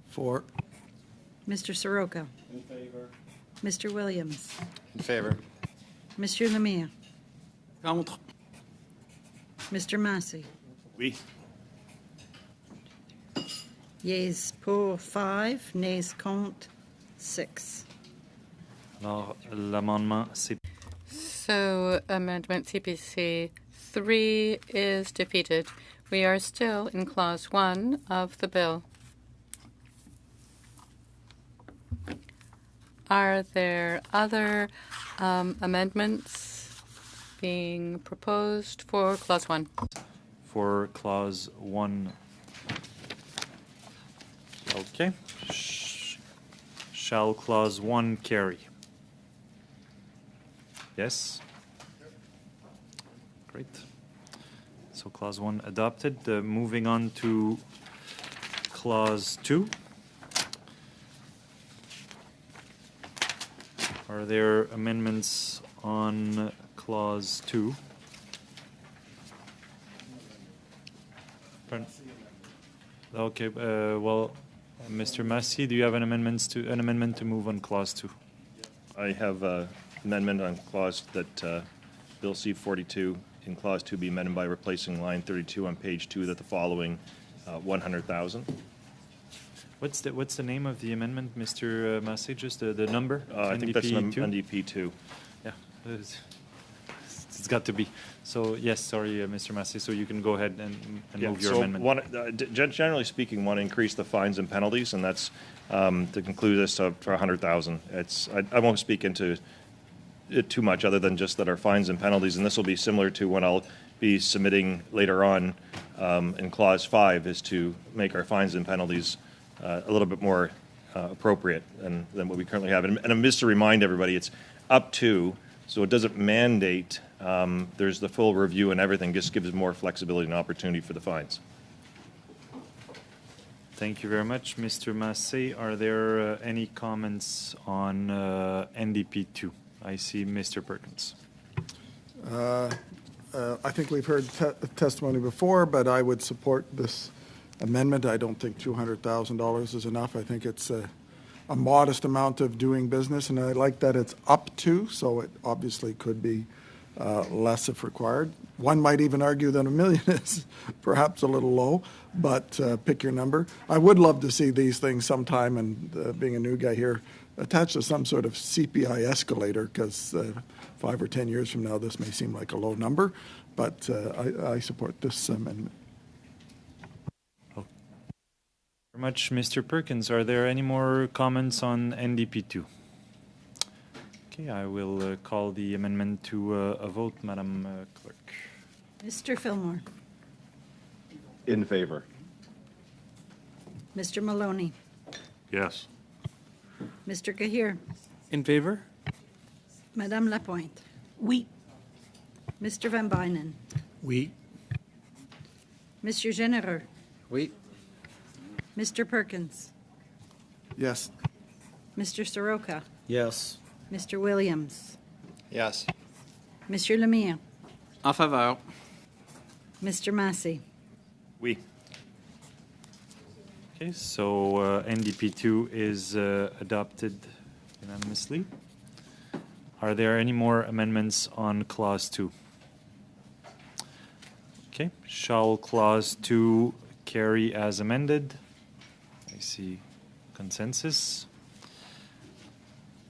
For. Mr. Soroka, In favor. Mr. Williams, In favor. Monsieur Lemire, Contre. Mr. Massey. Oui. Yeas pour 5, nays contre 6. Alors, l'amendement, c'est So amendment CPC 3 is defeated. We are still in clause 1 of the bill. Are there other amendments being proposed for clause 1? for clause 1. Okay. Shall clause 1 carry? Yes? Great. So clause 1 adopted. Moving on to clause 2. Are there amendments on clause 2? Pardon? Okay, well, Mr. Massey, do you have an amendment to move on clause 2? I have an amendment on clause that Bill C-42 in clause 2 be amended by replacing line 32 on page 2 that the following 100,000. What's the name of the amendment, Mr. Massey? Just the number? I think that's NDP 2? NDP 2. Yeah, it's got to be. So yes, sorry, Mr. Massey. So you can go ahead and move your amendment. Generally speaking, want to increase the fines and penalties, and that's to conclude this for 100,000. I won't speak into it too much, other than just that our fines and penalties, and this will be similar to what I'll be submitting later on in clause 5, is to make our fines and penalties a little bit more appropriate than what we currently have. And just to remind everybody, it's up to, so it doesn't mandate. There's the full review and everything, just gives more flexibility and opportunity for the fines. Thank you very much, Mr. Massey. Are there any comments on NDP 2? I see Mr. Perkins. I think we've heard testimony before, but I would support this amendment. I don't think $200,000 is enough. I think it's a modest amount of doing business, and I like that it's up to, so it obviously could be less if required. One might even argue that $1 million is perhaps a little low, but pick your number. I would love to see these things sometime, and being a new guy here, attached to some sort of CPI escalator, because 5 or 10 years from now, this may seem like a low number, but I support this amendment. Very much, Mr. Perkins. Are there any more comments on NDP 2? Okay, I will call the amendment to a vote, Madam Clerk. Mr. Fillmore, In favor. Mr. Maloney, Yes. Mr. Gahir, In favor? Madame Lapointe, Oui. Mr. Van Bynen, We. Monsieur Généreux, Oui. Mr. Perkins, Yes. Mr. Soroka, Yes. Mr. Williams, Yes. Monsieur Lemire, En faveur. Mr. Massey. Oui. Okay, so NDP 2 is adopted unanimously. Are there any more amendments on Clause 2? Okay, shall Clause 2 carry as amended? I see consensus.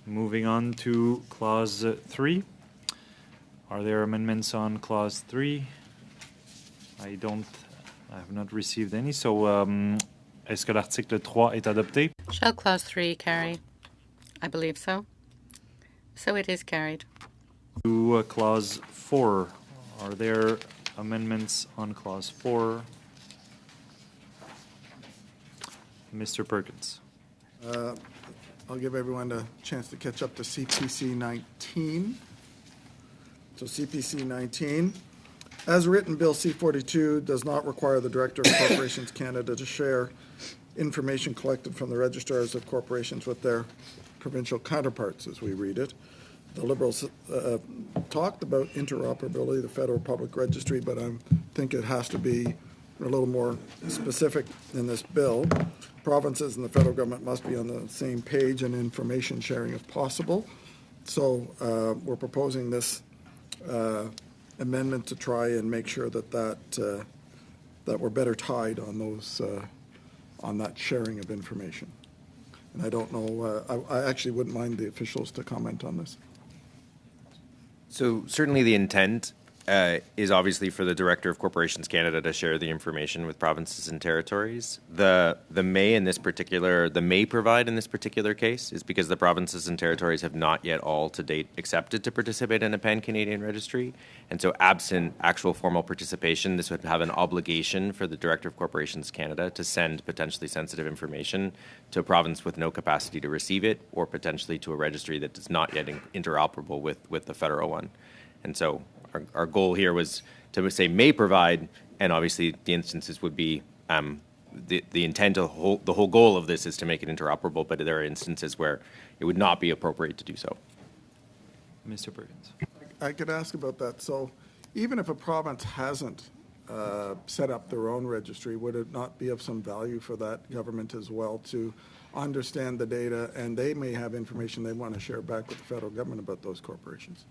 Moving on to Clause 3. Are there amendments on Clause 3? I have not received any. So, est-ce que l'article 3 est adopté? Shall Clause 3 carry? I believe so. So it is carried. To Clause 4. Are there amendments on Clause 4? Mr. Perkins. I'll give everyone a chance to catch up to CPC 19. So CPC 19, As written, Bill C-42 does not require the Director of Corporations Canada to share information collected from the registrars of corporations with their provincial counterparts, as we read it. The Liberals talked about interoperability, the Federal Public Registry, but I think it has to be a little more specific in this bill. Provinces and the federal government must be on the same page in information sharing if possible. So we're proposing this amendment to try and make sure that we're better tied on those on that sharing of information. And I don't know, I actually wouldn't mind the officials to comment on this. So certainly the intent is obviously for the Director of Corporations Canada to share the information with provinces and territories. The may provide in this particular case is because the provinces and territories have not yet all to date accepted to participate in a pan-Canadian registry. And so absent actual formal participation, this would have an obligation for the Director of Corporations Canada to send potentially sensitive information to a province with no capacity to receive it, or potentially to a registry that is not yet interoperable with the federal one. And so our goal here was to say may provide, and obviously the instances would be the intent of the whole goal of this is to make it interoperable, but there are instances where it would not be appropriate to do so. Mr. Perkins. I could ask about that. So even if a province hasn't set up their own registry, would it not be of some value for that government as well to understand the data, and they may have information they want to share back with the federal government about those corporations?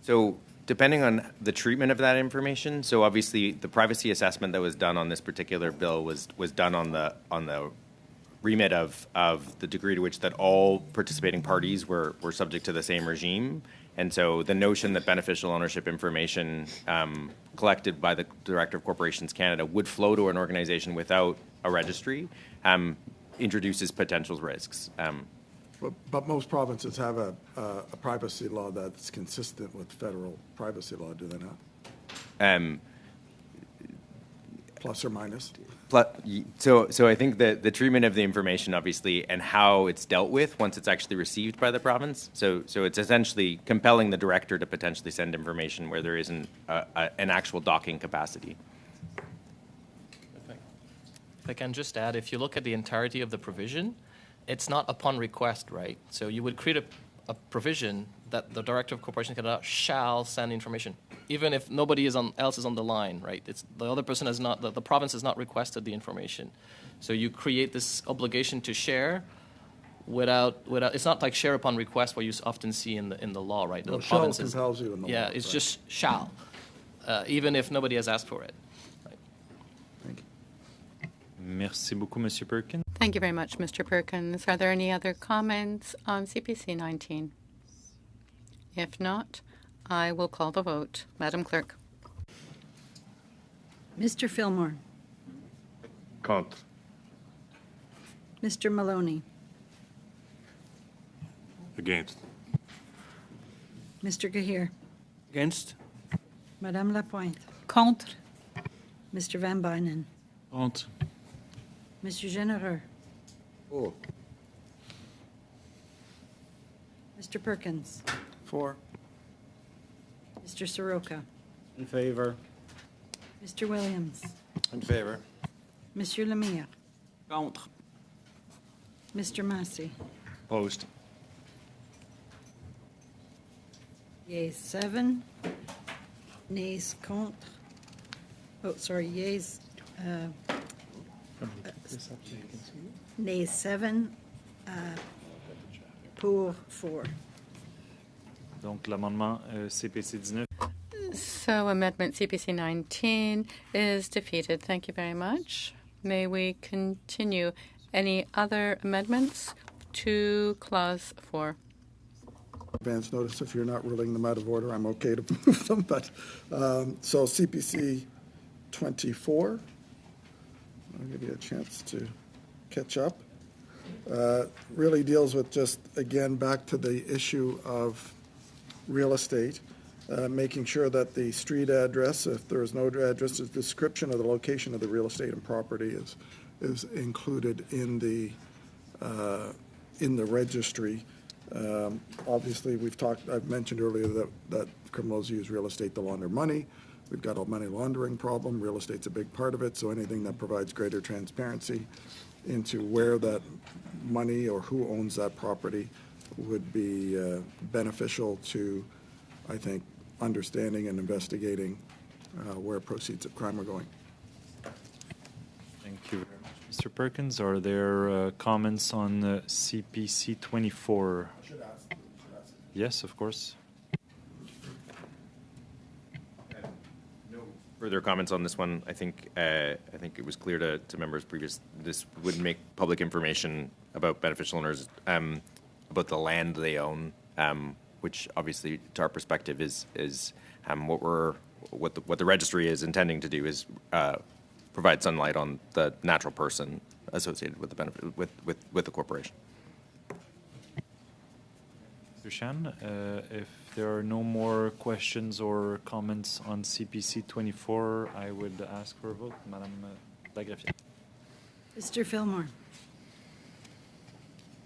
So depending on the treatment of that information, so obviously the privacy assessment that was done on this particular bill was done on the remit of the degree to which that all participating parties were subject to the same regime. And so the notion that beneficial ownership information collected by the Director of Corporations Canada would flow to an organization without a registry introduces potential risks. But most provinces have a privacy law that's consistent with federal privacy law, do they not? Plus or minus? So I think that the treatment of the information, obviously, and how it's dealt with once it's actually received by the province. So it's essentially compelling the director to potentially send information where there isn't an actual docking capacity. If I can just add, if you look at the entirety of the provision, it's not upon request, right? So you would create a provision that the Director of Corporation Canada shall send information, even if nobody else is on the line, right? It's the other person has not, the province has not requested the information. So you create this obligation to share without. It's not like share upon request, what you often see in the law, right? No, the shall provinces, compels you in the law. Yeah, it's right. just shall, even if nobody has asked for it. Merci beaucoup, Monsieur Perkins. Thank you very much, Mr. Perkins. Are there any other comments on CPC 19? If not, I will call the vote. Madam Clerk. Mr. Fillmore. Contre. Mr. Maloney. Against. Mr. Gahir. Against? Madame Lapointe. Contre. Mr. Van Bynen. Contre. Monsieur Généreux. Oh. Mr. Perkins. For. Mr. Soroka. In favor. Mr. Williams. In favor. Monsieur Lemire. Contre. Mr. Massey. Opposed. Yeas 7. Nays contre. Oh, sorry, yeas. Nays 7. Pour 4. Donc l'amendement CPC 19. So amendment CPC 19 is defeated. Thank you very much. May we continue? Any other amendments to Clause 4? Advance notice, if you're not ruling them out of order, I'm okay to move them. But so CPC 24, I'll give you a chance to catch up. Really deals with just, again, back to the issue of real estate, making sure that the street address, if there is no address, the description of the location of the real estate and property is included in the registry. Obviously, I've mentioned earlier that criminals use real estate to launder money. We've got a money laundering problem. Real estate's a big part of it, so anything that provides greater transparency into where that money or who owns that property would be beneficial to, I think, understanding and investigating where proceeds of crime are going. Thank you very much. Mr. Perkins, are there comments on CPC 24? Yes, of course. Further comments on this one? I think it was clear to members previous. This would make public information about beneficial owners, about the land they own, which obviously, to our perspective, is what the registry is intending to do is provide sunlight on the natural person associated with the benefit with the corporation. Mr. Shan, if there are no more questions or comments on CPC 24, I would ask for a vote. Madame Lagreffière. Mr. Fillmore.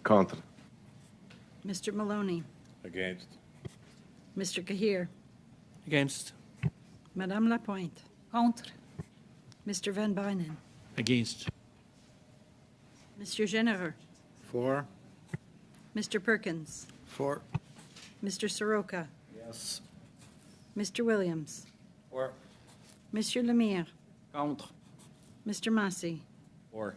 Contre. Mr. Maloney. Against. Mr. Kahir. Against. Madame Lapointe. Contre. Mr. Van Bynen. Against. Mr. Genereux. For. Mr. Perkins. For. Mr. Soroka. Yes. Mr. Williams. For. Monsieur Lemire. Contre. Mr. Massey. For.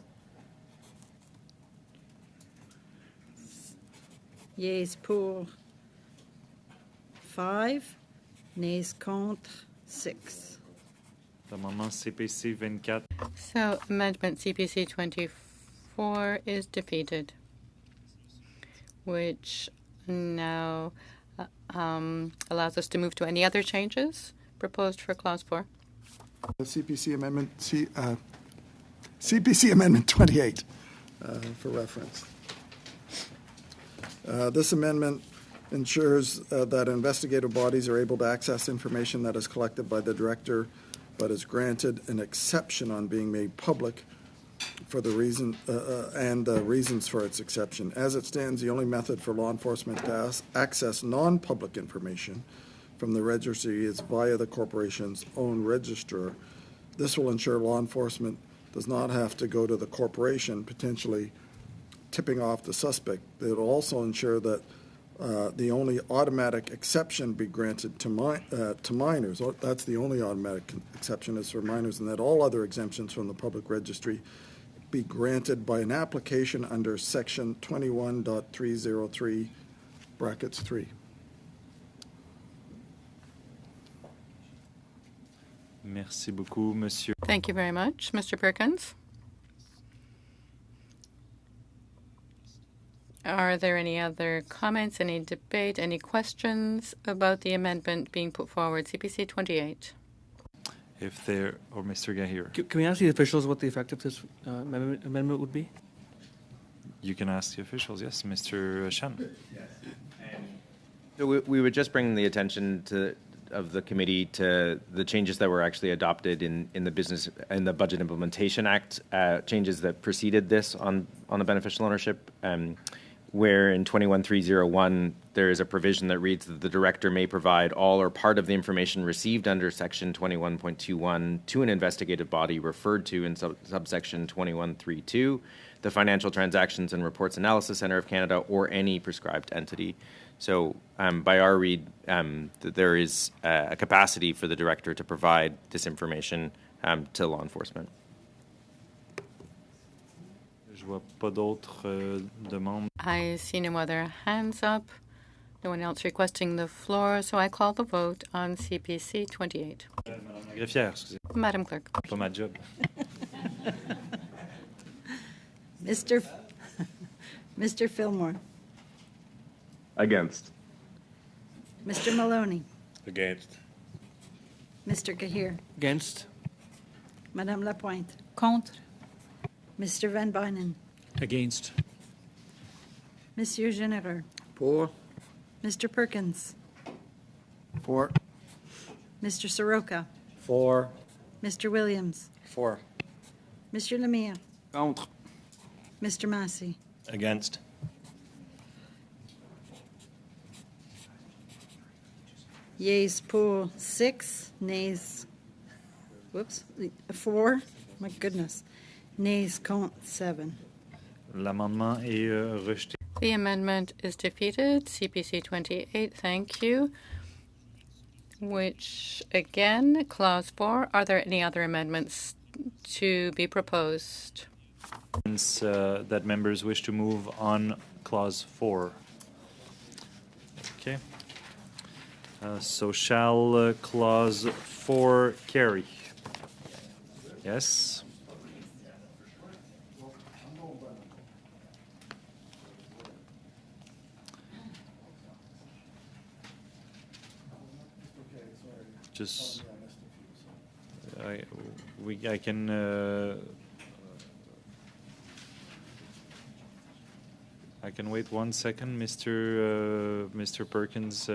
Yeas pour 5, nays contre 6. L'amendement CPC 24. So amendment CPC 24 is defeated, which now allows us to move to any other changes proposed for Clause 4. The CPC Amendment 28 for reference. This amendment ensures that investigative bodies are able to access information that is collected by the director, but is granted an exception on being made public for the reason and the reasons for its exception. As it stands, the only method for law enforcement to access non-public information from the registry is via the corporation's own registrar. This will ensure law enforcement does not have to go to the corporation, potentially tipping off the suspect. It will also ensure that the only automatic exception be granted to minors. That's the only automatic exception is for minors, and that all other exemptions from the public registry be granted by an application under Section 21.303 brackets 3. Merci beaucoup, Monsieur. Thank you very much, Mr. Perkins. Are there any other comments, any debate, any questions about the amendment being put forward, CPC 28? If there, or Mr. Gahir. Can we ask the officials what the effect of this amendment would be? You can ask the officials, yes. Mr. Shan. So we would just bring the attention of the committee to the changes that were actually adopted in the Budget Implementation Act, changes that preceded this on the beneficial ownership, where in 21301 there is a provision that reads that the director may provide all or part of the information received under Section 21.21 to an investigative body referred to in subsection 2132, the Financial Transactions and Reports Analysis Centre of Canada, or any prescribed entity. So by our read, there is a capacity for the director to provide this information to law enforcement. I see no other hands up. No one else requesting the floor, so I call the vote on CPC 28. Madam Clerk. Pas ma job. Mr. Fillmore. Against. Mr. Maloney. Against. Mr. Kahir. Against. Madame Lapointe. Contre. Mr. Van Bynen. Against. Monsieur Genereux. For. Mr. Perkins. For. Mr. Soroka. For. Mr. Williams. For. Monsieur Lemire. Contre. Mr. Massey. Against. Yeas pour 6, nays Whoops. 4. My goodness. Nays, compte 7. L'amendement est rejeté. The amendment is defeated. CPC 28, thank you. Which, again, Clause 4. Are there any other amendments to be proposed? That members wish to move on Clause 4. Okay. So shall Clause 4 carry? Yes. Just I can I can wait 1 second, Mr. Perkins.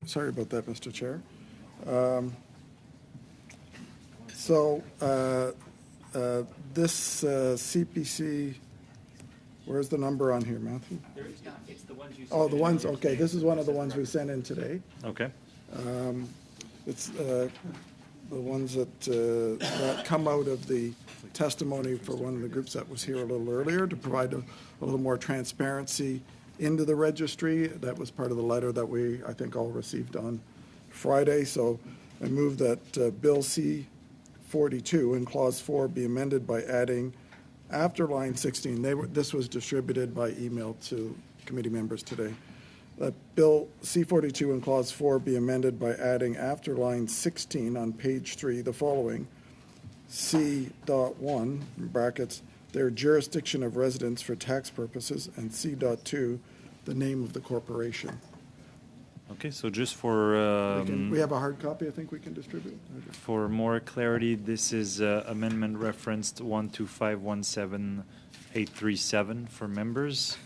Sorry about that, Mr. Chair. This CPC, where's the number on here, Matthew? It's the ones you Oh, the ones, okay, this is one of the ones we sent in today. Okay. It's the ones that come out of the testimony for one of the groups that was here a little earlier to provide a little more transparency into the registry. That was part of the letter that we, I think, all received on Friday. So I move that Bill C-42 in Clause 4 be amended by adding after line 16. This was distributed by email to committee members today. That Bill C-42 in Clause 4 be amended by adding after line 16 on page 3 the following: C.1, in brackets, their jurisdiction of residence for tax purposes, and C.2, the name of the corporation. Okay, so just for... we have a hard copy I think we can distribute. For more clarity, this is amendment referenced 12517-837 for members.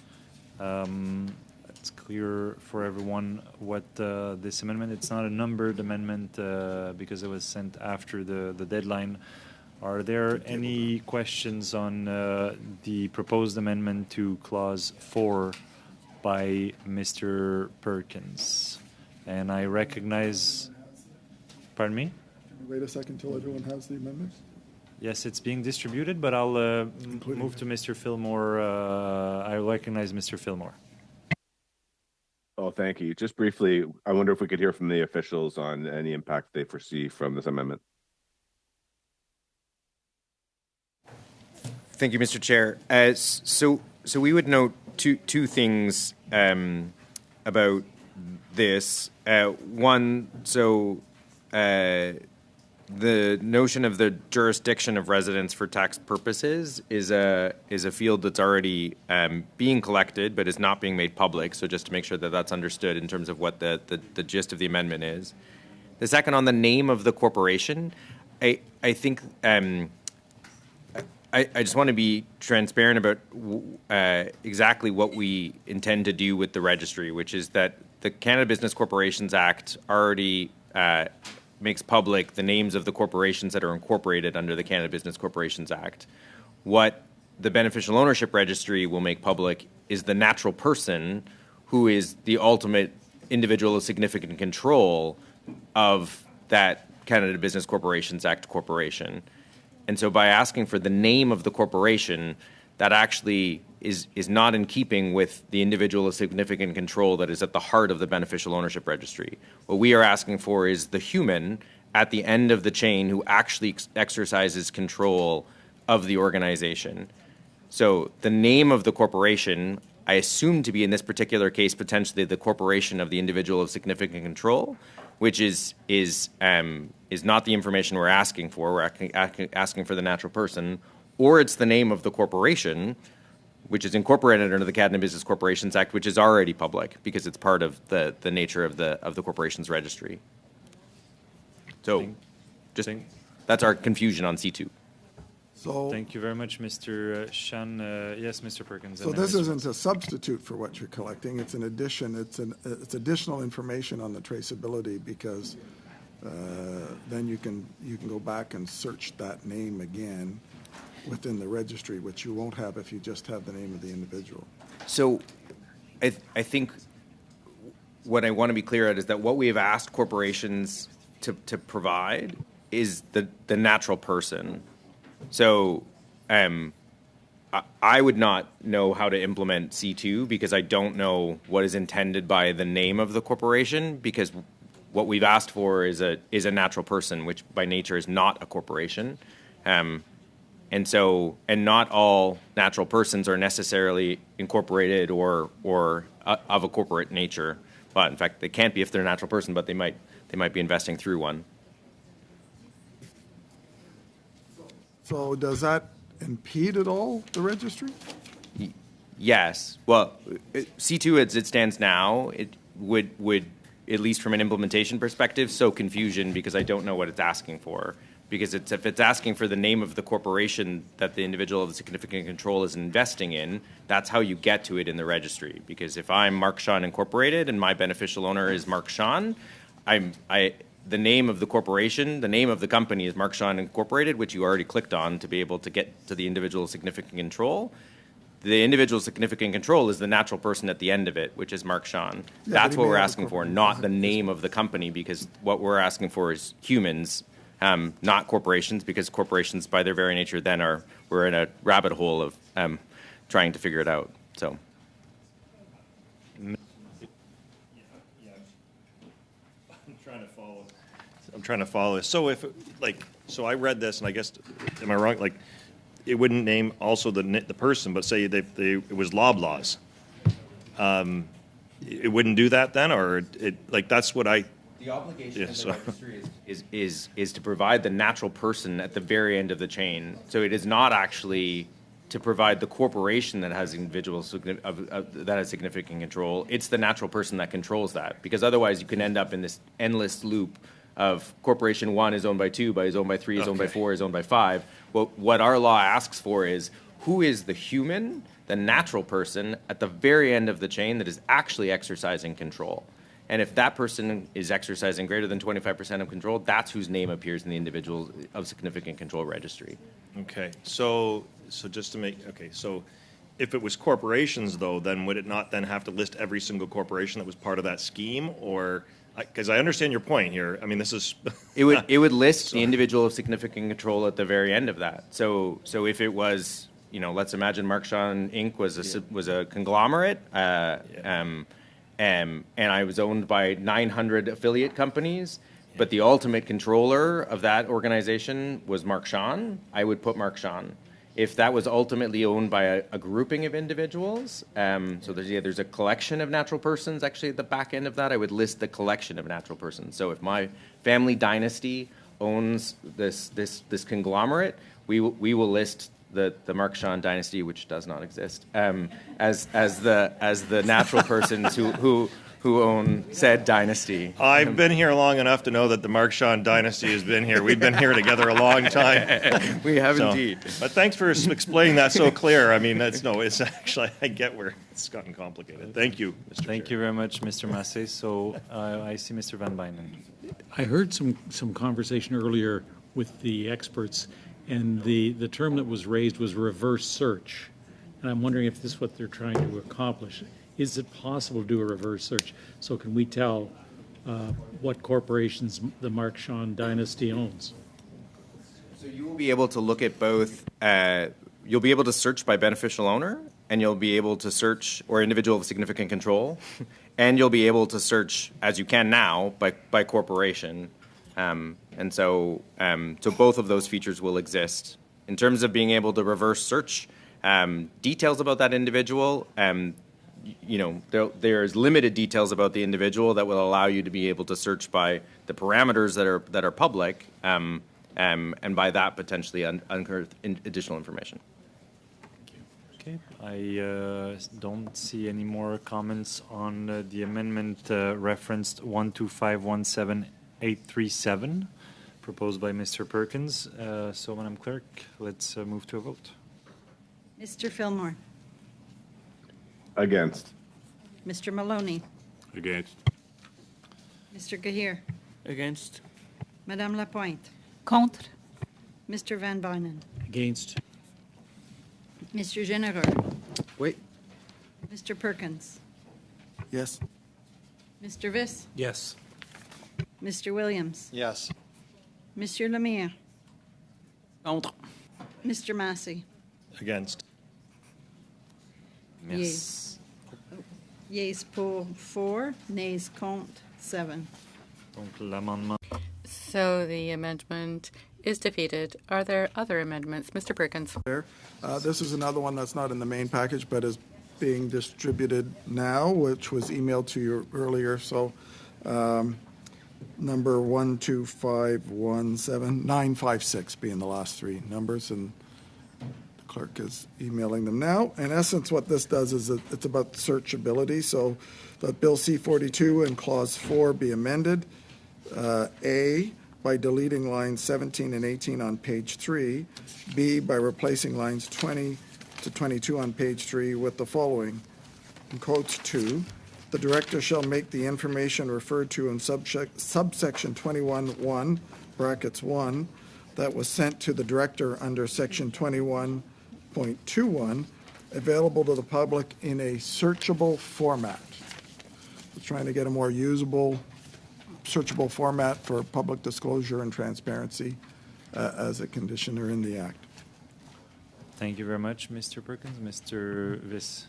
It's clear for everyone what this amendment, it's not a numbered amendment because it was sent after the deadline. Are there any questions on the proposed amendment to Clause 4 by Mr. Perkins? And I recognize... Pardon me? Wait a second till everyone has the amendments. Yes, it's being distributed, but I'll move to Mr. Fillmore. I recognize Mr. Fillmore. Oh, thank you. Just briefly, I wonder if we could hear from the officials on any impact they foresee from this amendment. Thank you, Mr. Chair. So we would note two things about this. One, the notion of the jurisdiction of residence for tax purposes is a field that's already being collected but is not being made public. So just to make sure that that's understood in terms of what the gist of the amendment is. The second, on the name of the corporation, I think I just want to be transparent about exactly what we intend to do with the registry, which is that the Canada Business Corporations Act already makes public the names of the corporations that are incorporated under the Canada Business Corporations Act. What the beneficial ownership registry will make public is the natural person who is the ultimate individual of significant control of that Canada Business Corporations Act corporation. And so by asking for the name of the corporation, that actually is not in keeping with the individual of significant control that is at the heart of the beneficial ownership registry. What we are asking for is the human at the end of the chain who actually exercises control of the organization. So the name of the corporation, I assume to be in this particular case potentially the corporation of the individual of significant control, which is not the information we're asking for. We're asking for the natural person, or it's the name of the corporation, which is incorporated under the Canada Business Corporations Act, which is already public because it's part of the nature of the corporation's registry. So, that's our confusion on C2. So thank you very much, Mr. Shan. Yes, Mr. Perkins. So this isn't a substitute for what you're collecting. It's an addition. It's additional information on the traceability because then you can go back and search that name again within the registry, which you won't have if you just have the name of the individual. So I think what I want to be clear at is that what we have asked corporations to provide is the natural person. So I would not know how to implement C2 because I don't know what is intended by the name of the corporation, because what we've asked for is a natural person, which by nature is not a corporation. And not all natural persons are necessarily incorporated or of a corporate nature. But in fact, they can't be if they're a natural person, but they might be investing through one. So does that impede at all the registry? Yes. Well, C2 as it stands now, it would at least from an implementation perspective, sow confusion because I don't know what it's asking for. Because if it's asking for the name of the corporation that the individual of significant control is investing in, that's how you get to it in the registry. Because if I'm Mark Sean Incorporated and my beneficial owner is Mark Sean, the name of the corporation, the name of the company is Mark Sean Incorporated, which you already clicked on to be able to get to the individual of significant control. The individual of significant control is the natural person at the end of it, which is Mark Sean. That's what we're asking for, not the name of the company, because what we're asking for is humans, not corporations, because corporations, by their very nature, then we're in a rabbit hole of trying to figure it out. So, I'm trying to follow this. So so I read this, and I guess, am I wrong? Like, it wouldn't name also the person, but say it was Loblaws. It wouldn't do that then, or that's what I. The obligation of the registry is to provide the natural person at the very end of the chain. So it is not actually to provide the corporation that has individuals that has significant control. It's the natural person that controls that, because otherwise you can end up in this endless loop of corporation 1 is owned by 2, is owned by 3, is owned by 4, is owned by 5. Well, what our law asks for is who is the human, the natural person at the very end of the chain that is actually exercising control. And if that person is exercising greater than 25% of control, that's whose name appears in the individual of significant control registry. Okay, so just to make, so if it was corporations, though, then would it not then have to list every single corporation that was part of that scheme? Or, because I understand your point here. I mean, this is... it would list the individual of significant control at the very end of that. So if it was, let's imagine Mark Sean Inc. was a conglomerate, and I was owned by 900 affiliate companies, but the ultimate controller of that organization was Mark Sean, I would put Mark Sean. If that was ultimately owned by a grouping of individuals, so there's a collection of natural persons actually at the back end of that, I would list the collection of natural persons. So if my family dynasty owns this conglomerate, we will list the Mark Sean dynasty, which does not exist, as the natural persons who own said dynasty. I've been here long enough to know that the Mark Sean dynasty has been here. We've been here together a long time. We have indeed. But thanks for explaining that so clear. I mean, it's actually, I get where it's gotten complicated. Thank you, Mr. Thank you very much, Mr. Massé. So I see Mr. Van Bynen. I heard some conversation earlier with the experts, and the term that was raised was reverse search. And I'm wondering if this is what they're trying to accomplish. Is it possible to do a reverse search? So can we tell what corporations the Mark Sean dynasty owns? So you will be able to look at both, you'll be able to search by beneficial owner, and you'll be able to search, or individual of significant control, and you'll be able to search, as you can now, by corporation. And so both of those features will exist. In terms of being able to reverse search, details about that individual, there's limited details about the individual that will allow you to be able to search by the parameters that are public, and by that potentially unearth additional information. Okay, I don't see any more comments on the amendment referenced 12517-837, proposed by Mr. Perkins. So, Madam Clerk, let's move to a vote. Mr. Fillmore. Against. Mr. Maloney. Against. Mr. Gahir. Against. Madame Lapointe. Contre. Mr. Van Bynen. Against. Mr. Généreux. Oui. Mr. Perkins. Yes. Mr. Viss. Yes. Mr. Williams. Yes. Monsieur Lemire. Contre. Mr. Massey. Against. Yes. Yeas pour 4, nays contre 7. Donc l'amendement. So the amendment is defeated. Are there other amendments? Mr. Perkins. This is another one that's not in the main package, but is being distributed now, which was emailed to you earlier. So number 12517956 being the last three numbers, and the clerk is emailing them now. In essence, what this does is it's about searchability. So that Bill C-42 and Clause 4 be amended. A, by deleting lines 17 and 18 on page 3. B, by replacing lines 20 to 22 on page 3 with the following. In quotes 2, the director shall make the information referred to in subsection 21(1), brackets 1, that was sent to the director under section 21.21, available to the public in a searchable format. We're trying to get a more usable, searchable format for public disclosure and transparency as a conditioner in the Act. Thank you very much, Mr. Perkins. Mr. Viss.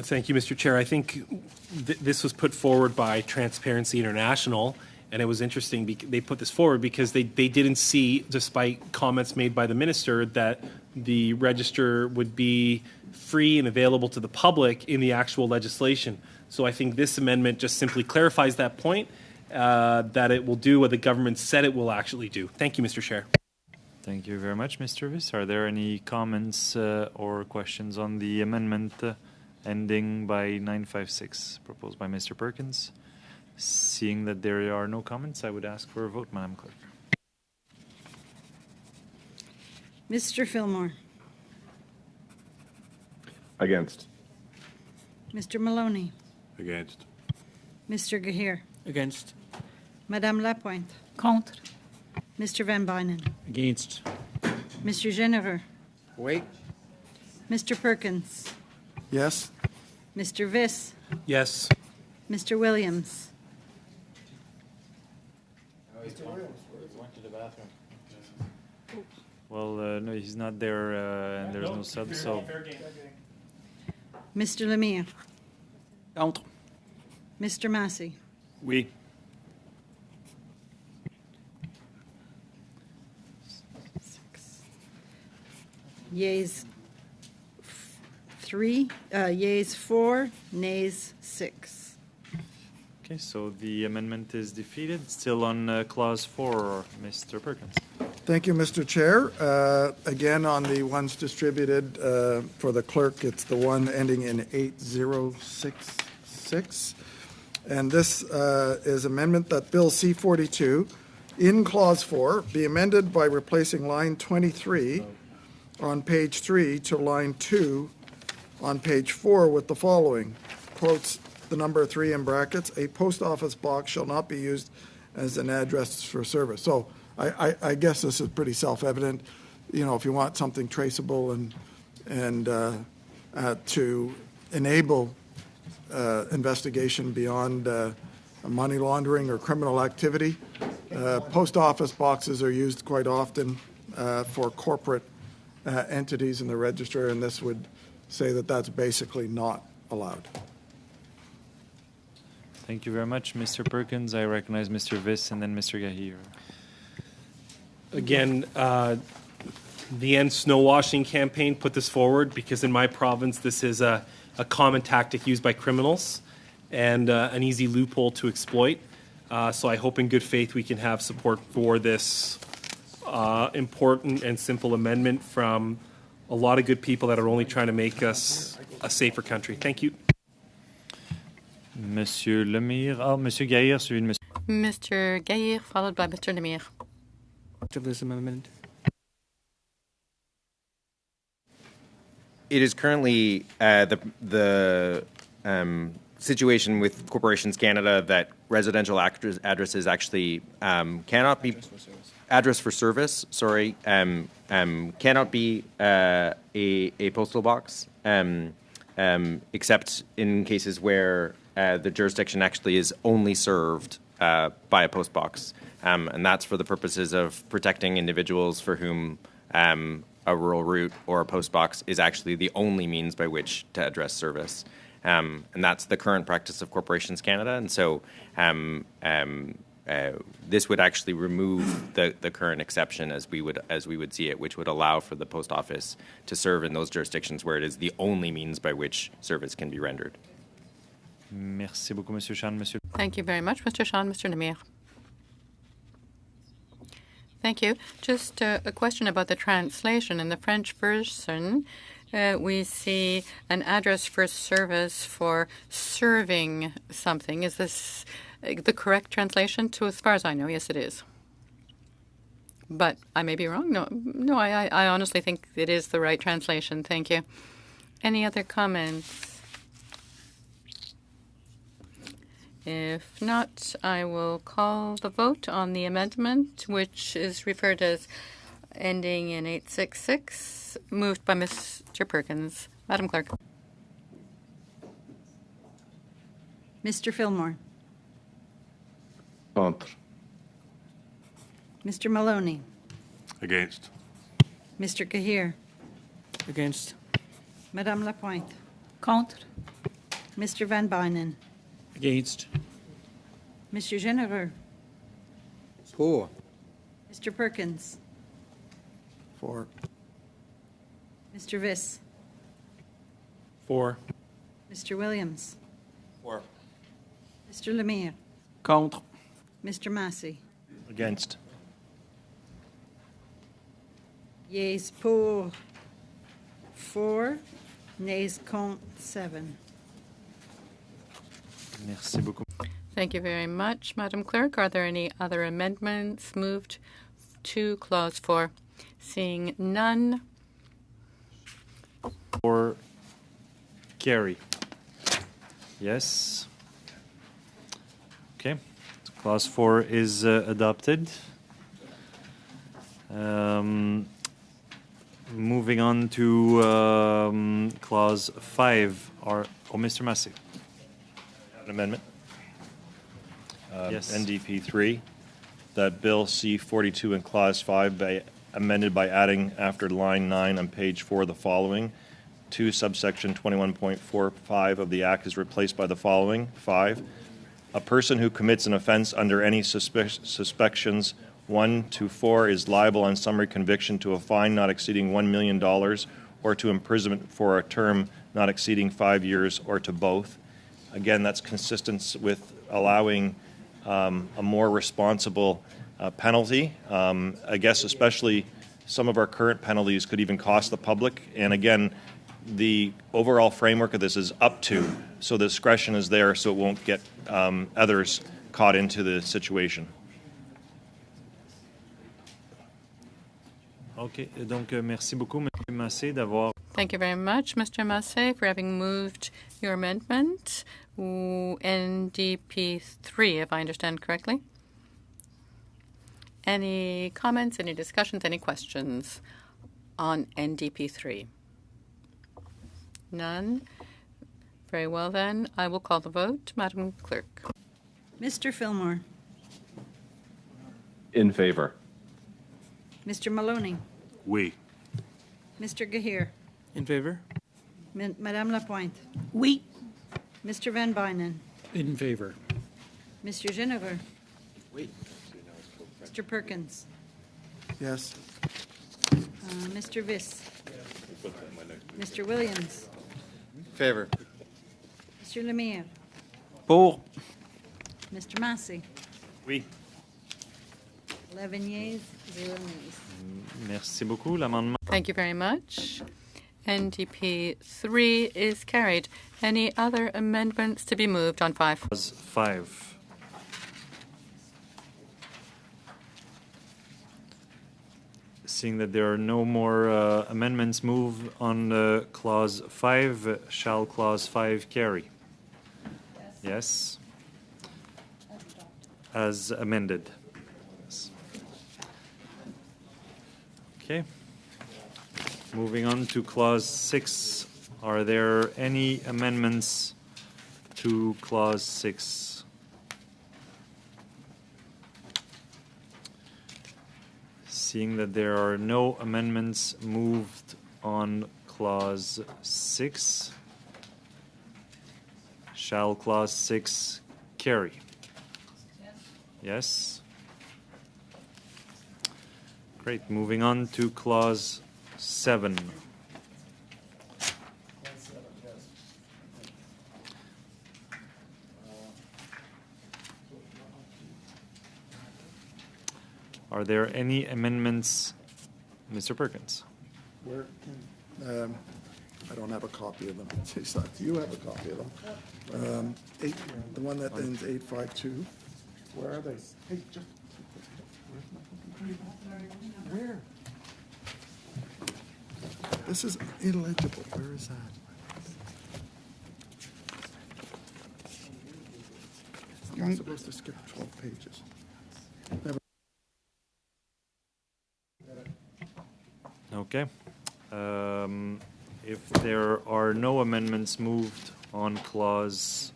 Thank you, Mr. Chair. I think this was put forward by Transparency International, and it was interesting. They put this forward because they didn't see, despite comments made by the minister, that the register would be free and available to the public in the actual legislation. So I think this amendment just simply clarifies that point, that it will do what the government said it will actually do. Thank you, Mr. Chair. Thank you very much, Mr. Viss. Are there any comments or questions on the amendment ending by 956 proposed by Mr. Perkins? Seeing that there are no comments, I would ask for a vote, Madam Clerk. Mr. Fillmore. Against. Mr. Maloney. Against. Mr. Gahir. Against. Madame Lapointe. Contre. Mr. Van Bynen. Against. Mr. Généreux. Oui. Mr. Perkins. Yes. Mr. Viss. Yes. Mr. Williams. Well, no, he's not there, and there's no sub, so... Mr. Lemire. Contre. Mr. Massey. Oui. Yeas 3, yeas 4, nays 6. Okay, so the amendment is defeated. Still on Clause 4, Mr. Perkins. Thank you, Mr. Chair. Again, on the ones distributed for the clerk, it's the one ending in 8066. And this is amendment that Bill C-42 in Clause 4 be amended by replacing line 23 on page 3 to line 2 on page 4 with the following. Quotes the number 3 in brackets, a post office box shall not be used as an address for service. So I guess this is pretty self-evident. You know, if you want something traceable and to enable investigation beyond money laundering or criminal activity, post office boxes are used quite often for corporate entities in the register, and this would say that that's basically not allowed. Thank you very much, Mr. Perkins. I recognize Mr. Viss and then Mr. Gahir. Again, the End Snow Washing campaign put this forward because in my province this is a common tactic used by criminals and an easy loophole to exploit. So I hope in good faith we can have support for this important and simple amendment from a lot of good people that are only trying to make us a safer country. Thank you. Monsieur Lemire. Oh, Monsieur Gahir, suivi de Monsieur. Mr. Gahir, followed by Mr. Lemire. Of this amendment. It is currently the situation with Corporations Canada that residential addresses actually cannot be address for service. Sorry, cannot be a postal box, except in cases where the jurisdiction actually is only served by a post box, and that's for the purposes of protecting individuals for whom a rural route or a post box is actually the only means by which to address service. And that's the current practice of Corporations Canada. And so this would actually remove the current exception as we would see it, which would allow for the post office to serve in those jurisdictions where it is the only means by which service can be rendered. Merci beaucoup, Monsieur Chan. Monsieur. Thank you very much, Mr. Chan. Mr. Lemire. Thank you. Just a question about the translation. In the French version, we see an address for service for serving something. Is this the correct translation? To as far as I know, yes, it is. But I may be wrong. No, I honestly think it is the right translation. Thank you. Any other comments? If not, I will call the vote on the amendment, which is referred as ending in 866, moved by Mr. Perkins. Madam Clerk. Mr. Fillmore. Contre. Mr. Maloney. Against. Mr. Cahir. Against. Madame Lapointe. Contre. Mr. Van Bynen. Against. Monsieur Généreux. Pour. Mr. Perkins. For. Mr. Viss. For. Mr. Williams. For. Mr. Lemire. Contre. Mr. Massey. Against. Yeas pour 4, nays contre 7. Merci beaucoup. Thank you very much, Madam Clerk. Are there any other amendments moved to Clause 4? Seeing none. For carry. Yes. Okay. Clause 4 is adopted. Moving on to Clause 5. Mr. Massey. An amendment. Yes. NDP 3, that Bill C-42 in Clause 5 amended by adding after line 9 on page 4 the following. 2 subsection 21.45 of the Act is replaced by the following. 5, a person who commits an offense under any suspections 1 to 4 is liable on summary conviction to a fine not exceeding $1 million or to imprisonment for a term not exceeding 5 years or to both. Again, that's consistent with allowing a more responsible penalty. I guess especially some of our current penalties could even cost the public. And again, the overall framework of this is up to, so the discretion is there so it won't get others caught into the situation. OK. Donc, merci beaucoup, M. Massé, d'avoir. Thank you very much, Mr. Massé, for having moved your amendment. NDP 3, if I understand correctly. Any comments, any discussions, any questions on NDP 3? None. Very well, then. I will call the vote. Madam Clerk. Mr. Fillmore. In favor. Mr. Maloney. Oui. Mr. Gahir. In favor? Madame Lapointe. Oui. Mr. Van Bynen. In favor. Monsieur Généreux. Oui. Mr. Perkins. Yes. Mr. Viss. Mr. Williams. Favor. Monsieur Lemire. Pour. Mr. Massey. Oui. 11 yeas, 0 nays. Merci beaucoup. L'amendement. Thank you very much. NDP 3 is carried. Any other amendments to be moved on 5? 5. Seeing that there are no more amendments, move on Clause 5. Shall Clause 5 carry? Yes. As amended. Yes. Okay. Moving on to clause 6. Are there any amendments to clause 6? Seeing that there are no amendments moved on clause 6, shall clause 6 carry? Yes. Great. Moving on to clause 7. Are there any amendments, Mr. Perkins? Where can, I don't have a copy of them. You have a copy of them. The one that ends 852. Where are they? Hey, just where? This is illegible. Where is that? You're not supposed to skip 12 pages. Never. Okay. If there are no amendments moved on clause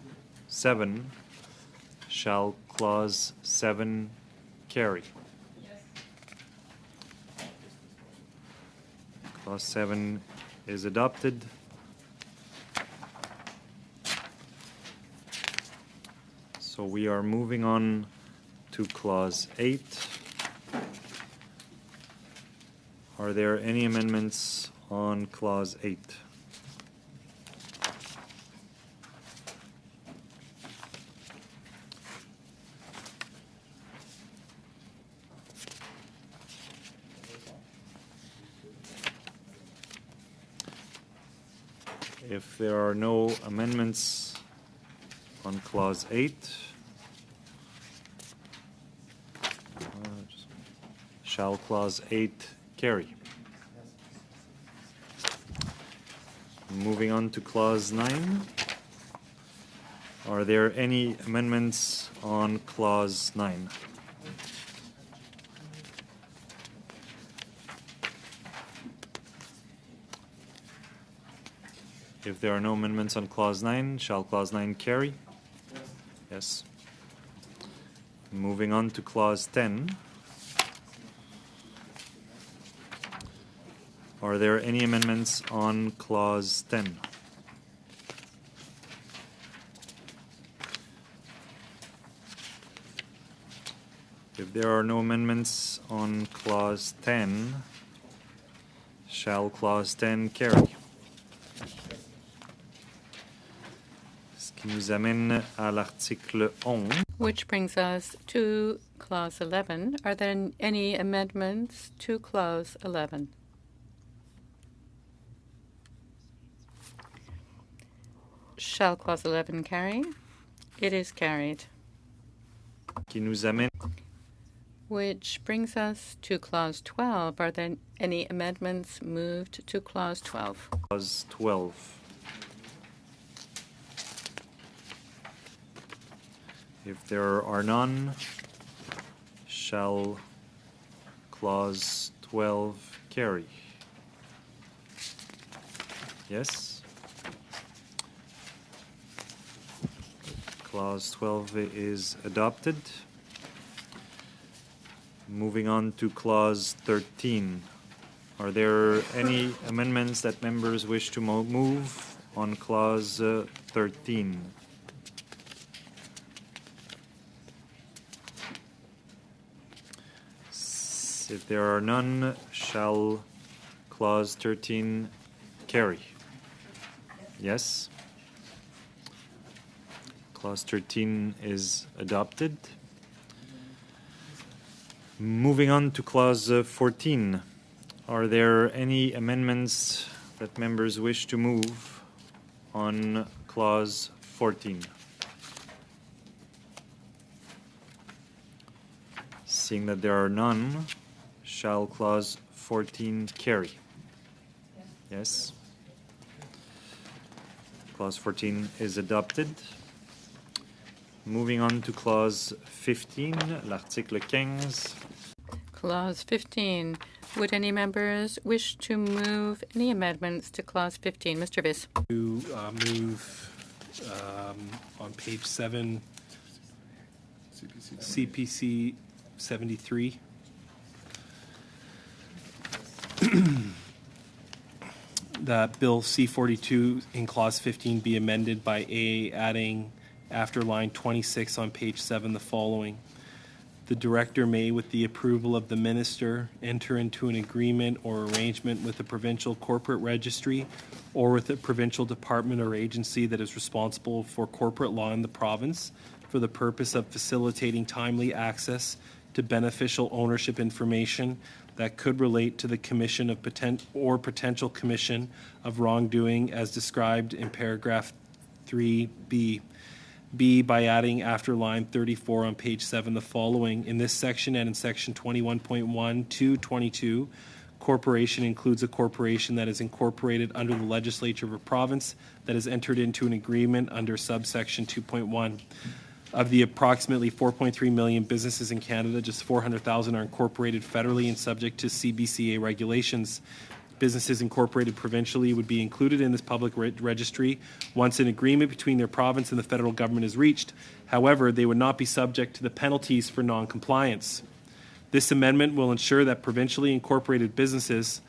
7, shall clause 7 carry? Clause 7 is adopted. So we are moving on to clause 8. Are there any amendments on clause 8? If there are no amendments on clause 8, shall clause 8 carry? Moving on to clause 9. Are there any amendments on clause 9? If there are no amendments on clause 9, shall clause 9 carry? Yes. Moving on to clause 10. Are there any amendments on clause 10? If there are no amendments on clause 10, shall clause 10 carry? Ce qui nous amène à l'article 11. Which brings us to clause 11. Are there any amendments to clause 11? Shall clause 11 carry? It is carried. Qui nous amène. Which brings us to clause 12. Are there any amendments moved to clause 12? Clause 12. If there are none, shall clause 12 carry? Yes? Clause 12 is adopted. Moving on to clause 13. Are there any amendments that members wish to move on clause 13? If there are none, shall clause 13 carry? Yes? Clause 13 is adopted. Moving on to clause 14. Are there any amendments that members wish to move on clause 14? Seeing that there are none, shall clause 14 carry? Yes. Clause 14 is adopted. Moving on to clause 15, l'article 15. Clause 15. Would any members wish to move any amendments to clause 15? Mr. Viss. To move on page 7, CPC 73. That Bill C-42 in clause 15 be amended by A, adding after line 26 on page 7 the following. The director may, with the approval of the minister, enter into an agreement or arrangement with the provincial corporate registry or with the provincial department or agency that is responsible for corporate law in the province for the purpose of facilitating timely access to beneficial ownership information that could relate to the commission of potential commission of wrongdoing as described in paragraph 3B. B, by adding after line 34 on page 7 the following. In this section and in section 21.1 to 22, corporation includes a corporation that is incorporated under the legislature of a province that has entered into an agreement under subsection 2.1. Of the approximately 4.3 million businesses in Canada, just 400,000 are incorporated federally and subject to CBCA regulations. Businesses incorporated provincially would be included in this public registry once an agreement between their province and the federal government is reached. However, they would not be subject to the penalties for non-compliance. This amendment will ensure that provincially incorporated businesses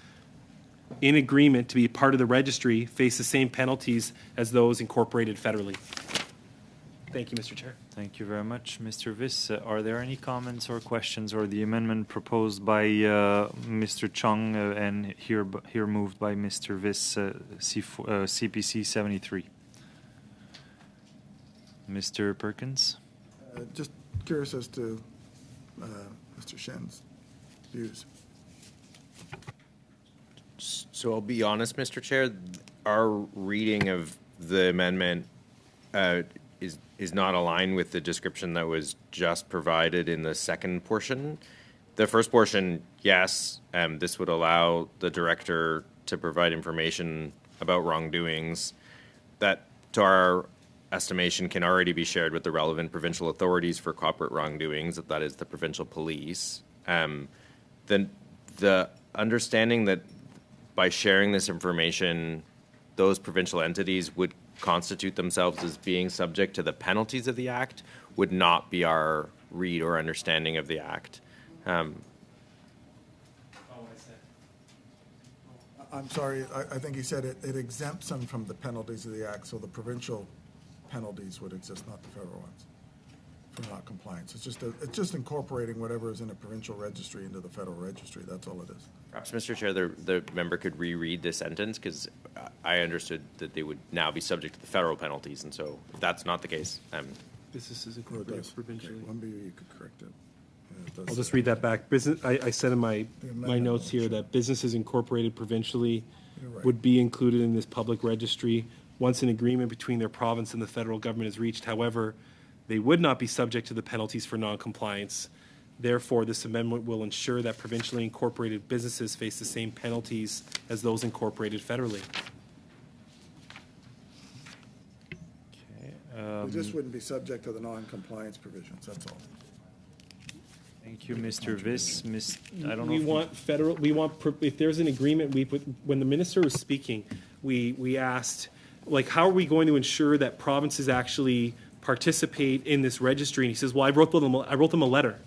in agreement to be part of the registry face the same penalties as those incorporated federally. Thank you, Mr. Chair. Thank you very much, Mr. Viss. Are there any comments or questions or the amendment proposed by Mr. Chung and here moved by Mr. Viss, CPC 73? Mr. Perkins? Just curious as to Mr. Shen's views. So I'll be honest, Mr. Chair, our reading of the amendment is not aligned with the description that was just provided in the second portion. The first portion, yes, this would allow the director to provide information about wrongdoings that, to our estimation, can already be shared with the relevant provincial authorities for corporate wrongdoings, that is the provincial police. Then the understanding that by sharing this information, those provincial entities would constitute themselves as being subject to the penalties of the Act would not be our read or understanding of the Act. I'm sorry, I think he said it exempts them from the penalties of the Act, so the provincial penalties would exist, not the federal ones, for non-compliance. It's just incorporating whatever is in a provincial registry into the federal registry. That's all it is. Perhaps, Mr. Chair, the member could reread this sentence, because I understood that they would now be subject to the federal penalties, and so if that's not the case. Businesses incorporated provincially. Okay, 1B, you could correct it. I'll just read that back. I said in my notes here that businesses incorporated provincially would be included in this public registry once an agreement between their province and the federal government is reached. However, they would not be subject to the penalties for non-compliance. Therefore, this amendment will ensure that provincially incorporated businesses face the same penalties as those incorporated federally. They just wouldn't be subject to the non-compliance provisions, that's all. Thank you, Mr. Viss. I don't know. We want federal. We want if there's an agreement. When the minister was speaking, we asked, like, how are we going to ensure that provinces actually participate in this registry? And he says, well, I wrote them a letter.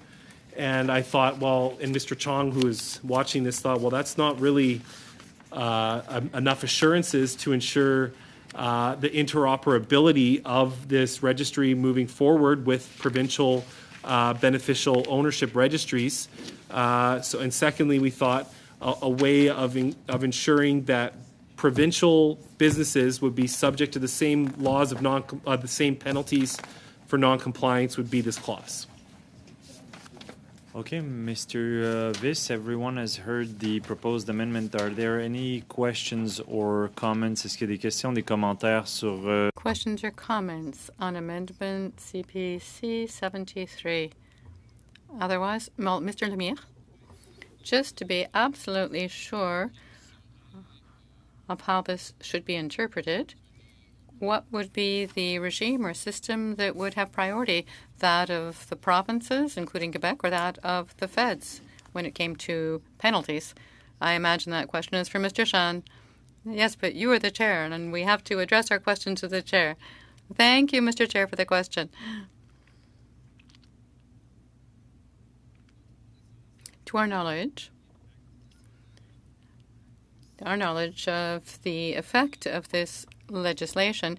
And I thought, well, and Mr. Chong, who is watching this, thought, well, that's not really enough assurances to ensure the interoperability of this registry moving forward with provincial beneficial ownership registries. And secondly, we thought a way of ensuring that provincial businesses would be subject to the same laws of the same penalties for non-compliance would be this clause. Okay, Mr. Viss, everyone has heard the proposed amendment. Are there any questions or comments? Est-ce qu'il y a des questions, des commentaires sur... Questions or comments on Amendment CPC 73? Otherwise, well, Mr. Lemire, just to be absolutely sure of how this should be interpreted, what would be the regime or system that would have priority, that of the provinces, including Quebec, or that of the feds when it came to penalties? I imagine that question is for Mr. Shan. Yes, but you are the chair, and we have to address our question to the chair. Thank you, Mr. Chair, for the question. To our knowledge of the effect of this legislation,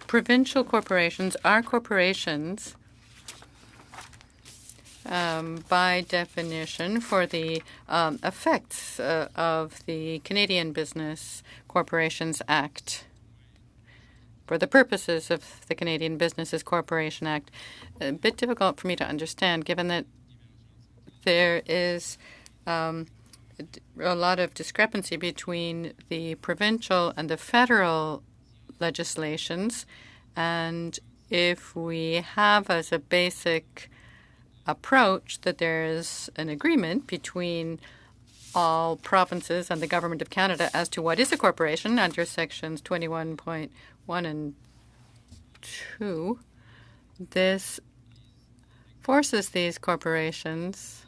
provincial corporations are corporations by definition for the effects of the Canadian Business Corporations Act. For the purposes of the Canadian Businesses Corporation Act. A bit difficult for me to understand, given that there is a lot of discrepancy between the provincial and the federal legislations. And if we have as a basic approach that there is an agreement between all provinces and the Government of Canada as to what is a corporation under sections 21.1 and 2, this forces these corporations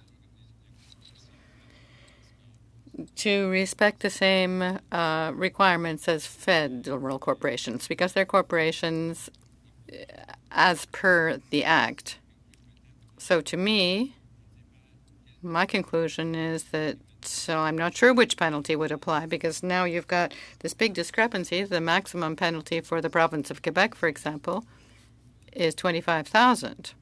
to respect the same requirements as federal corporations because they're corporations as per the Act. So to me, my conclusion is that I'm not sure which penalty would apply because now you've got this big discrepancy. The maximum penalty for the province of Quebec, for example, is $25,000.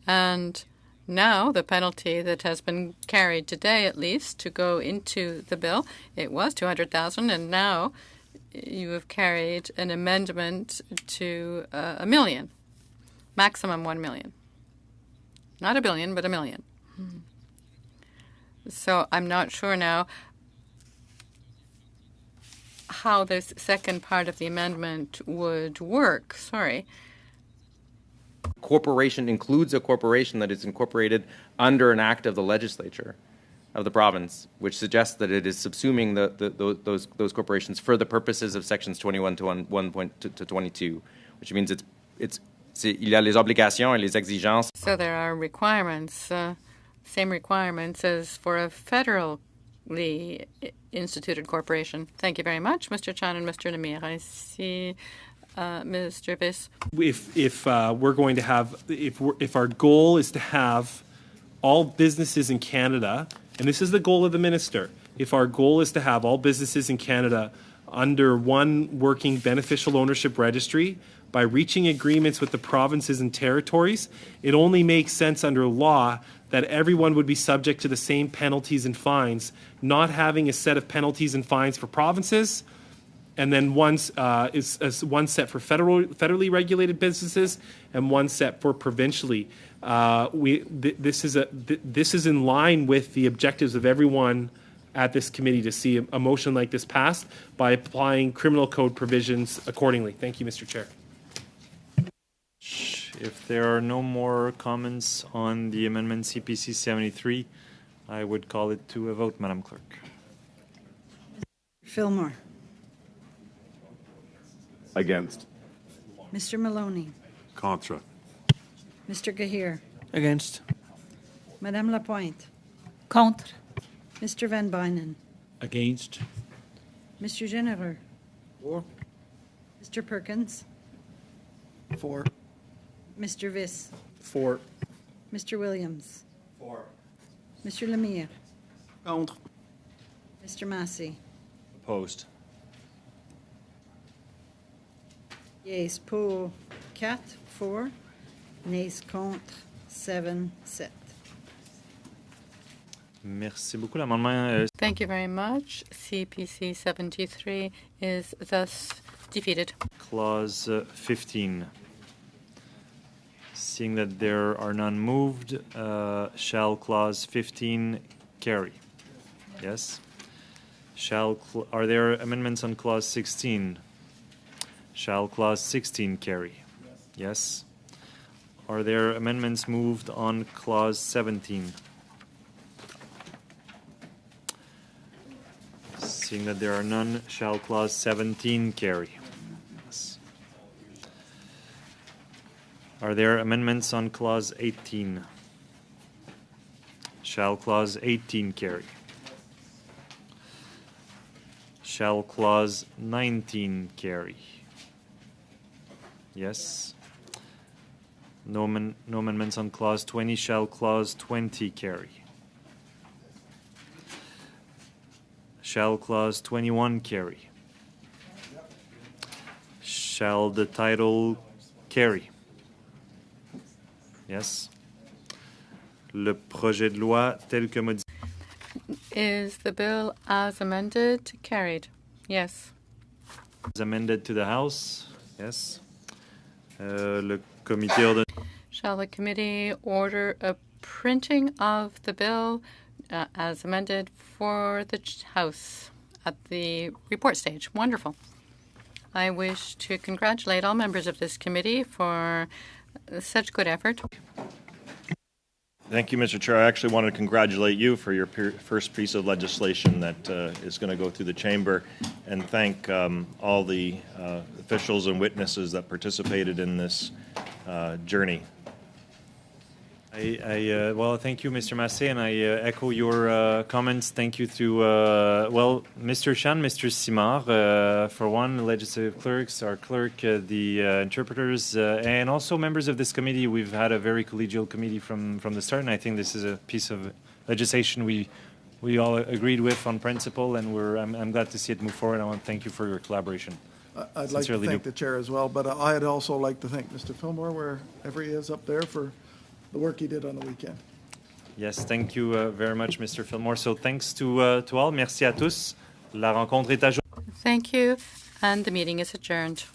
And now the penalty that has been carried today, at least, to go into the bill, it was $200,000, and now you have carried an amendment to $1 million, maximum $1 million. Not $1 billion, but $1 million. So I'm not sure now how this second part of the amendment would work. Sorry. Corporation includes a corporation that is incorporated under an act of the legislature of the province, which suggests that it is subsuming those corporations for the purposes of sections 21 to 1.22, which means il y a les obligations et les exigences. So there are requirements, same requirements as for a federally instituted corporation. Thank you very much, Mr. Chan and Mr. Lemire. I see Mr. Viss. If we're going to have, if our goal is to have all businesses in Canada, and this is the goal of the minister, if our goal is to have all businesses in Canada under one working beneficial ownership registry, by reaching agreements with the provinces and territories, it only makes sense under law that everyone would be subject to the same penalties and fines, not having a set of penalties and fines for provinces, and then one set for federally regulated businesses and one set for provincially. This is in line with the objectives of everyone at this committee to see a motion like this passed by applying criminal code provisions accordingly. Thank you, Mr. Chair. If there are no more comments on the amendment CPC 73, I would call it to a vote, Madam Clerk. Fillmore. Against. Mr. Maloney. Contra. Mr. Gahir. Against. Madame Lapointe. Contre. Mr. Van Bynen. Against. Mr. Genereux. For. Mr. Perkins. For. Mr. Viss. For. Mr. Williams. For. Mr. Lemire. Contre. Mr. Massey. Opposed. Yes, pour 4, 4. Nays contre 7, 7. Merci beaucoup. L'amendement. Thank you very much. CPC 73 is thus defeated. Clause 15. Seeing that there are none moved, shall clause 15 carry? Yes. Are there amendments on clause 16? Shall clause 16 carry? Yes. Are there amendments moved on clause 17? Seeing that there are none, shall clause 17 carry? Yes. Are there amendments on clause 18? Shall clause 18 carry? Shall clause 19 carry? Yes. No amendments on clause 20. Shall clause 20 carry? Shall clause 21 carry? Shall the title carry? Yes. Le projet de loi tel que modifié. Is the bill as amended carried? Yes. As amended to the House? Yes. Le comité ordonne. Shall the committee order a printing of the bill as amended for the House at the report stage? Wonderful. I wish to congratulate all members of this committee for such good effort. Thank you, Mr. Chair. I actually want to congratulate you for your first piece of legislation that is going to go through the chamber, and thank all the officials and witnesses that participated in this journey. Well, thank you, Mr. Massé, and I echo your comments. Thank you to, Mr. Chan, Mr. Simard, for one, legislative clerks, our clerk, the interpreters, and also members of this committee. We've had a very collegial committee from the start, and I think this is a piece of legislation we all agreed with on principle, and I'm glad to see it move forward. I want to thank you for your collaboration. I'd like to thank the chair as well, but I'd also like to thank Mr. Fillmore, wherever he is up there, for the work he did on the weekend. Yes, thank you very much, Mr. Fillmore. So thanks to all. Merci à tous. La rencontre est ajournée. Thank you, and the meeting is adjourned.